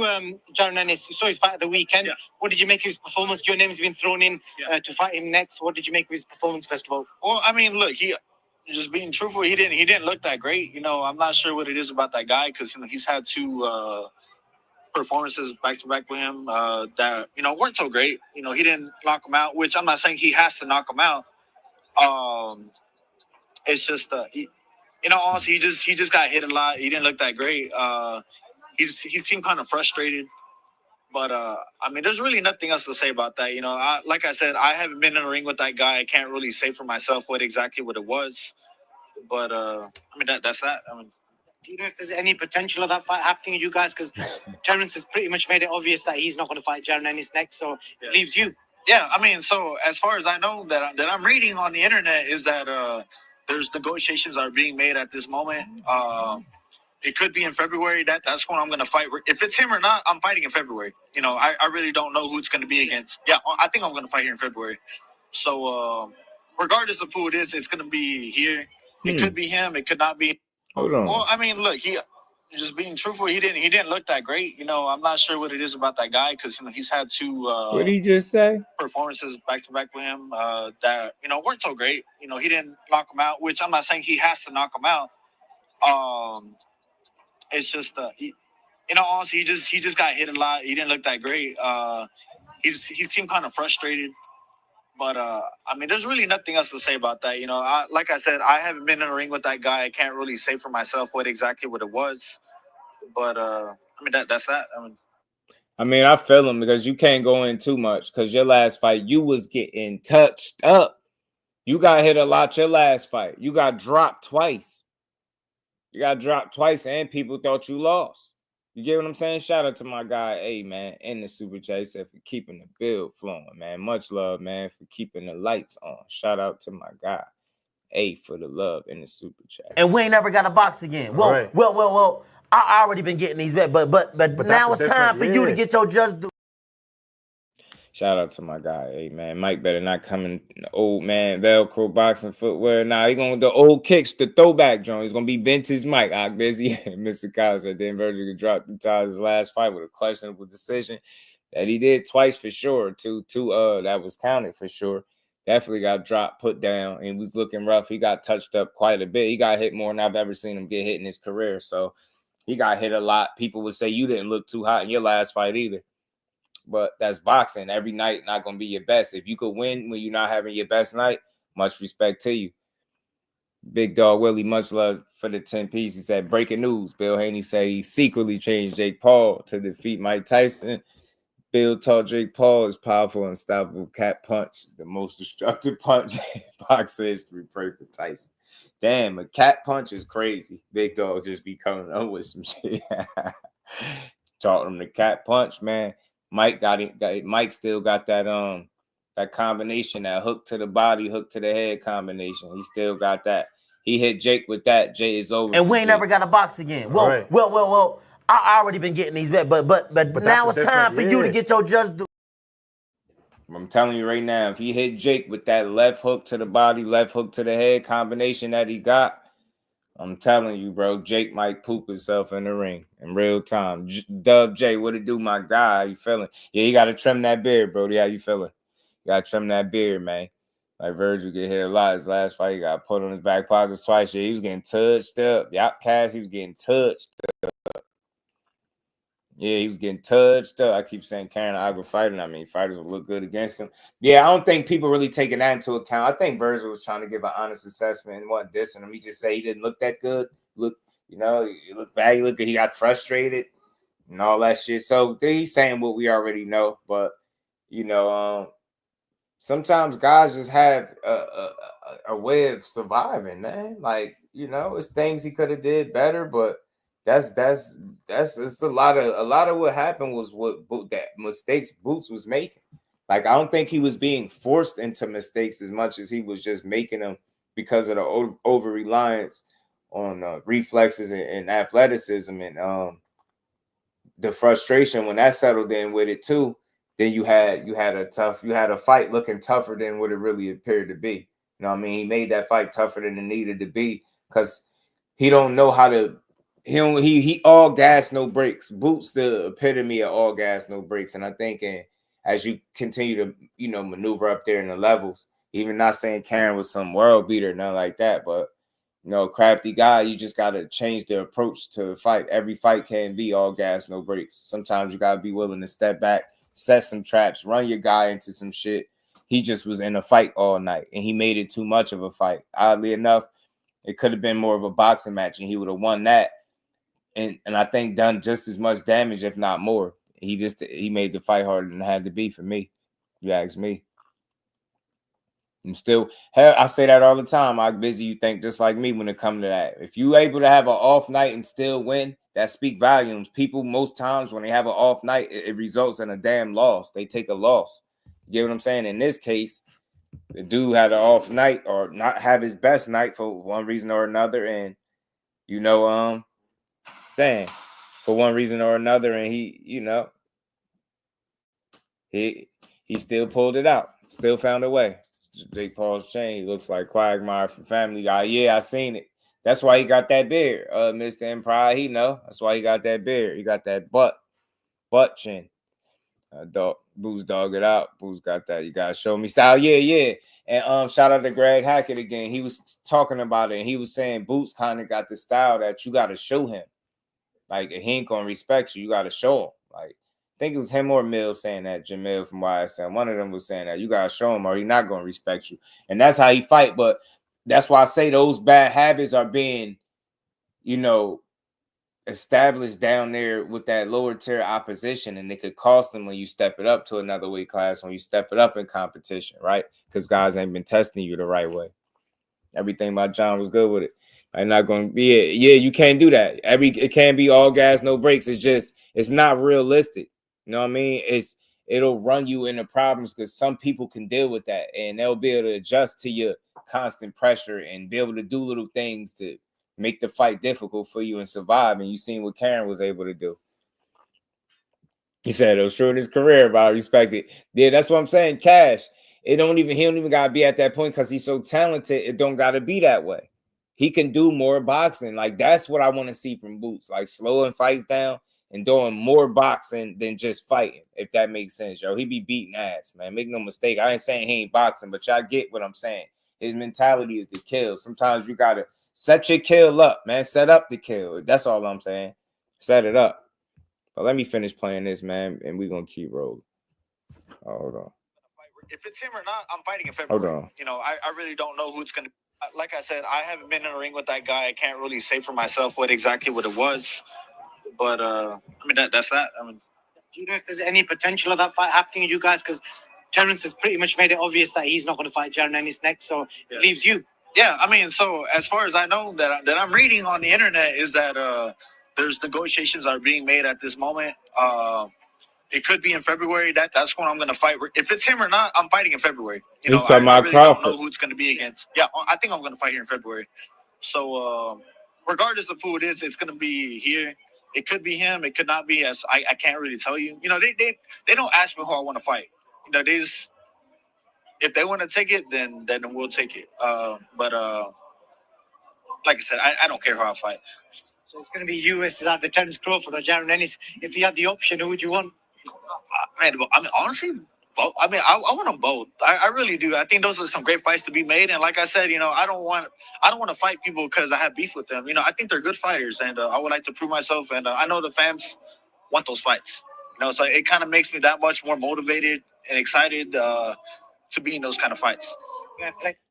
Jaron Ennis. You saw his fight of the weekend. Yeah. What did you make of his performance? Your name's been thrown in to fight him next. What did you make of his performance, first of all? Well, I mean, look, just being truthful, he didn't look that great. I'm not sure what it is about that guy because he's had 2 performances back to back with him that weren't so great. He didn't knock him out, which I'm not saying he has to knock him out. It's just honestly, he just got hit a lot. He didn't look that great. He seemed kind of frustrated. But, I mean, there's really nothing else to say about that. Like I said, I haven't been in a ring with that guy. I can't really say for myself what it was. But, I mean, that's that. I mean, do you know if there's any potential of that fight happening with you guys? Because Terrence has pretty much made it obvious that he's not going to fight Jaron Ennis next, so it leaves you. Yeah, I mean, so as far as I know that I'm reading on the internet is that there's negotiations are being made at this moment. It could be in February. That's when I'm going to fight. If it's him or not, I'm fighting in February. You know, I really don't know who it's going to be against. Yeah, I think I'm going to fight here in February. So regardless of who it is, it's going to be here. It could be him. It could not be. Hold on. Well, I mean, look, just being truthful, he didn't look that great. You know, I'm not sure what it is about that guy because he's had two What did he just say? performances back to back with him that weren't so great. You know, he didn't knock him out, which I'm not saying he has to knock him out. It's just in all honesty, he just got hit a lot. He didn't look that great. He seemed kind of frustrated. But I mean, there's really nothing else to say about that. You know, like I said, I haven't been in a ring with that guy. I can't really say for myself what it was. But I mean, that's that. I mean, I feel him because you can't go in too much because your last fight, you was getting touched up. You got hit a lot your last fight. You got dropped twice. You got dropped twice and people thought you lost. You get what I'm saying? Shout out to my guy, hey, man, in the super chat. He said for keeping the build flowing, man. Much love, man, for keeping the lights on. Shout out to my guy, hey, for the love in the super chat. And we ain't never got a box again. Well, Right. well. I already been getting these bets, but now it's time for you to get your just do. Shout out to my guy, hey, man. Mike better not come in the old man Velcro boxing footwear. Nah, he going to the old kicks, the throwback joint. He's going to be vintage Mike. Busy. Mr. Kyle said then Vergil dropped the ties his last fight with a questionable decision that he did twice for sure. Two that was counted for sure. Definitely got dropped, put down, and was looking rough. He got touched up quite a bit. He got hit more than I've ever seen him get hit in his career. So he got hit a lot. People would say you didn't look too hot in your last fight either. But that's boxing. Every night not going to be your best. If you could win when you're not having your best night, much respect to you. Big Dog Willie, much love for the 10 pieces. He said, breaking news. Bill Haney said he secretly changed Jake Paul to defeat Mike Tyson. Bill taught Jake Paul is powerful, unstoppable cat punch, the most destructive punch in boxing history. Pray for Tyson. Damn, a cat punch is crazy. Big Dog just be coming up with some shit. Taught him the cat punch, man. Mike got it. Mike still got that that combination, that hook to the body, hook to the head combination. He still got that. He hit Jake with that. Jay is over. And we ain't never got a box again. Well. I already been getting these bets, but now it's time for you to get your just do. I'm telling you right now, if he hit Jake with that left hook to the body, left hook to the head combination that he got, I'm telling you, bro, Jake might poop himself in the ring in real time. Dub J, what it do, my guy? How you feeling? Yeah, you got to trim that beard, Brody. How you feeling? You got to trim that beard, man. Like Vergil get hit a lot. His last fight, he got put on his back pockets twice. Yeah, he was getting touched up. Yep, Cass, he was getting touched up. Yeah, he was getting touched up. I keep saying Karen Agua fighting. I mean, fighters will look good against him. Yeah, I don't think people really taking that into account. I think Vergil was trying to give an honest assessment and wasn't dissing him. He just say he didn't look that good. Look, he looked bad. He got frustrated and all that shit. So he's saying what we already know. But sometimes guys just have a way of surviving, man. Like, it's things he could have did better, but that's it's a lot of what happened was that mistakes Boots was making. Like, I don't think he was being forced into mistakes as much as he was just making them because of the over reliance on reflexes and athleticism and the frustration when that settled in with it too. Then you had a fight looking tougher than what it really appeared to be. You know what I mean? He made that fight tougher than it needed to be because he don't know how to. He all gas, no brakes. Boots the epitome of all gas, no brakes. And I think as you continue to, maneuver up there in the levels, even not saying Karen was some world beater, nothing like that, but, crafty guy, you just got to change the approach to the fight. Every fight can be all gas, no brakes. Sometimes you got to be willing to step back, set some traps, run your guy into some shit. He just was in a fight all night, and he made it too much of a fight. Oddly enough, it could have been more of a boxing match, and he would have won that. And I think done just as much damage, if not more. He made the fight harder than it had to be for me. You ask me. I say that all the time. How busy you think, just like me, when it comes to that. If you able to have an off night and still win, that speak volumes. People most times when they have an off night, it results in a damn loss. They take a loss. You get what I'm saying? In this case, the dude had an off night or not have his best night for one reason or another, and for one reason or another, and he still pulled it out, still found a way. Jake Paul's chain, he looks like Quagmire from Family Guy. Yeah, I seen it. That's why he got that beard, Mr. Empire. That's why he got that beard. He got that butt chin. Boo's dog it out. Boo's got that. You gotta show me style. Yeah. And shout out to Greg Hackett again. He was talking about it, and he was saying Boots kind of got the style that you gotta show him. Like, he ain't gonna respect you. You gotta show him. Like, I think it was him or Mills saying that. Jamil from YSM. One of them was saying that you gotta show him, or he's not gonna respect you. And that's how he fight. But that's why I say those bad habits are being, established down there with that lower tier opposition, and it could cost them when you step it up to another weight class, when you step it up in competition, right? Because guys ain't been testing you the right way. Everything about John was good with it. I'm not going to be it. Yeah, you can't do that. It can't be all gas, no brakes. It's not realistic. You know what I mean? It'll run you into problems because some people can deal with that, and they'll be able to adjust to your constant pressure and be able to do little things to make the fight difficult for you and survive. And you seen what Karen was able to do. He said it was true in his career, but I respect it. Yeah, that's what I'm saying. Cash. He don't even gotta be at that point because he's so talented. It don't gotta be that way. He can do more boxing. Like, that's what I want to see from Boots. Like, slowing fights down and doing more boxing than just fighting, if that makes sense, yo. He be beating ass, man. Make no mistake. I ain't saying he ain't boxing, but y'all get what I'm saying. His mentality is to kill. Sometimes you gotta set your kill up, man. Set up the kill. That's all I'm saying. Set it up. But let me finish playing this, man, and we're going to keep rolling. Oh, hold on. If it's him or not, I'm fighting in February. Hold on. I really don't know who it's going to be. Like I said, I haven't been in a ring with that guy. I can't really say for myself what it was. But, that's that. Do you know if there's any potential of that fight happening with you guys? Because Terrence has pretty much made it obvious that he's not going to fight Jaron Ennis next, so it leaves you. Yeah, so as far as I know that I'm reading on the internet is that there's negotiations are being made at this moment. It could be in February. That's when I'm going to fight. If it's him or not, I'm fighting in February. I really don't know who it's going to be against. Yeah, I think I'm going to fight here in February. So regardless of who it is, it's going to be here. It could be him. It could not be. As I can't really tell you. They don't ask me who I want to fight. They just, if they want to take it, then we'll take it. But like I said, I don't care who I fight. So it's going to be you versus either Terrence Crawford or Jaron Ennis. If you had the option, who would you want? Honestly, both. I want them both. I really do. I think those are some great fights to be made. And like I said, I don't want to fight people because I have beef with them. I think they're good fighters, and I would like to prove myself. And I know the fans want those fights. So it kind of makes me that much more motivated and excited to be in those kind of fights.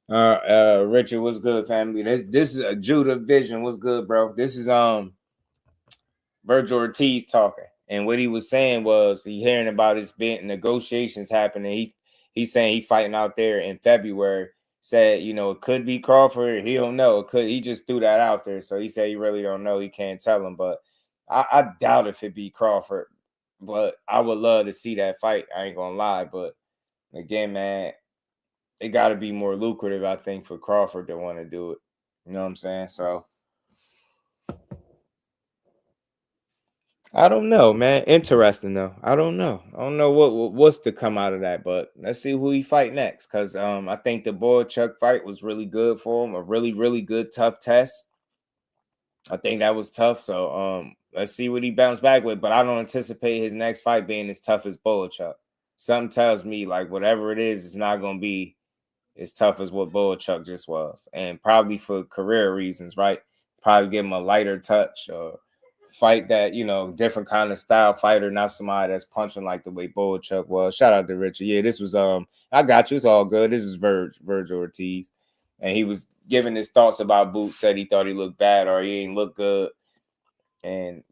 Richard, what's good, family? This is a Judah Vision. What's good, bro? This is Vergil Ortiz talking, and what he was saying was he hearing about his negotiations happening. He's saying he fighting out there in February. Said it could be Crawford. He don't know. He just threw that out there. So he said he really don't know. He can't tell him, but I doubt if it be Crawford. But I would love to see that fight. I ain't gonna lie, but again, man, it got to be more lucrative, I think, for Crawford to want to do it. You know what I'm saying? So I don't know, man. Interesting though. I don't know what's to come out of that, but let's see who he fight next. Because I think the Boychuk fight was really good for him. A really, really good, tough test. I think that was tough. So let's see what he bounced back with. But I don't anticipate his next fight being as tough as Boychuk. Something tells me like whatever it is, it's not gonna be as tough as what Boychuk just was, and probably for career reasons, right? Probably give him a lighter touch or fight that, different kind of style fighter, not somebody that's punching like the way Boychuk was. Shout out to Richard. Yeah, this was I got you. It's all good. This is Vergil Ortiz, and he was giving his thoughts about Boots. Said he thought he looked bad or he ain't look good, and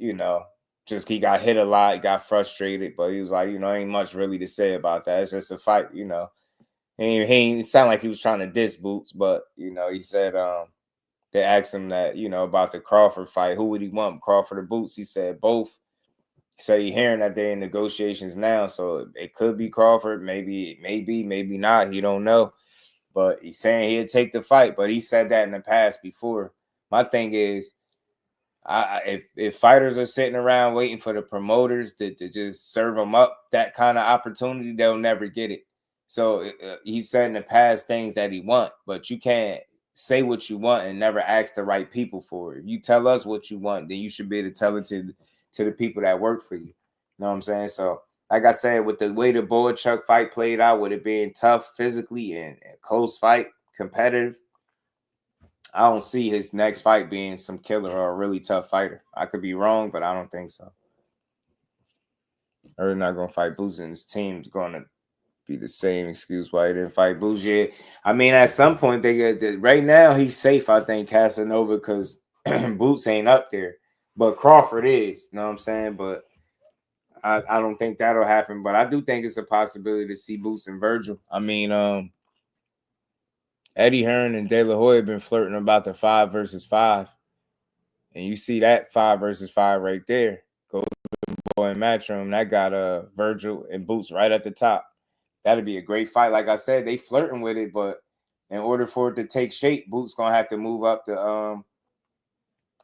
just he got hit a lot, he got frustrated, but he was like, ain't much really to say about that. It's just a fight, He ain't sound like he was trying to diss Boots, but he said they asked him that, about the Crawford fight, who would he want, Crawford or Boots? He said both. say hearing that they're in negotiations now, so it could be Crawford, maybe not. He don't know, but he's saying he'll take the fight. But he said that in the past before. My thing is, if fighters are sitting around waiting for the promoters to just serve them up that kind of opportunity, they'll never get it. So he said in the past things that he want, but you can't say what you want and never ask the right people for it. If you tell us what you want, then you should be able to tell it to the people that work for you. You know what I'm saying? So, like I said, with the way the Boychuk fight played out, with it being tough physically and close fight, competitive, I don't see his next fight being some killer or a really tough fighter. I could be wrong, but I don't think so. They're not going to fight Boots, and his team's going to be the same excuse why he didn't fight Boots yet. I mean, at some point, they get right now he's safe, I think, Casanova, because Boots ain't up there. But Crawford is, you know what I'm saying? But I don't think that'll happen. But I do think it's a possibility to see Boots and Vergil. I mean, Eddie Hearn and De La Hoya have been flirting about the 5 versus 5. And you see that 5 versus 5 right there. Go to the boy and Matchroom. That got Vergil and Boots right at the top. That'd be a great fight. Like I said, they flirting with it, but in order for it to take shape, Boots gonna have to move up to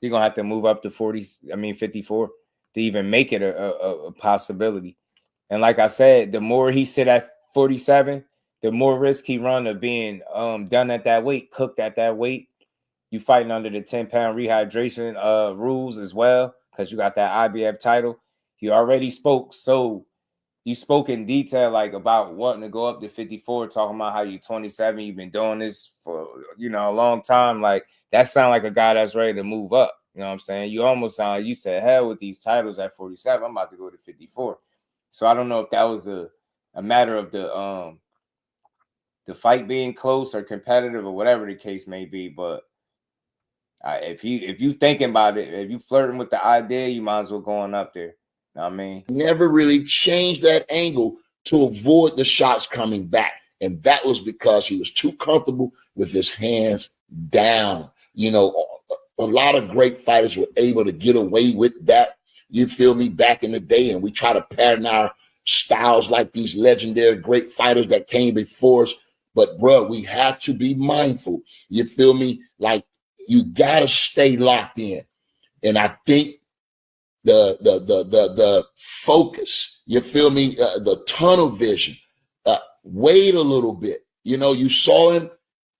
he's gonna have to move up to 54 to even make it a possibility. And like I said, the more he sit at 47, the more risk he run of being done at that weight, cooked at that weight. You fighting under the 10-pound rehydration rules as well, because you got that IBF title. You already spoke, so you spoke in detail like about wanting to go up to 54, talking about how you're 27, you've been doing this for a long time. Like that sound like a guy that's ready to move up. You know what I'm saying? You almost sound like you said, hell with these titles at 47, I'm about to go to 54. So I don't know if that was a matter of the fight being close or competitive or whatever the case may be, but if you thinking about it, if you flirting with the idea, you might as well going up there. You know what I mean? Never really changed that angle to avoid the shots coming back. And that was because he was too comfortable with his hands down. A lot of great fighters were able to get away with that. You feel me? Back in the day, and we try to pattern our styles like these legendary great fighters that came before us. But bro, we have to be mindful. You feel me? Like you gotta stay locked in. And I think the focus, you feel me? The tunnel vision. Wait a little bit. You saw him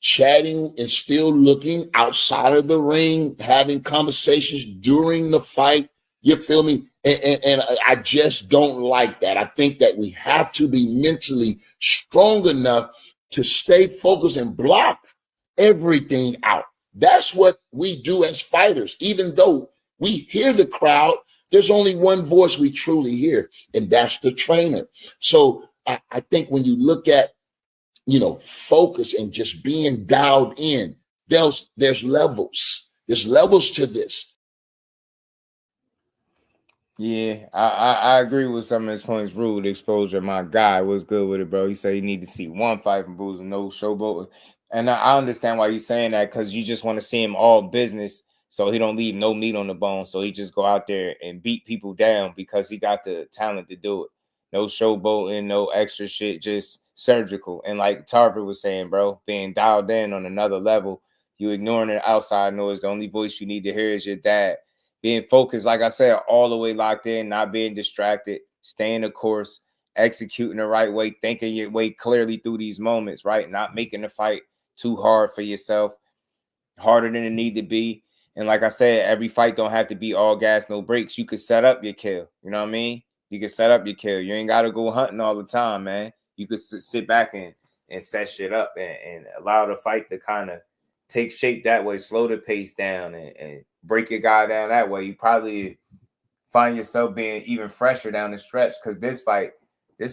chatting and still looking outside of the ring, having conversations during the fight. You feel me? And I just don't like that. I think that we have to be mentally strong enough to stay focused and block everything out. That's what we do as fighters. Even though we hear the crowd, there's only one voice we truly hear, and that's the trainer. So I think when you look at, focus and just being dialed in, there's levels. There's levels to this. Yeah, I agree with some of his points. Rude exposure, my guy was good with it, bro. He said he need to see one fight from Boots and no showboat. And I understand why you're saying that, because you just want to see him all business, so he don't leave no meat on the bone. So he just go out there and beat people down because he got the talent to do it. No showboating, no extra shit, just surgical. And like Tarver was saying, bro, being dialed in on another level, you ignoring the outside noise. The only voice you need to hear is your dad. Being focused, like I said, all the way locked in, not being distracted, staying the course, executing the right way, thinking your way clearly through these moments, right? Not making the fight too hard for yourself, harder than it need to be. And like I said, every fight don't have to be all gas, no brakes. You could set up your kill. You know what I mean? You can set up your kill. You ain't got to go hunting all the time, man. You could sit back and set shit up and allow the fight to kind of take shape that way, slow the pace down and break your guy down that way. You probably find yourself being even fresher down the stretch, because this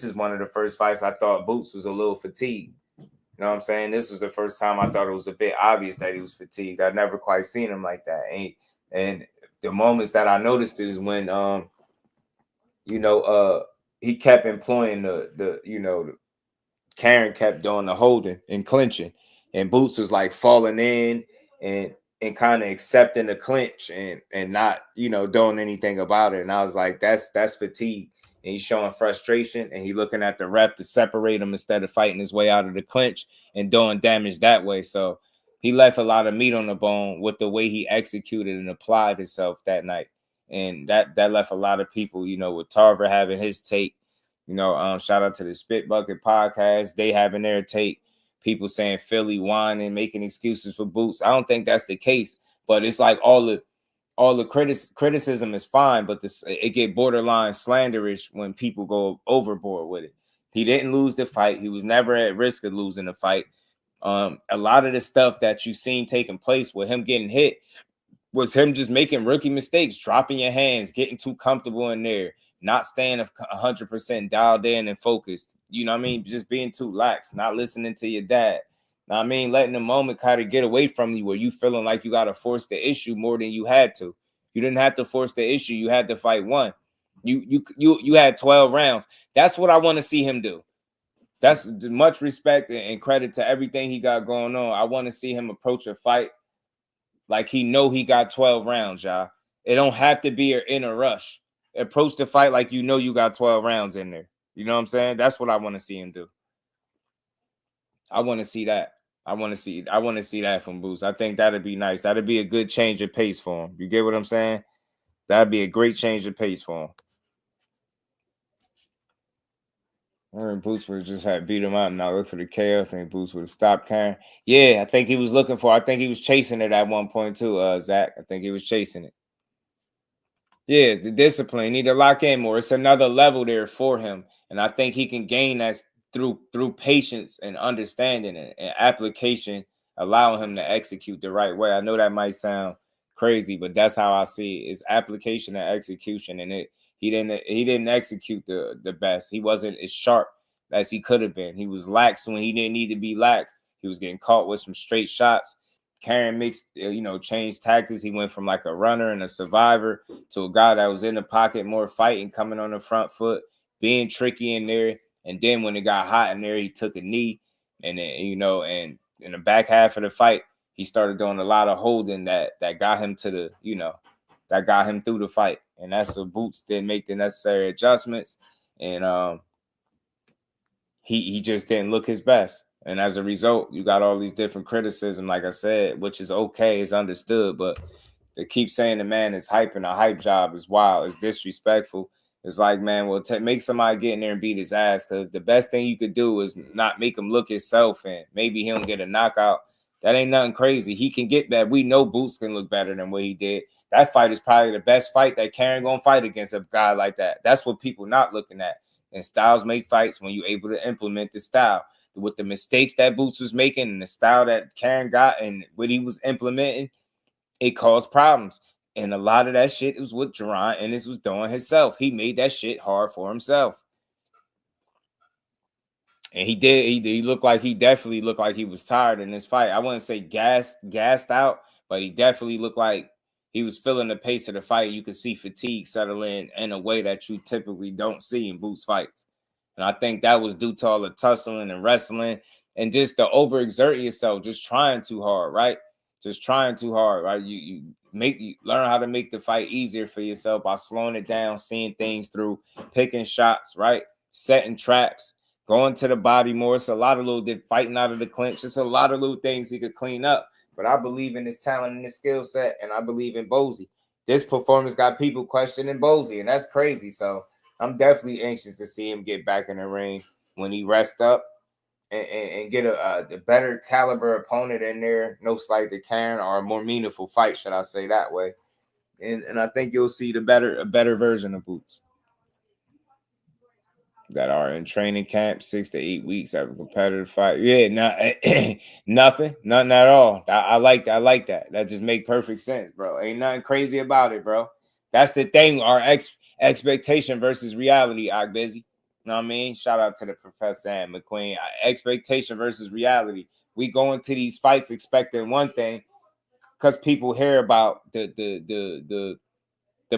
is one of the first fights I thought Boots was a little fatigued. You know what I'm saying? This was the first time I thought it was a bit obvious that he was fatigued. I'd never quite seen him like that. And the moments that I noticed is when he kept employing the Karen kept doing the holding and clinching, and Boots was like falling in and and kind of accepting the clinch and not, you know, doing anything about it. And I was like, that's fatigue. And he's showing frustration, and he looking at the ref to separate him instead of fighting his way out of the clinch and doing damage that way. So he left a lot of meat on the bone with the way he executed and applied himself that night. And that left a lot of people, you know, with Tarver having his take, you know, shout out to the Spit Bucket podcast. They having their take. People saying Philly whining, making excuses for Boots. I don't think that's the case, but it's like all the criticism is fine, but it get borderline slanderish when people go overboard with it. He didn't lose the fight. He was never at risk of losing the fight. A lot of the stuff that you've seen taking place with him getting hit was him just making rookie mistakes, dropping your hands, getting too comfortable in there, not staying 100% dialed in and focused. You know what I mean? Just being too lax, not listening to your dad. Know what I mean? Letting the moment kind of get away from you where you feeling like you got to force the issue more than you had to. You didn't have to force the issue. You had to fight one. You had 12 rounds. That's what I want to see him do. That's much respect and credit to everything he got going on. I want to see him approach a fight like he know he got 12 rounds, y'all. It don't have to be in a rush. Approach the fight like you know you got 12 rounds in there. You know what I'm saying? That's what I want to see him do. I want to see that. I want to see that from Boots. I think that'd be nice. That'd be a good change of pace for him. You get what I'm saying? That'd be a great change of pace for him. Boots would just have beat him out and now look for the KO. I think Boots would have stopped Karen. Yeah, I think he was chasing it at one point too, Zach. I think he was chasing it. Yeah, the discipline. Need to lock in more. It's another level there for him. And I think he can gain that through patience and understanding and application, allowing him to execute the right way. I know that might sound crazy, but that's how I see it. It's application and execution. And he didn't execute the best. He wasn't as sharp as he could have been. He was lax when he didn't need to be lax. He was getting caught with some straight shots. Karen changed tactics. He went from like a runner and a survivor to a guy that was in the pocket, more fighting, coming on the front foot, being tricky in there. And then when it got hot in there, he took a knee. And then, and in the back half of the fight, he started doing a lot of holding that got him to that got him through the fight. And that's what Boots didn't make the necessary adjustments. And he just didn't look his best. And as a result, you got all these different criticism, like I said, which is okay, is understood. But to keep saying the man is hyping a hype job is wild, it's disrespectful. It's like, man, well, make somebody get in there and beat his ass, because the best thing you could do is not make him look himself, and maybe he don't get a knockout. That ain't nothing crazy. He can get that. We know Boots can look better than what he did. That fight is probably the best fight that Karen gonna fight against a guy like that. That's what people not looking at. And styles make fights when you're able to implement the style. With the mistakes that Boots was making and the style that Karen got and what he was implementing, it caused problems. And a lot of that shit was what Jaron Ennis was doing himself. He made that shit hard for himself. And he did. He definitely looked like he was tired in this fight. I wouldn't say gassed out, but he definitely looked like he was feeling the pace of the fight. You could see fatigue settle in a way that you typically don't see in Boots fights. And I think that was due to all the tussling and wrestling and just the overexerting yourself, just trying too hard, right? Just trying too hard, right? You learn how to make the fight easier for yourself by slowing it down, seeing things through, picking shots, right? Setting traps, going to the body more. It's a lot of little fighting out of the clinch. It's a lot of little things he could clean up. But I believe in his talent and his skill set, and I believe in Bozy. This performance got people questioning Bozy, and that's crazy. So I'm definitely anxious to see him get back in the ring when he rests up and get a better caliber opponent in there. No slight to Karen, or a more meaningful fight, should I say that way. And I think you'll see a better version of Boots that are in training camp 6 to 8 weeks after a competitive fight. Yeah, nothing at all. I like that. That just make perfect sense, bro. Ain't nothing crazy about it, bro. That's the thing. Our expectation versus reality, Busy. You know what I mean? Shout out to the professor and McQueen. Expectation versus reality. We go into these fights expecting one thing because people hear about the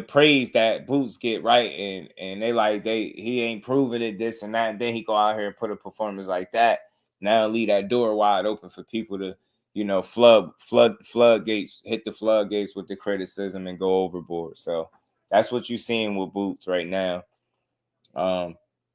praise that Boots get, right? And he ain't proving it, this and that, and then he go out here and put a performance like that. Now leave that door wide open for people to, floodgates, hit the floodgates with the criticism and go overboard. So that's what you're seeing with Boots right now.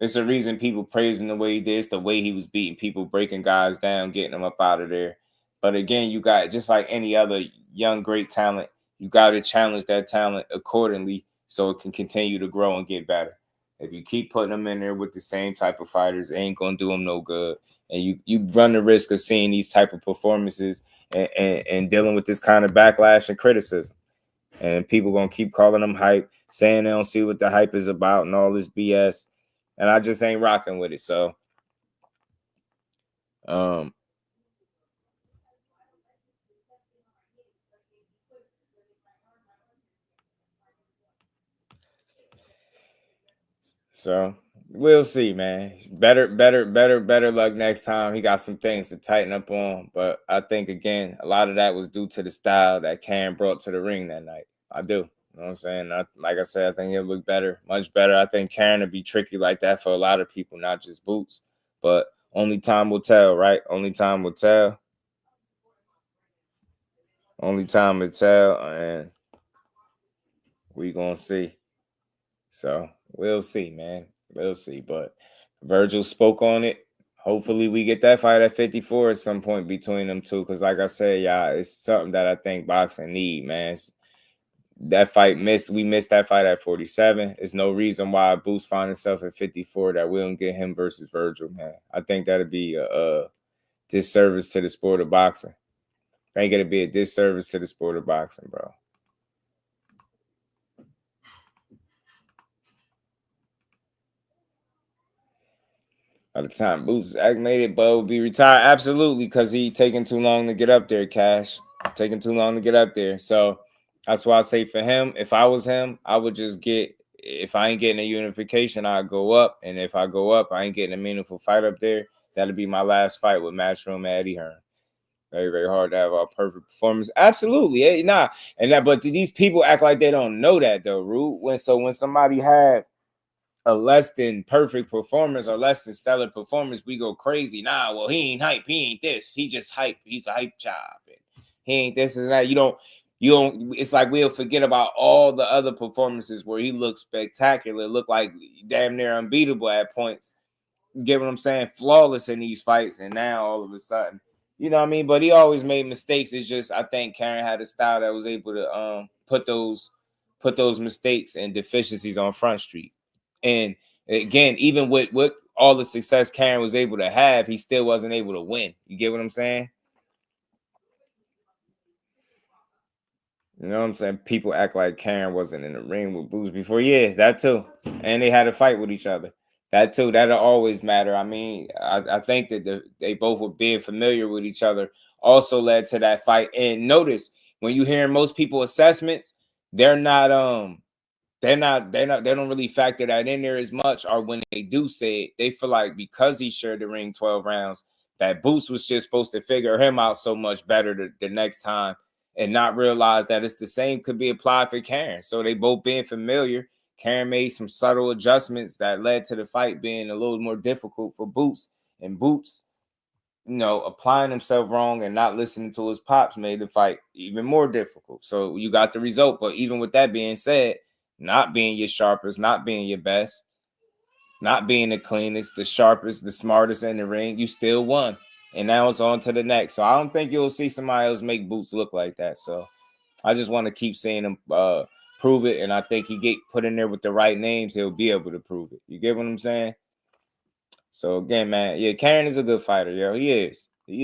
It's the reason people praising the way he did. It's the way he was beating people, breaking guys down, getting them up out of there. But again, you got, just like any other young, great talent, you got to challenge that talent accordingly so it can continue to grow and get better. If you keep putting them in there with the same type of fighters, it ain't going to do them no good. And you run the risk of seeing these type of performances and dealing with this kind of backlash and criticism. And people going to keep calling them hype, saying they don't see what the hype is about and all this BS. And I just ain't rocking with it. So, we'll see, man. Better luck next time. He got some things to tighten up on. But I think, again, a lot of that was due to the style that Cam brought to the ring that night. I do. You know what I'm saying? Like I said, I think he'll look better, much better. I think Karen will be tricky like that for a lot of people, not just Boots. But only time will tell, right? Only time will tell. Only time will tell, and we gonna see. So we'll see, man. We'll see. But Vergil spoke on it. Hopefully we get that fight at 54 at some point between them two. Because like I said, y'all, it's something that I think boxing need, man. That fight we missed that fight at 47. There's no reason why Boots find himself at 54 that we don't get him versus Vergil, man. I think that'd be a disservice to the sport of boxing. I think it'd be a disservice to the sport of boxing, bro. By the time Boots is acclimated, Bud will be retired. Absolutely, because he taking too long to get up there, Cash. Taking too long to get up there. So that's why I say for him, if I was him, I would just if I ain't getting a unification, I'd go up. And if I go up, I ain't getting a meaningful fight up there. That'll be my last fight with Matchroom and Eddie Hearn. Very, very hard to have a perfect performance. Absolutely. But these people act like they don't know that, though, Rue. When somebody had a less than perfect performance or less than stellar performance, we go crazy. Well, he ain't hype. He ain't this. He just hype. He's a hype job. And he ain't this and that. You don't. It's like we'll forget about all the other performances where he looked spectacular, looked like damn near unbeatable at points. You get what I'm saying? Flawless in these fights, and now all of a sudden, you know what I mean? But he always made mistakes. It's just I think Karen had a style that was able to put those mistakes and deficiencies on Front Street. And again, even with all the success Karen was able to have, he still wasn't able to win. You get what I'm saying? You know what I'm saying? People act like Karen wasn't in the ring with Boots before. Yeah, that too. And they had a fight with each other. That too. That'll always matter. I mean, I think that they both were being familiar with each other also led to that fight. And notice when you hear most people assessments, they don't really factor that in there as much. Or when they do say it, they feel like because he shared the ring 12 rounds, that Boots was just supposed to figure him out so much better the next time and not realize that it's the same could be applied for Karen. So they both being familiar. Karen made some subtle adjustments that led to the fight being a little more difficult for Boots. And Boots, applying himself wrong and not listening to his pops made the fight even more difficult. So you got the result. But even with that being said, not being your sharpest, not being your best, not being the cleanest, the sharpest, the smartest in the ring, you still won. And now it's on to the next. So I don't think you'll see somebody else make Boots look like that. So I just want to keep seeing him prove it. And I think he get put in there with the right names, he'll be able to prove it. You get what I'm saying? So again, man, yeah, Karen is a good fighter, yo. He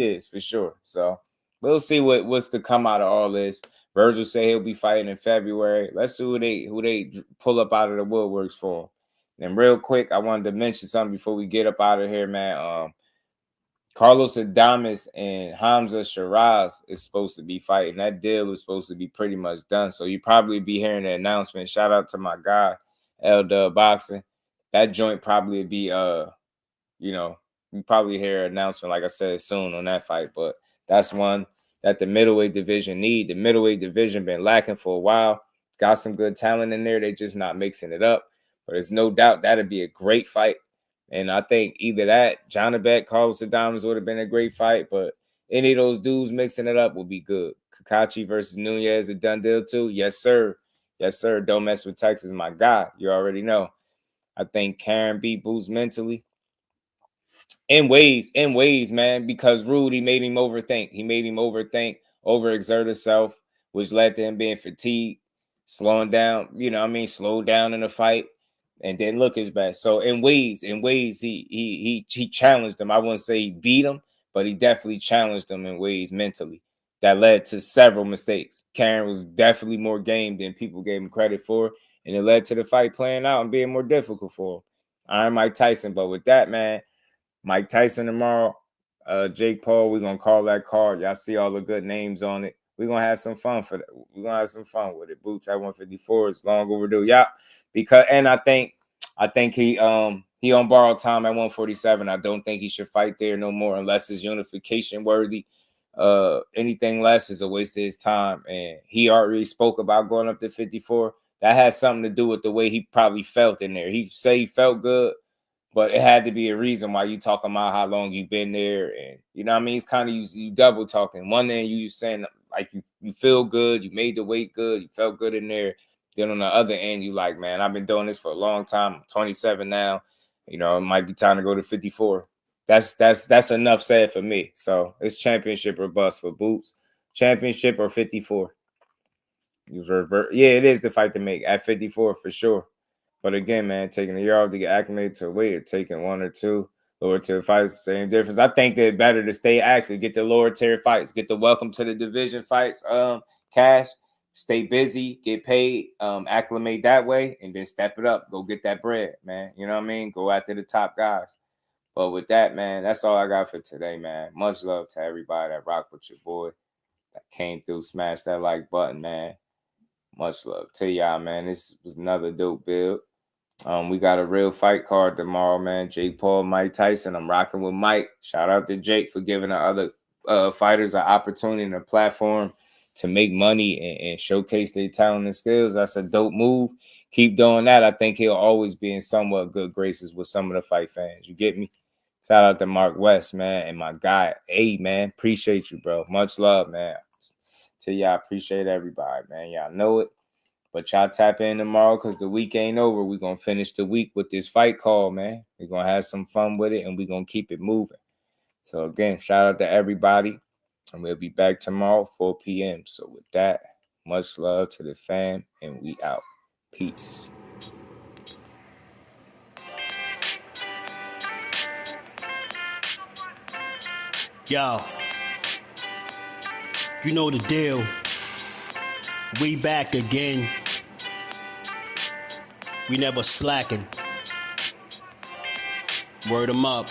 is for sure. So we'll see what's to come out of all this. Vergil said he'll be fighting in February. Let's see who they pull up out of the woodworks for him. And real quick, I wanted to mention something before we get up out of here, man. Carlos Adames and Hamzah Sheeraz is supposed to be fighting. That deal is supposed to be pretty much done. So you probably be hearing the announcement. Shout out to my guy, LetsBuild. That joint probably be we probably hear an announcement, like I said, soon on that fight. But that's one that the middleweight division need. The middleweight division been lacking for a while. Got some good talent in there. They just not mixing it up. But there's no doubt that'd be a great fight. And I think either that, Jonabek, Carlos Adames would have been a great fight. But any of those dudes mixing it up will be good. Kakachi versus Nunez, a done deal too. Yes, sir. Yes, sir. Don't mess with Texas, my guy. You already know. I think Karen beat Boots mentally. In ways, man, because Rudy made him overthink. He made him overexert himself, which led to him being fatigued, slowing down, slow down in the fight, and didn't look his best. So in ways, he challenged him. I wouldn't say he beat him, but he definitely challenged him in ways mentally. That led to several mistakes. Karen was definitely more game than people gave him credit for, and it led to the fight playing out and being more difficult for him. I'm Mike Tyson, but with that, man, Mike Tyson tomorrow, Jake Paul, we're going to call that card. Y'all see all the good names on it. We're going to have some fun for that. We're going to have some fun with it. Boots at 154 is long overdue. Yeah, and I think he on borrowed time at 147. I don't think he should fight there no more unless it's unification worthy. Anything less is a waste of his time. And he already spoke about going up to 54. That has something to do with the way he probably felt in there. He said he felt good, but it had to be a reason why you talking about how long you've been there. And you know what I mean? It's kind of you double talking. One end you saying like you feel good, you made the weight good, you felt good in there. Then on the other end, you like, man, I've been doing this for a long time. I'm 27 now. It might be time to go to 54. That's enough said for me. So it's championship or bust for Boots. Championship or 54. Yeah, it is the fight to make at 54 for sure. But again, man, taking a year off to get acclimated to weight or taking one or two lower tier fights, same difference. I think they're better to stay active, get the lower tier fights, get the welcome to the division fights, cash, stay busy, get paid, acclimate that way, and then step it up. Go get that bread, man. You know what I mean? Go after the top guys. But with that, man, that's all I got for today, man. Much love to everybody that rocked with your boy, that came through, smash that like button, man. Much love to y'all, man. This was another dope build. We got a real fight card tomorrow, man. Jake Paul, Mike Tyson. I'm rocking with Mike. Shout out to Jake for giving the other fighters an opportunity and a platform to make money and showcase their talent and skills. That's a dope move. Keep doing that. I think he'll always be in somewhat good graces with some of the fight fans. You get me? Shout out to Mark West, man, and my guy, A, man. Appreciate you, bro. Much love, man. To y'all, appreciate everybody, man. Y'all know it. But y'all tap in tomorrow because the week ain't over. We're going to finish the week with this fight call, man. We're going to have some fun with it, and we're going to keep it moving. So, again, shout out to everybody. And we'll be back tomorrow, 4 p.m. So, with that, much love to the fam, and we out. Peace. Yo, you know the deal. We back again. We never slacking. Word 'em up.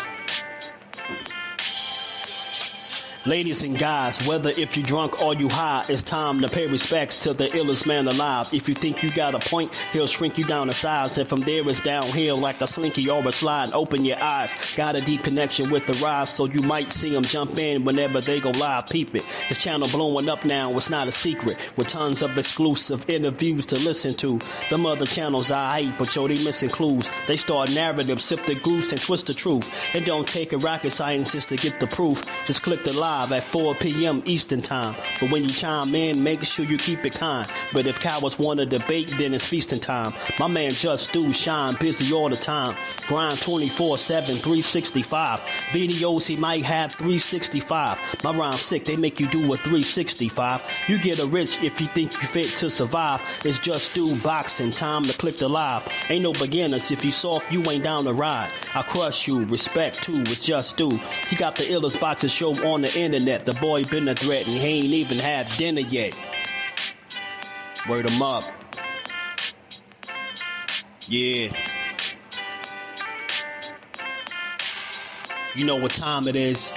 Ladies and guys, whether if you drunk or you high, it's time to pay respects to the illest man alive. If you think you got a point, he'll shrink you down to size. And from there it's downhill like a slinky or a slide. Open your eyes, got a deep connection with the rise, so you might see them jump in whenever they go live. Peep it, this channel blowing up now, it's not a secret. With tons of exclusive interviews to listen to. Them other channels I hate, but yo, they missing clues. They start narratives, sip the goose and twist the truth. It don't take a rocket scientist to get the proof. Just click the live at 4 p.m. Eastern time. But when you chime in, make sure you keep it kind. But if cowards want to debate, then it's feasting time. My man Jusdu shine busy all the time. Grind 24/7, 365. Videos he might have 365. My rhyme sick, they make you do a 365. You get a rich if you think you fit to survive. It's Jusdueboxing, time to click the live. Ain't no beginners, if you soft, you ain't down to ride. I crush you, respect too, it's Jusdu. He got the illest boxing show on the internet. The boy been a threat and he ain't even had dinner yet. Word 'em up. Yeah. You know what time it is.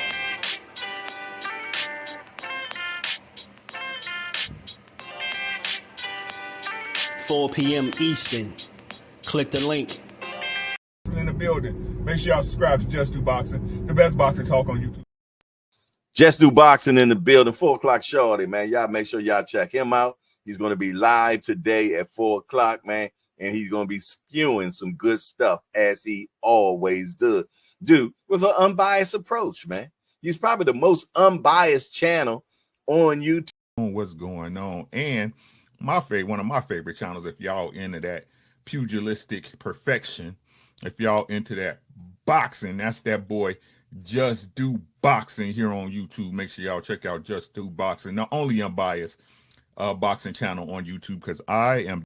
$4 p.m. Eastern. Click the link. In the building. Make sure y'all subscribe to Jusdueboxing, the best boxing talk on YouTube. Jusdueboxing in the building, 4 o'clock shorty, man. Y'all make sure y'all check him out. He's going to be live today at 4 o'clock, man. And he's going to be spewing some good stuff as he always do with an unbiased approach, man. He's probably the most unbiased channel on YouTube. What's going on? And one of my favorite channels, if y'all into that pugilistic perfection, if y'all into that boxing, that's that boy Just Do Boxing here on YouTube. Make sure y'all check out Just Do Boxing, the only unbiased boxing channel on YouTube, because I am